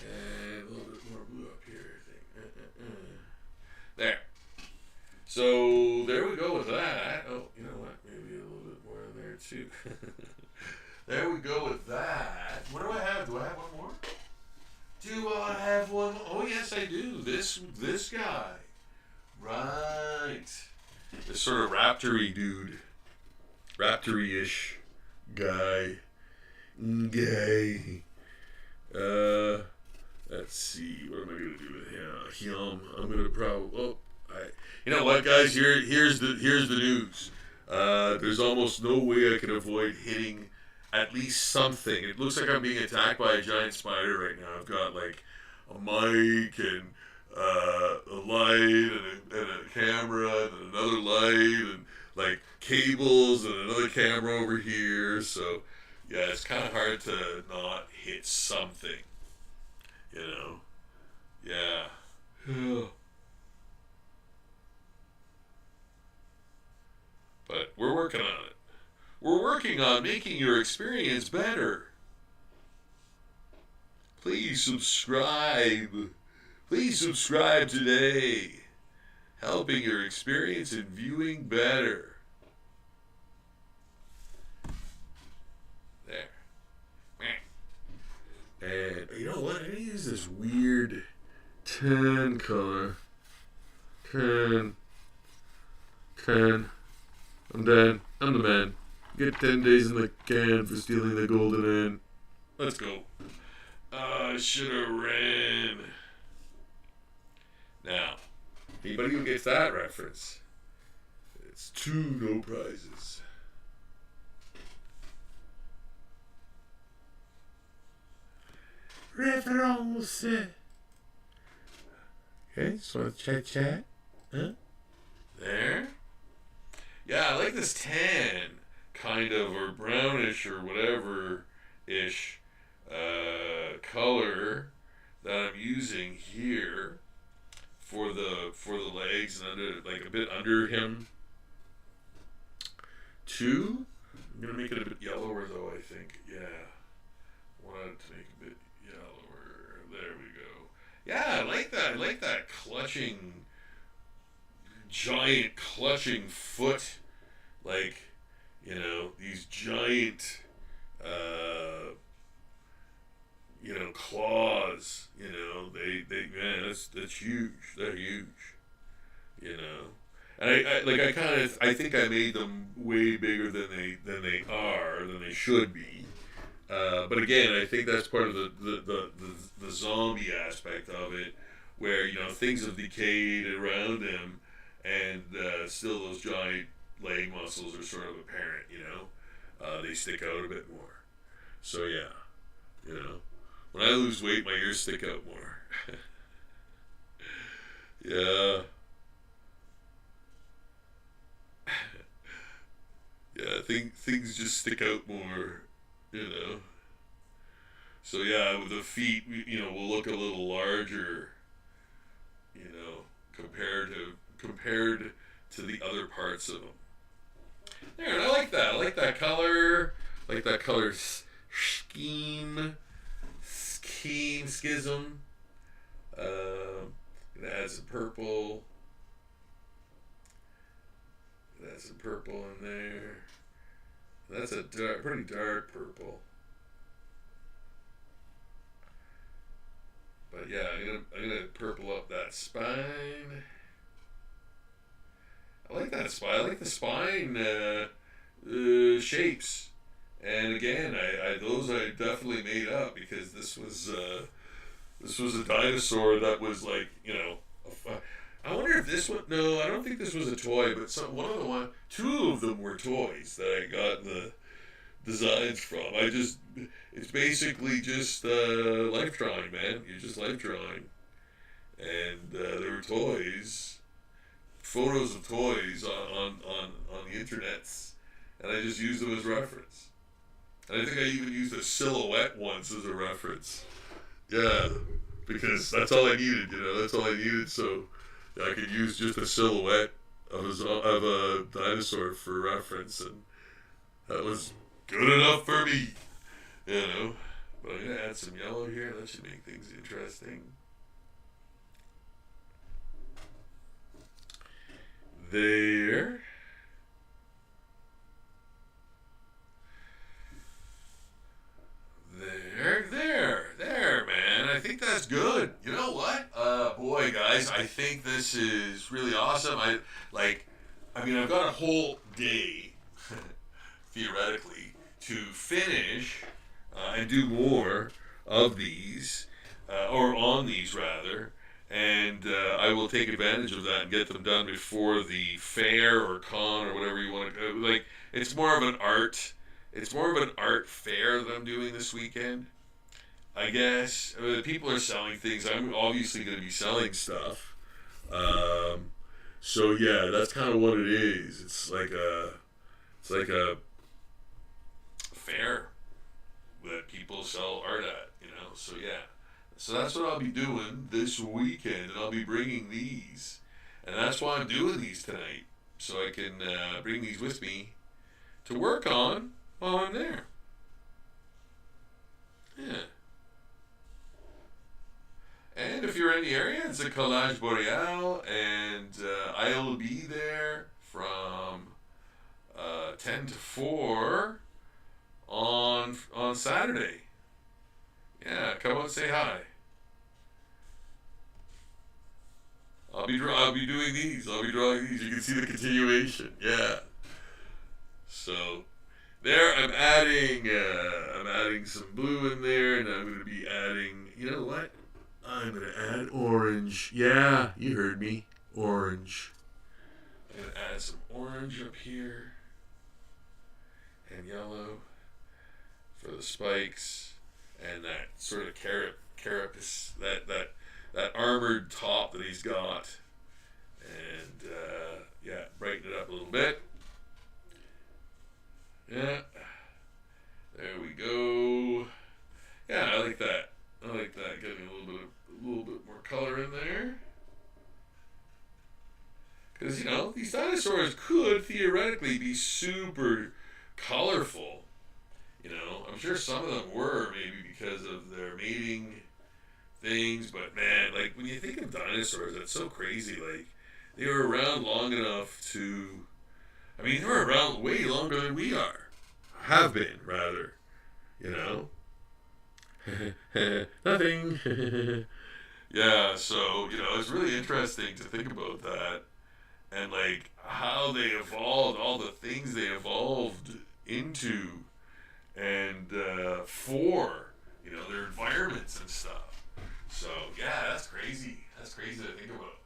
Speaker 1: And a little bit more blue up here, I think. There. So, there we go with that. Oh, you know what? Maybe a little bit more in there, too. There we go with that. What do I have? Do I have one more? Do I have one more? Oh, yes, I do. This guy. Right. This sort of raptor-y dude. Raptor-y-ish guy. Let's see. What am I going to do with him? I'm going to probably... you know what, guys? Here's the news. There's almost no way I can avoid hitting at least something. It looks like I'm being attacked by a giant spider right now. I've got like a mic and a light and a camera and another light and like cables and another camera over here. So yeah, it's kind of hard to not hit something, Yeah. But we're working on it. We're working on making your experience better. Please subscribe. Please subscribe today. Helping your experience in viewing better. There. And you know what? I'm going to use this weird tan color. Tan. I'm done. I'm the man. Get 10 days in the can for stealing the golden end. Let's go. I should have ran. Now, anybody who gets that reference, it's 2 no prizes. Reference. Okay, so chat. Huh? There. Yeah, I like this tan kind of, or brownish, or whatever-ish color that I'm using here for the legs and under, like a bit under him too. I'm gonna make it a bit yellower though, I think. Yeah. Wanted to make it a bit yellower. There we go. Yeah, I like that. I like that giant clutching foot. Like, these giant, claws. Man, that's huge. They're huge. You know. And I think I made them way bigger than they should be. But again, I think that's part of the zombie aspect of it, where things have decayed around them, and still those giant leg muscles are sort of apparent. They stick out a bit more. So yeah, when I lose weight, my ears stick out more. Yeah. Yeah, things just stick out more, you know. So yeah, with the feet, we'll look a little larger, compared to the other parts of them. There, and I like that. I like that color. I like that color schism. Gonna add some purple. Add some purple in there. That's a pretty dark purple. But yeah, I'm gonna purple up that spine. I like that spine. I like the spine shapes. And again, those I definitely made up, because this was a dinosaur that was like, I wonder if this one. No, I don't think this was a toy, but two of them were toys that I got the designs from. It's basically just life drawing, man. You're just life drawing, and there were toys, photos of toys on the internets, and I just used them as reference. And I think I even used a silhouette once as a reference. Yeah, because that's all I needed. That's all I needed. So I could use just a silhouette of a dinosaur for reference, and that was good enough for me. But I'm gonna add some yellow here. That should make things interesting. There. There, man. I think that's good. You know what? Boy, guys, I think this is really awesome. I've got a whole day, theoretically, to finish and do more of these, or on these rather, and I will take advantage of that and get them done before the fair or con or whatever you want to. It's more of an art. It's more of an art fair that I'm doing this weekend, I guess. People are selling things. I'm obviously going to be selling stuff. So yeah, that's kind of what it is. It's like a fair that people sell art at, So yeah, so that's what I'll be doing this weekend, and I'll be bringing these, and that's why I'm doing these tonight, so I can bring these with me to work on while I'm there. Yeah. And if you're in the area, it's a Collage Boreal, and I'll be there from 10 to 4 on Saturday. Yeah, come out and say hi. I'll be doing these. I'll be drawing these. You can see the continuation. Yeah. So there, I'm adding some blue in there, and I'm going to be adding. You know what? I'm going to add orange. Yeah, you heard me. Orange. I'm going to add some orange up here. And yellow for the spikes. And that sort of carapace, that armored top that he's got. And, brighten it up a little bit. Yeah. There we go. Yeah, I like that. Getting a little bit more color in there. Because, these dinosaurs could theoretically be super colorful. You know, I'm sure some of them were maybe because of their mating things, but man, like when you think of dinosaurs, that's so crazy. Like they were around long enough to, I mean, they were around way longer than we are, have been rather. You know, nothing. Yeah, so you know, it's really interesting to think about that and like how they evolved, all the things they evolved into and for you know their environments and stuff. So yeah, that's crazy. That's crazy to think about.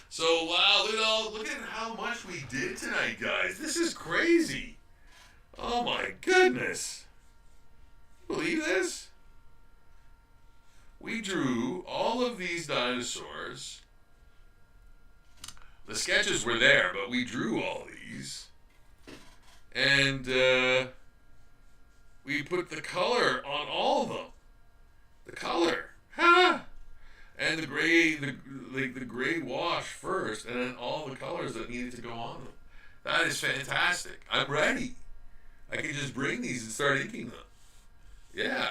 Speaker 1: So wow, look at how much we did tonight, guys. This is crazy. Oh my goodness. Believe this? We drew all of these dinosaurs. The sketches were there, but we drew all these. And we put the color on all of them. The color. Ha! And the gray wash first, and then all the colors that needed to go on them. That is fantastic. I'm ready. I can just bring these and start inking them. Yeah.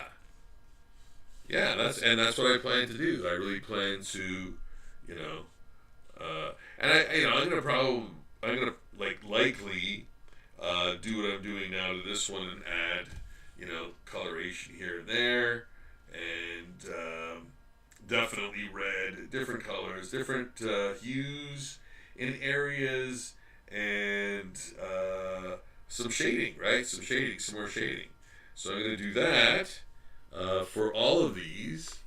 Speaker 1: Yeah, that's what I plan to do. I really plan to, you know, and I'm gonna likely do what I'm doing now to this one and add, you know, coloration here and there, and definitely red, different colors, different hues in areas, and some shading, right? Some more shading. So I'm gonna do that. For all of these,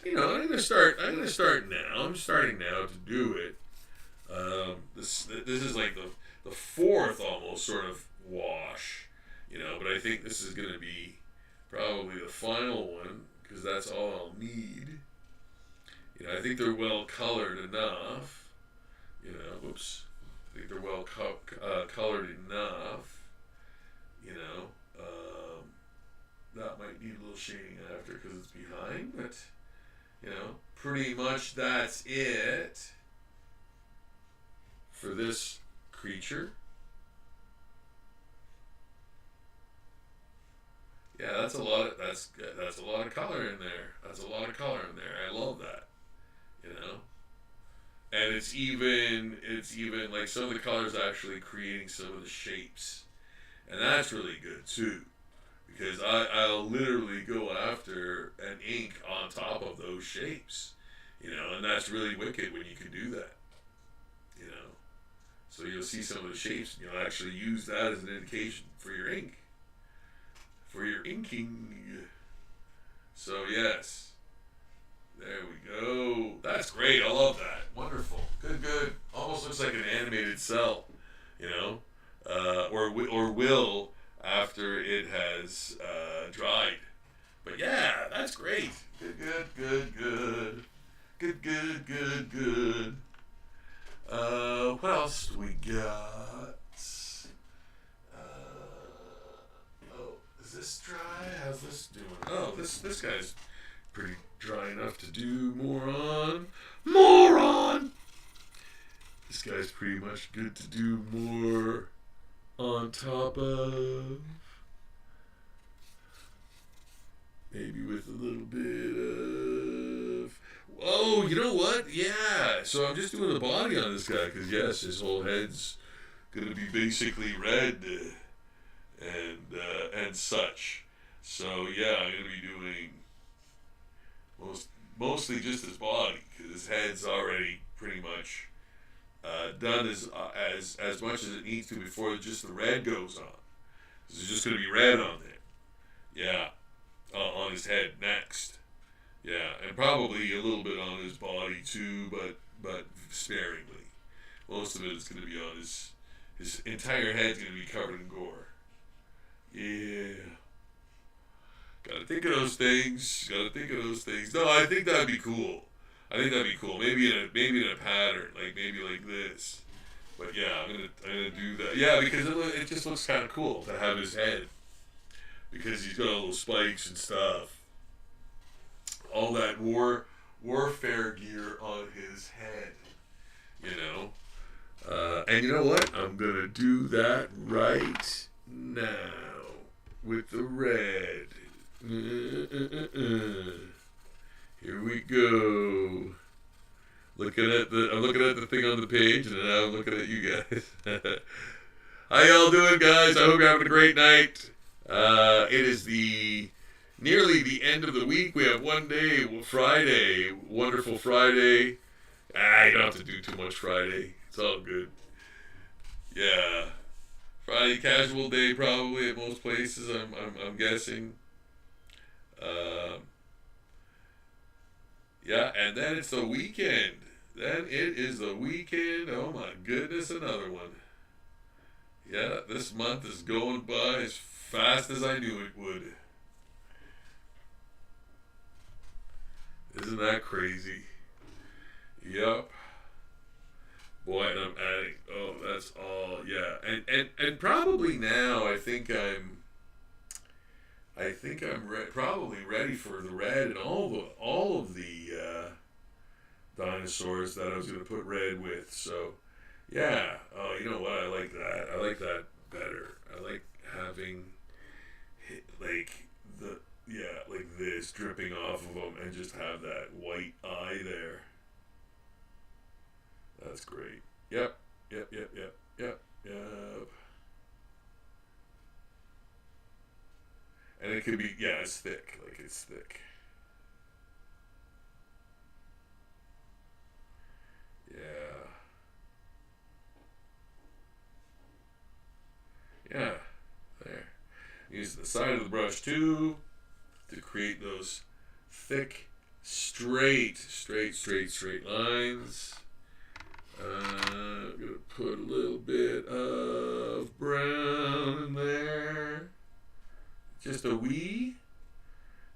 Speaker 1: you know, I'm gonna start now. I'm starting now to do it. This is like the fourth almost sort of wash, you know. But I think this is gonna be probably the final one because that's all I'll need. You know, I think they're well colored enough. You know, oops. I think they're well colored enough. You know. That might need a little shading after because it's behind, but you know, pretty much that's it for this creature. Yeah, that's a lot of color in there. That's a lot of color in there. I love that. You know, and it's even like some of the colors actually creating some of the shapes, and that's really good too. Because I'll literally go after an ink on top of those shapes, you know, and that's really wicked when you can do that, you know. So you'll see some of the shapes and you'll actually use that as an indication for your ink, for your inking. So yes, there we go. That's great. I love that. Wonderful. Good. Almost looks like an animated cell, you know, or will. After it has dried. But yeah, that's great. Good. What else do we got? Oh, is this dry? How's this doing? Oh, this guy's pretty dry enough to do more on. This guy's pretty much good to do more on top of, maybe with a little bit of, oh, you know what? Yeah, so I'm just doing the body on this guy, because yes, his whole head's going to be basically red, and such. So yeah, I'm going to be doing mostly just his body, because his head's already pretty much done as much as it needs to before just the red goes on. This is just going to be red on there. Yeah, on his head next. Yeah, and probably a little bit on his body too, but sparingly. Most of it is going to be on his entire head's going to be covered in gore. Yeah. Gotta think of those things. No, I think that'd be cool. Maybe in a pattern, like maybe like this. But yeah, I'm gonna do that. Yeah, because it just looks kind of cool to have his head, because he's got all those spikes and stuff, all that warfare gear on his head, you know. And you know what? I'm going to do that right now with the red. Here we go. I'm looking at the thing on the page, and now I'm looking at you guys. How y'all doing, guys? I hope you're having a great night. It is nearly the end of the week. We have one day, Friday, wonderful Friday. You don't have to do too much Friday. It's all good. Yeah, Friday casual day probably at most places. I'm guessing. Yeah, and then it's the weekend. Then it is the weekend. Oh my goodness, another one. Yeah, this month is going by as fast as I knew it would. Isn't that crazy? Yep. Boy, and I'm adding. Oh, that's all. Yeah, and probably now probably ready for the red and all of the dinosaurs that I was going to put red with. So, yeah. Oh, you know what? I like that. I like that better. I like having like this dripping off of them and just have that white eye there. That's great. Yep. And it could be, yeah, it's thick. Like, it's thick. Yeah. Yeah. There. Use the side of the brush, too, to create those thick, straight lines. I'm going to put a little bit of brown in there. Just a wee.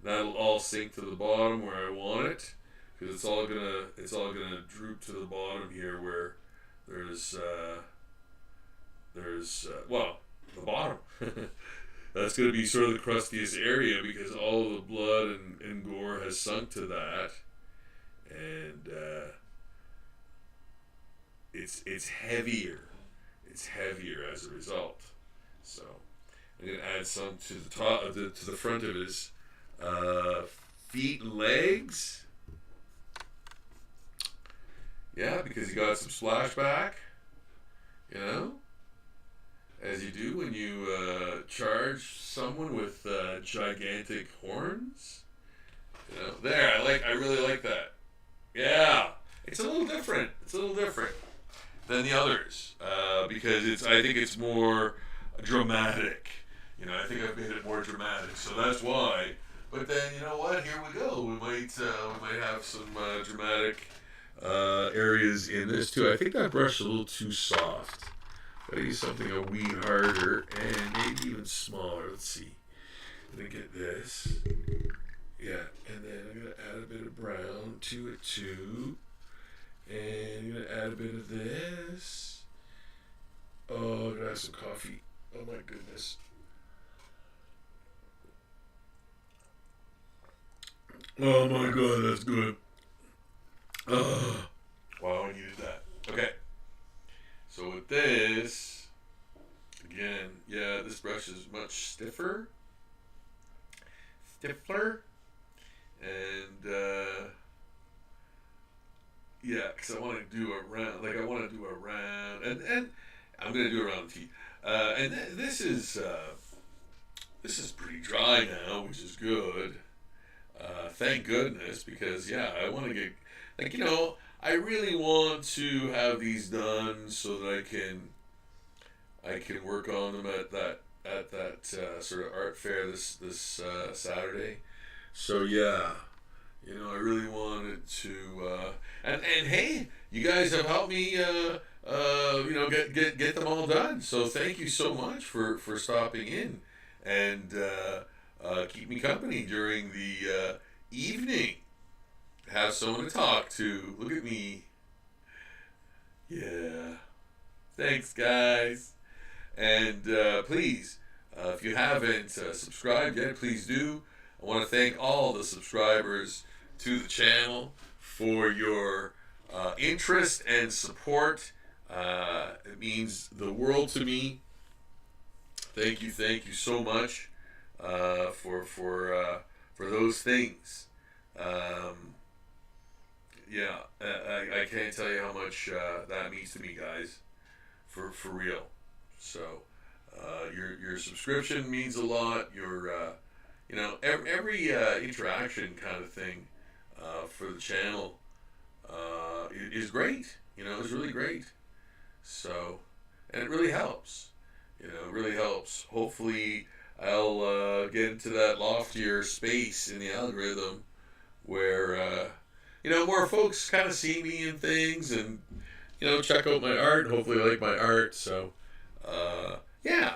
Speaker 1: That'll all sink to the bottom where I want it, because it's all gonna droop to the bottom here where there's the bottom. That's gonna be sort of the crustiest area because all of the blood and gore has sunk to that, and it's heavier. It's heavier as a result. So I'm gonna add some to the top of to the front of his feet and legs. Yeah, because he got some splashback, you know, as you do when you charge someone with gigantic horns. You know, there, I really like that. Yeah, it's a little different. It's a little different than the others because I think it's more dramatic. You know, I think I've made it more dramatic, so that's why. But then, you know what? Here we go. We might have some dramatic areas in this too. I think that brush is a little too soft. Gotta use something a wee harder and maybe even smaller. Let's see. Let me get this. Yeah, and then I'm gonna add a bit of brown to it too. And I'm gonna add a bit of this. Oh, I'm gonna have some coffee. Oh my goodness. Oh my god, that's good. Wow, I needed that. Okay. So with this, again, yeah, this brush is much stiffer. And, yeah, because I want to do a round, and I'm going to do around the teeth. And this is pretty dry now, which is good. Thank goodness, because yeah, I want to get, like, you know, I really want to have these done so that I can work on them at that sort of art fair this Saturday. So yeah, you know, I really wanted to, and hey, you guys have helped me, you know, get them all done. So thank you so much for stopping in and keep me company during the evening. Have someone to talk to. Look at me. Yeah. Thanks, guys. And please, if you haven't subscribed yet, please do. I want to thank all the subscribers to the channel for your interest and support. It means the world to me. Thank you so much for those things. Um, yeah, I can't tell you how much that means to me, guys. For real. So, your subscription means a lot. Every interaction kind of thing for the channel is great. It's really great. So, and it really helps. It really helps. Hopefully, I'll get into that loftier space in the algorithm where more folks kind of see me in things and check out my art. Hopefully, like my art. So, yeah,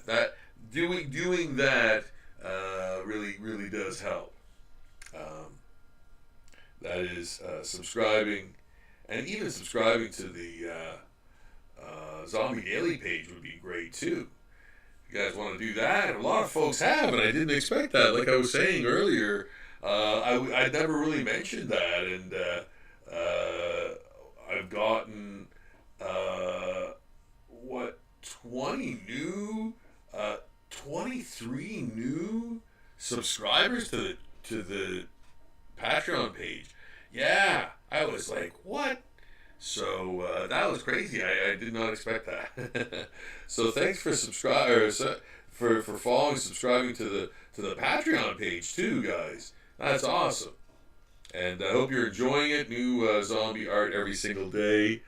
Speaker 1: that doing that really does help. Um, that is subscribing, and even subscribing to the Zombie Daily page would be great too. If you guys want to do that, a lot of folks have, and I didn't expect that. Like I was saying earlier, I never really mentioned that, and I've gotten 20 new, 23 new subscribers to the Patreon page. Yeah, I was like, what? So that was crazy. I did not expect that. So thanks for for following, subscribing to the Patreon page too, guys. That's awesome. And I hope you're enjoying it. New zombie art every single day,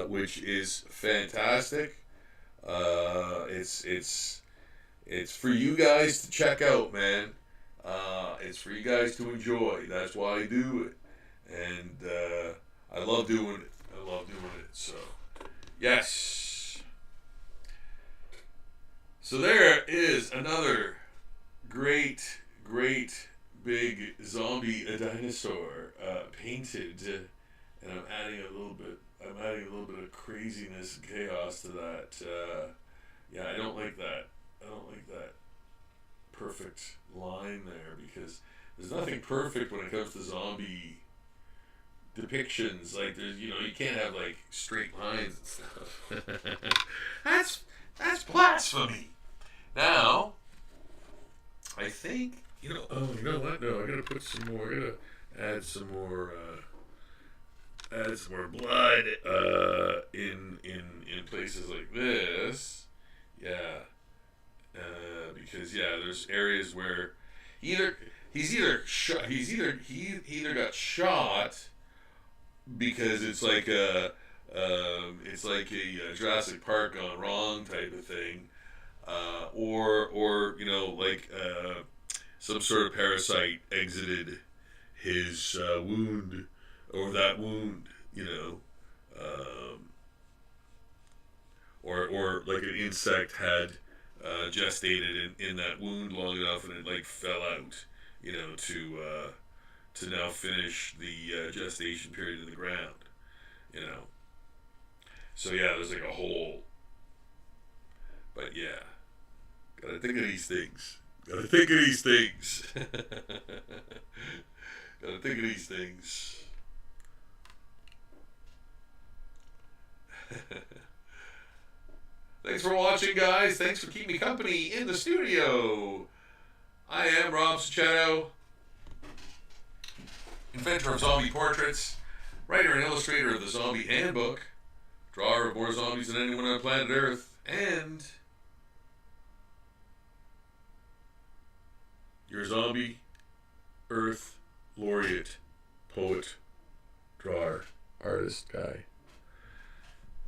Speaker 1: which is fantastic. It's for you guys to check out, man. It's for you guys to enjoy. That's why I do it, and I love doing it. So, yes. So there is another great big zombie, a dinosaur, painted, and I'm adding a little bit of craziness and chaos to that. Yeah, I don't like that. Perfect line there, because there's nothing perfect when it comes to zombie depictions. Like, there's you can't have like straight lines and stuff. that's blasphemy. Now, I think oh, you know what? No, I gotta put some more. I gotta add some more. Add some more blood in places like this. Yeah. Because there's areas where he either got shot because it's like a Jurassic Park gone wrong type of thing, or some sort of parasite exited his wound, or that wound, or like an insect had gestated in that wound long enough, and it like fell out, to now finish the gestation period in the ground, So yeah, there's like a hole. But yeah, gotta think of these things. Gotta think of these things. Thanks for watching, guys. Thanks for keeping me company in the studio. I am Rob Sachetto, inventor of zombie portraits, writer and illustrator of the Zombie Handbook, drawer of more zombies than anyone on planet Earth, and your zombie Earth laureate, poet, drawer, artist guy.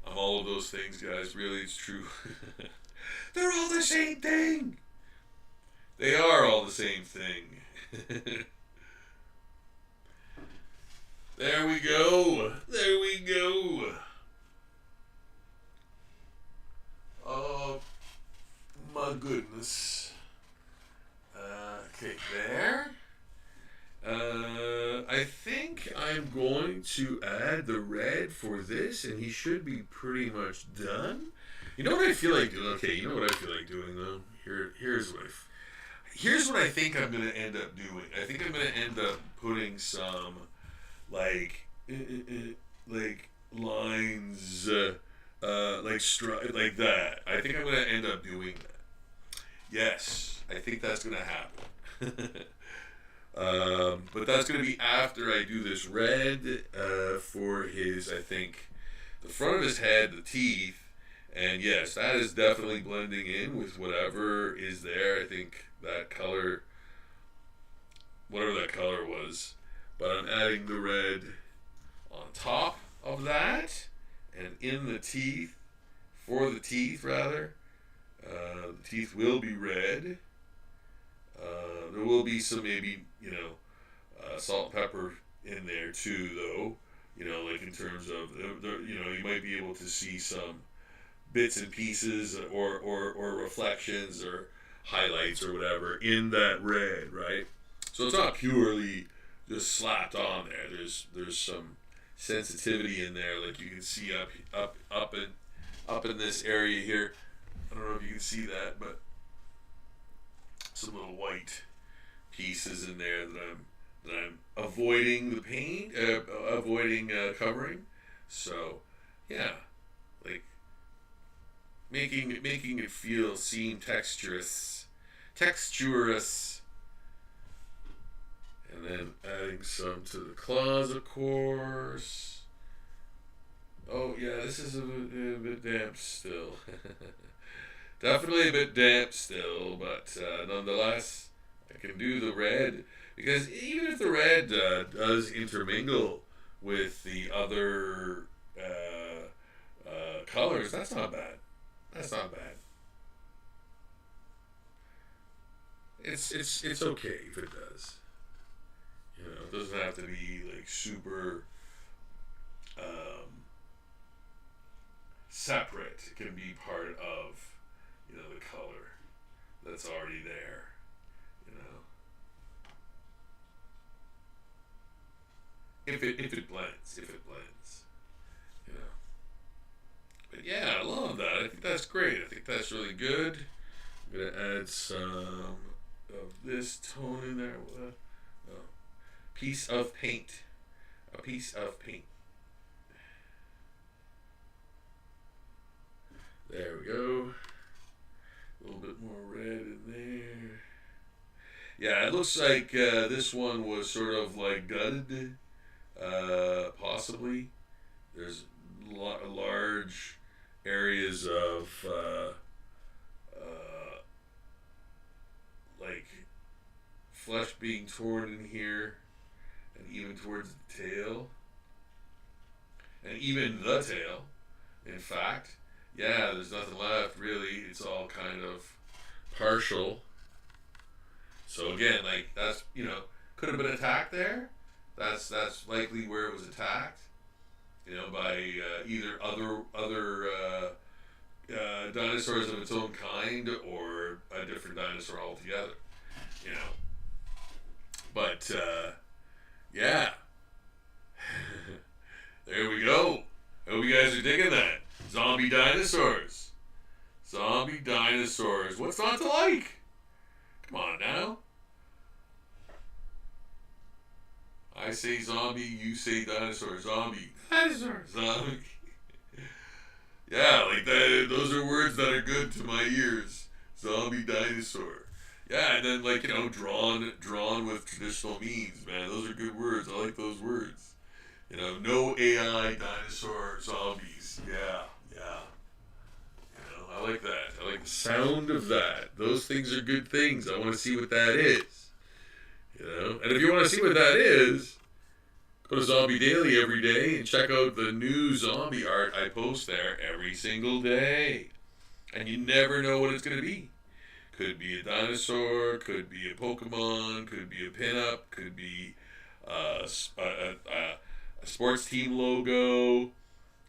Speaker 1: I'm all of those things, guys. Really, it's true. They're all the same thing. They are all the same thing. There we go. Oh, my goodness. Okay, there. I think I'm going to add the red for this, and he should be pretty much done. You know what I feel like doing? Okay, you know what I feel like doing, though? Here's what I think I'm going to end up doing. I think I'm going to end up putting some, like lines, like that. I think I'm gonna end up doing that. Yes, I think that's gonna happen. But that's gonna be after I do this red for his. I think the front of his head, the teeth. And yes, that is definitely blending in with whatever is there. I think that color, whatever that color was. But I'm adding the red on top of that and in the teeth, for the teeth rather. The teeth will be red. There will be some maybe, salt and pepper in there too, though. Like in terms of, you might be able to see some bits and pieces or reflections or highlights or whatever in that red, right? So it's not purely just slapped on there. There's some sensitivity in there, like you can see up in this area here. I don't know if you can see that, but some little white pieces in there that I'm avoiding the paint, avoiding covering. So yeah, like making it seem texturous, and then adding some to the claws, of course. Oh yeah, this is a bit damp still. Definitely a bit damp still, but nonetheless, I can do the red, because even if the red does intermingle with the other colors, that's not bad. That's not bad. It's okay if it does. It doesn't have to be like super separate. It can be part of the color that's already there. If it blends, But yeah, I love that. I think that's great. I think that's really good. I'm gonna add some of this tone in there with a piece of paint. A piece of paint. There we go. A little bit more red in there. Yeah, it looks like this one was sort of like gutted, possibly. There's large areas of like flesh being torn in here, and even towards the tail, and even the tail. In fact, yeah, there's nothing left really. It's all kind of partial. So again, like that's could have been attacked there. That's likely where it was attacked. By either other dinosaurs of its own kind or a different dinosaur altogether. But yeah, there we go. Hope you guys are digging that. Zombie dinosaurs. Zombie dinosaurs. What's not to like? Come on now. I say zombie, you say dinosaur. Zombie. Dinosaur. Zombie. Yeah, like that. Those are words that are good to my ears. Zombie dinosaur. Yeah, and then like drawn with traditional means, man. Those are good words. I like those words. No AI dinosaur zombies. Yeah. I like that. I like the sound of that. Those things are good things. I want to see what that is. And if you want to see what that is, go to Zombie Daily every day and check out the new zombie art I post there every single day. And you never know what it's going to be. Could be a dinosaur, could be a Pokemon, could be a pinup, could be a sports team logo,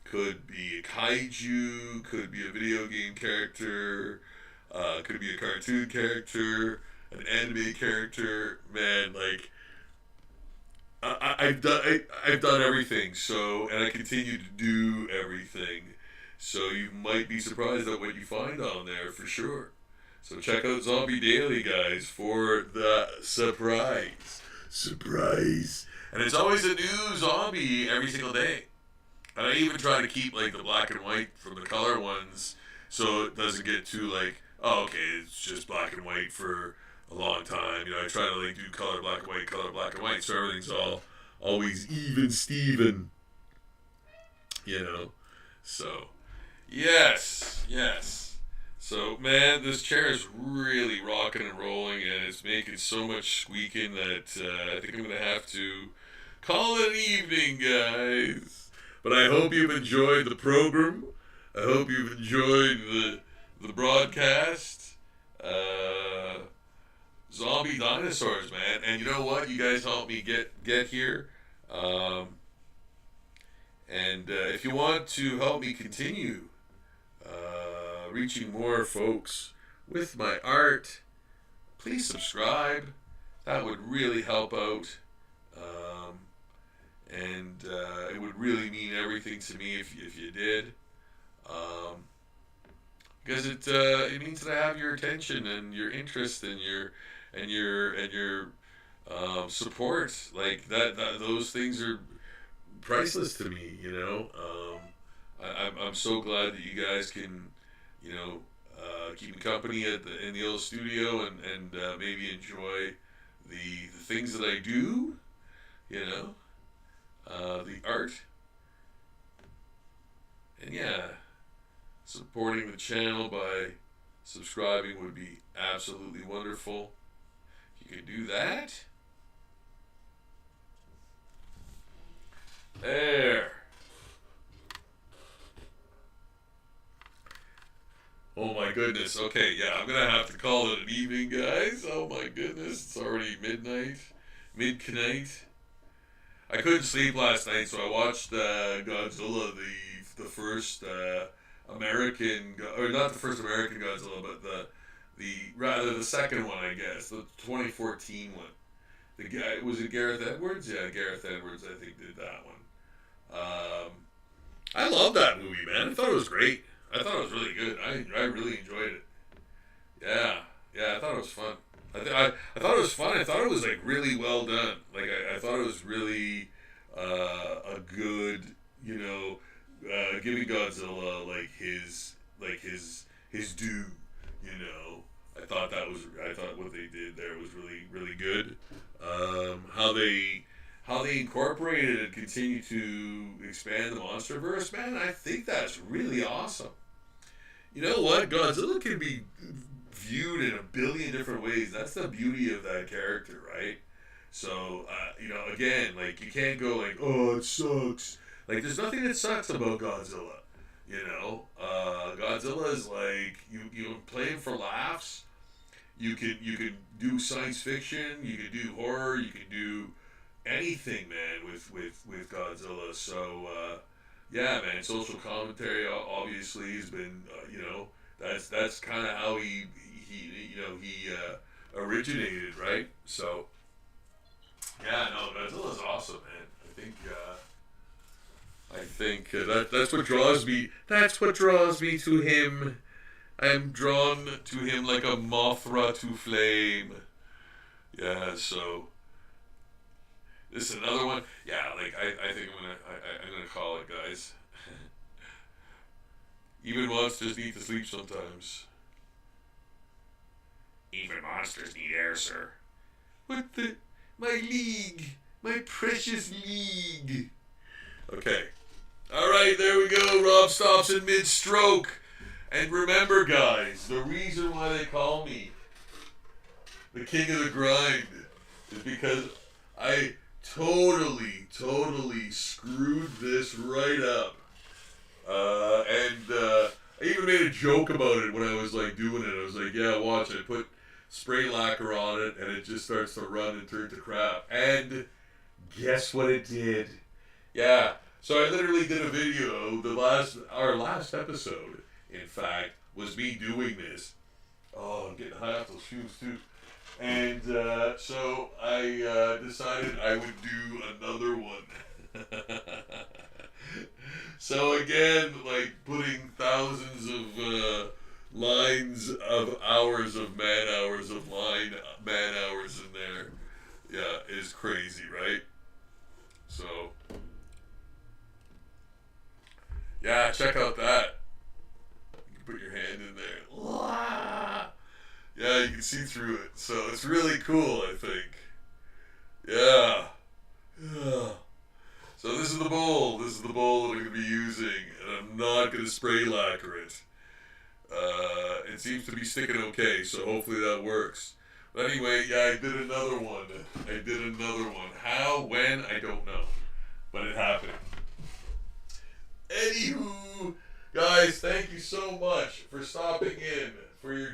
Speaker 1: could be a kaiju, could be a video game character, could be a cartoon character, an anime character. Man, like I've done everything. So, and I continue to do everything. So you might be surprised at what you find on there for sure. So check out Zombie Daily, guys, for the surprise. And it's always a new zombie every single day. And I even try to keep like the black and white from the color ones, so it doesn't get too like, oh, okay, it's just black and white for a long time. I try to like do color black and white, so everything's all always even Steven. So yes, yes. So man, this chair is really rocking and rolling, and it's making so much squeaking that I think I'm gonna have to call it an evening, guys. But I hope you've enjoyed the program. I hope you've enjoyed the broadcast. Zombie dinosaurs, man. And you know what? You guys helped me get here. And if you want to help me continue reaching more folks with my art, please subscribe. That would really help out. And it would really mean everything to me if you did. Because it means that I have your attention and your interest and your support. Like that those things are priceless to me. I'm so glad that you guys can keep me company in the old studio and maybe enjoy the things that I do. The art, and yeah, supporting the channel by subscribing would be absolutely wonderful. If you could do that. There. Oh my goodness. Okay, yeah, I'm gonna have to call it an evening, guys. Oh my goodness, it's already midnight. Midnight. I couldn't sleep last night, so I watched Godzilla, the first American, or not the first American Godzilla, but the second one, I guess, the 2014 one. The guy, was it Gareth Edwards? Yeah, Gareth Edwards, I think, did that one. I love that movie, man. I thought it was great. I thought it was really good. I really enjoyed it. Yeah, I thought it was fun. I thought it was fun. I thought it was like really well done. Like I thought it was really a good, giving Godzilla his due. I thought what they did there was really really good. How they incorporated and continue to expand the MonsterVerse, man. I think that's really awesome. You know what? Godzilla can be viewed in a billion different ways. That's the beauty of that character, right? So, again, like, you can't go like, oh, it sucks. Like, there's nothing that sucks about Godzilla. Godzilla is like, you play him for laughs. You can do science fiction. You can do horror. You can do anything, man, with Godzilla. So, yeah, man, social commentary obviously has been, that's kind of how he originated, right? So, yeah, no, Godzilla's awesome, man. I think that's what draws me. That's what draws me to him. I'm drawn to him like a Mothra to flame. Yeah, so this is another one. Yeah, like I think I'm gonna call it, guys. Even monsters need to sleep sometimes. Even monsters need air, sir. What the? My league! My precious league! Okay. Alright, there we go. Rob stops in mid-stroke. And remember, guys, the reason why they call me the king of the grind is because I totally screwed this right up. I even made a joke about it when I was like doing it. I was like, yeah, watch, I put spray lacquer on it and it just starts to run and turn to crap. And guess what it did? Yeah, so I literally did a video, our last episode, in fact, was me doing this. Oh, I'm getting high off those shoes too. And so I decided I would do another one. So again, like putting thousands of lines of hours of man hours in there, yeah, is crazy, right? So Yeah, check out that. You can put your hand in there. Yeah, you can see through it. So it's really cool, I think. Yeah. Yeah. So this is the bowl. This is the bowl that I'm going to be using. And I'm not going to spray lacquer it. It seems to be sticking okay, so hopefully that works. But anyway, yeah, I did another one. How, when, I don't know. But it happened. Anywho, guys, thank you so much for stopping in for your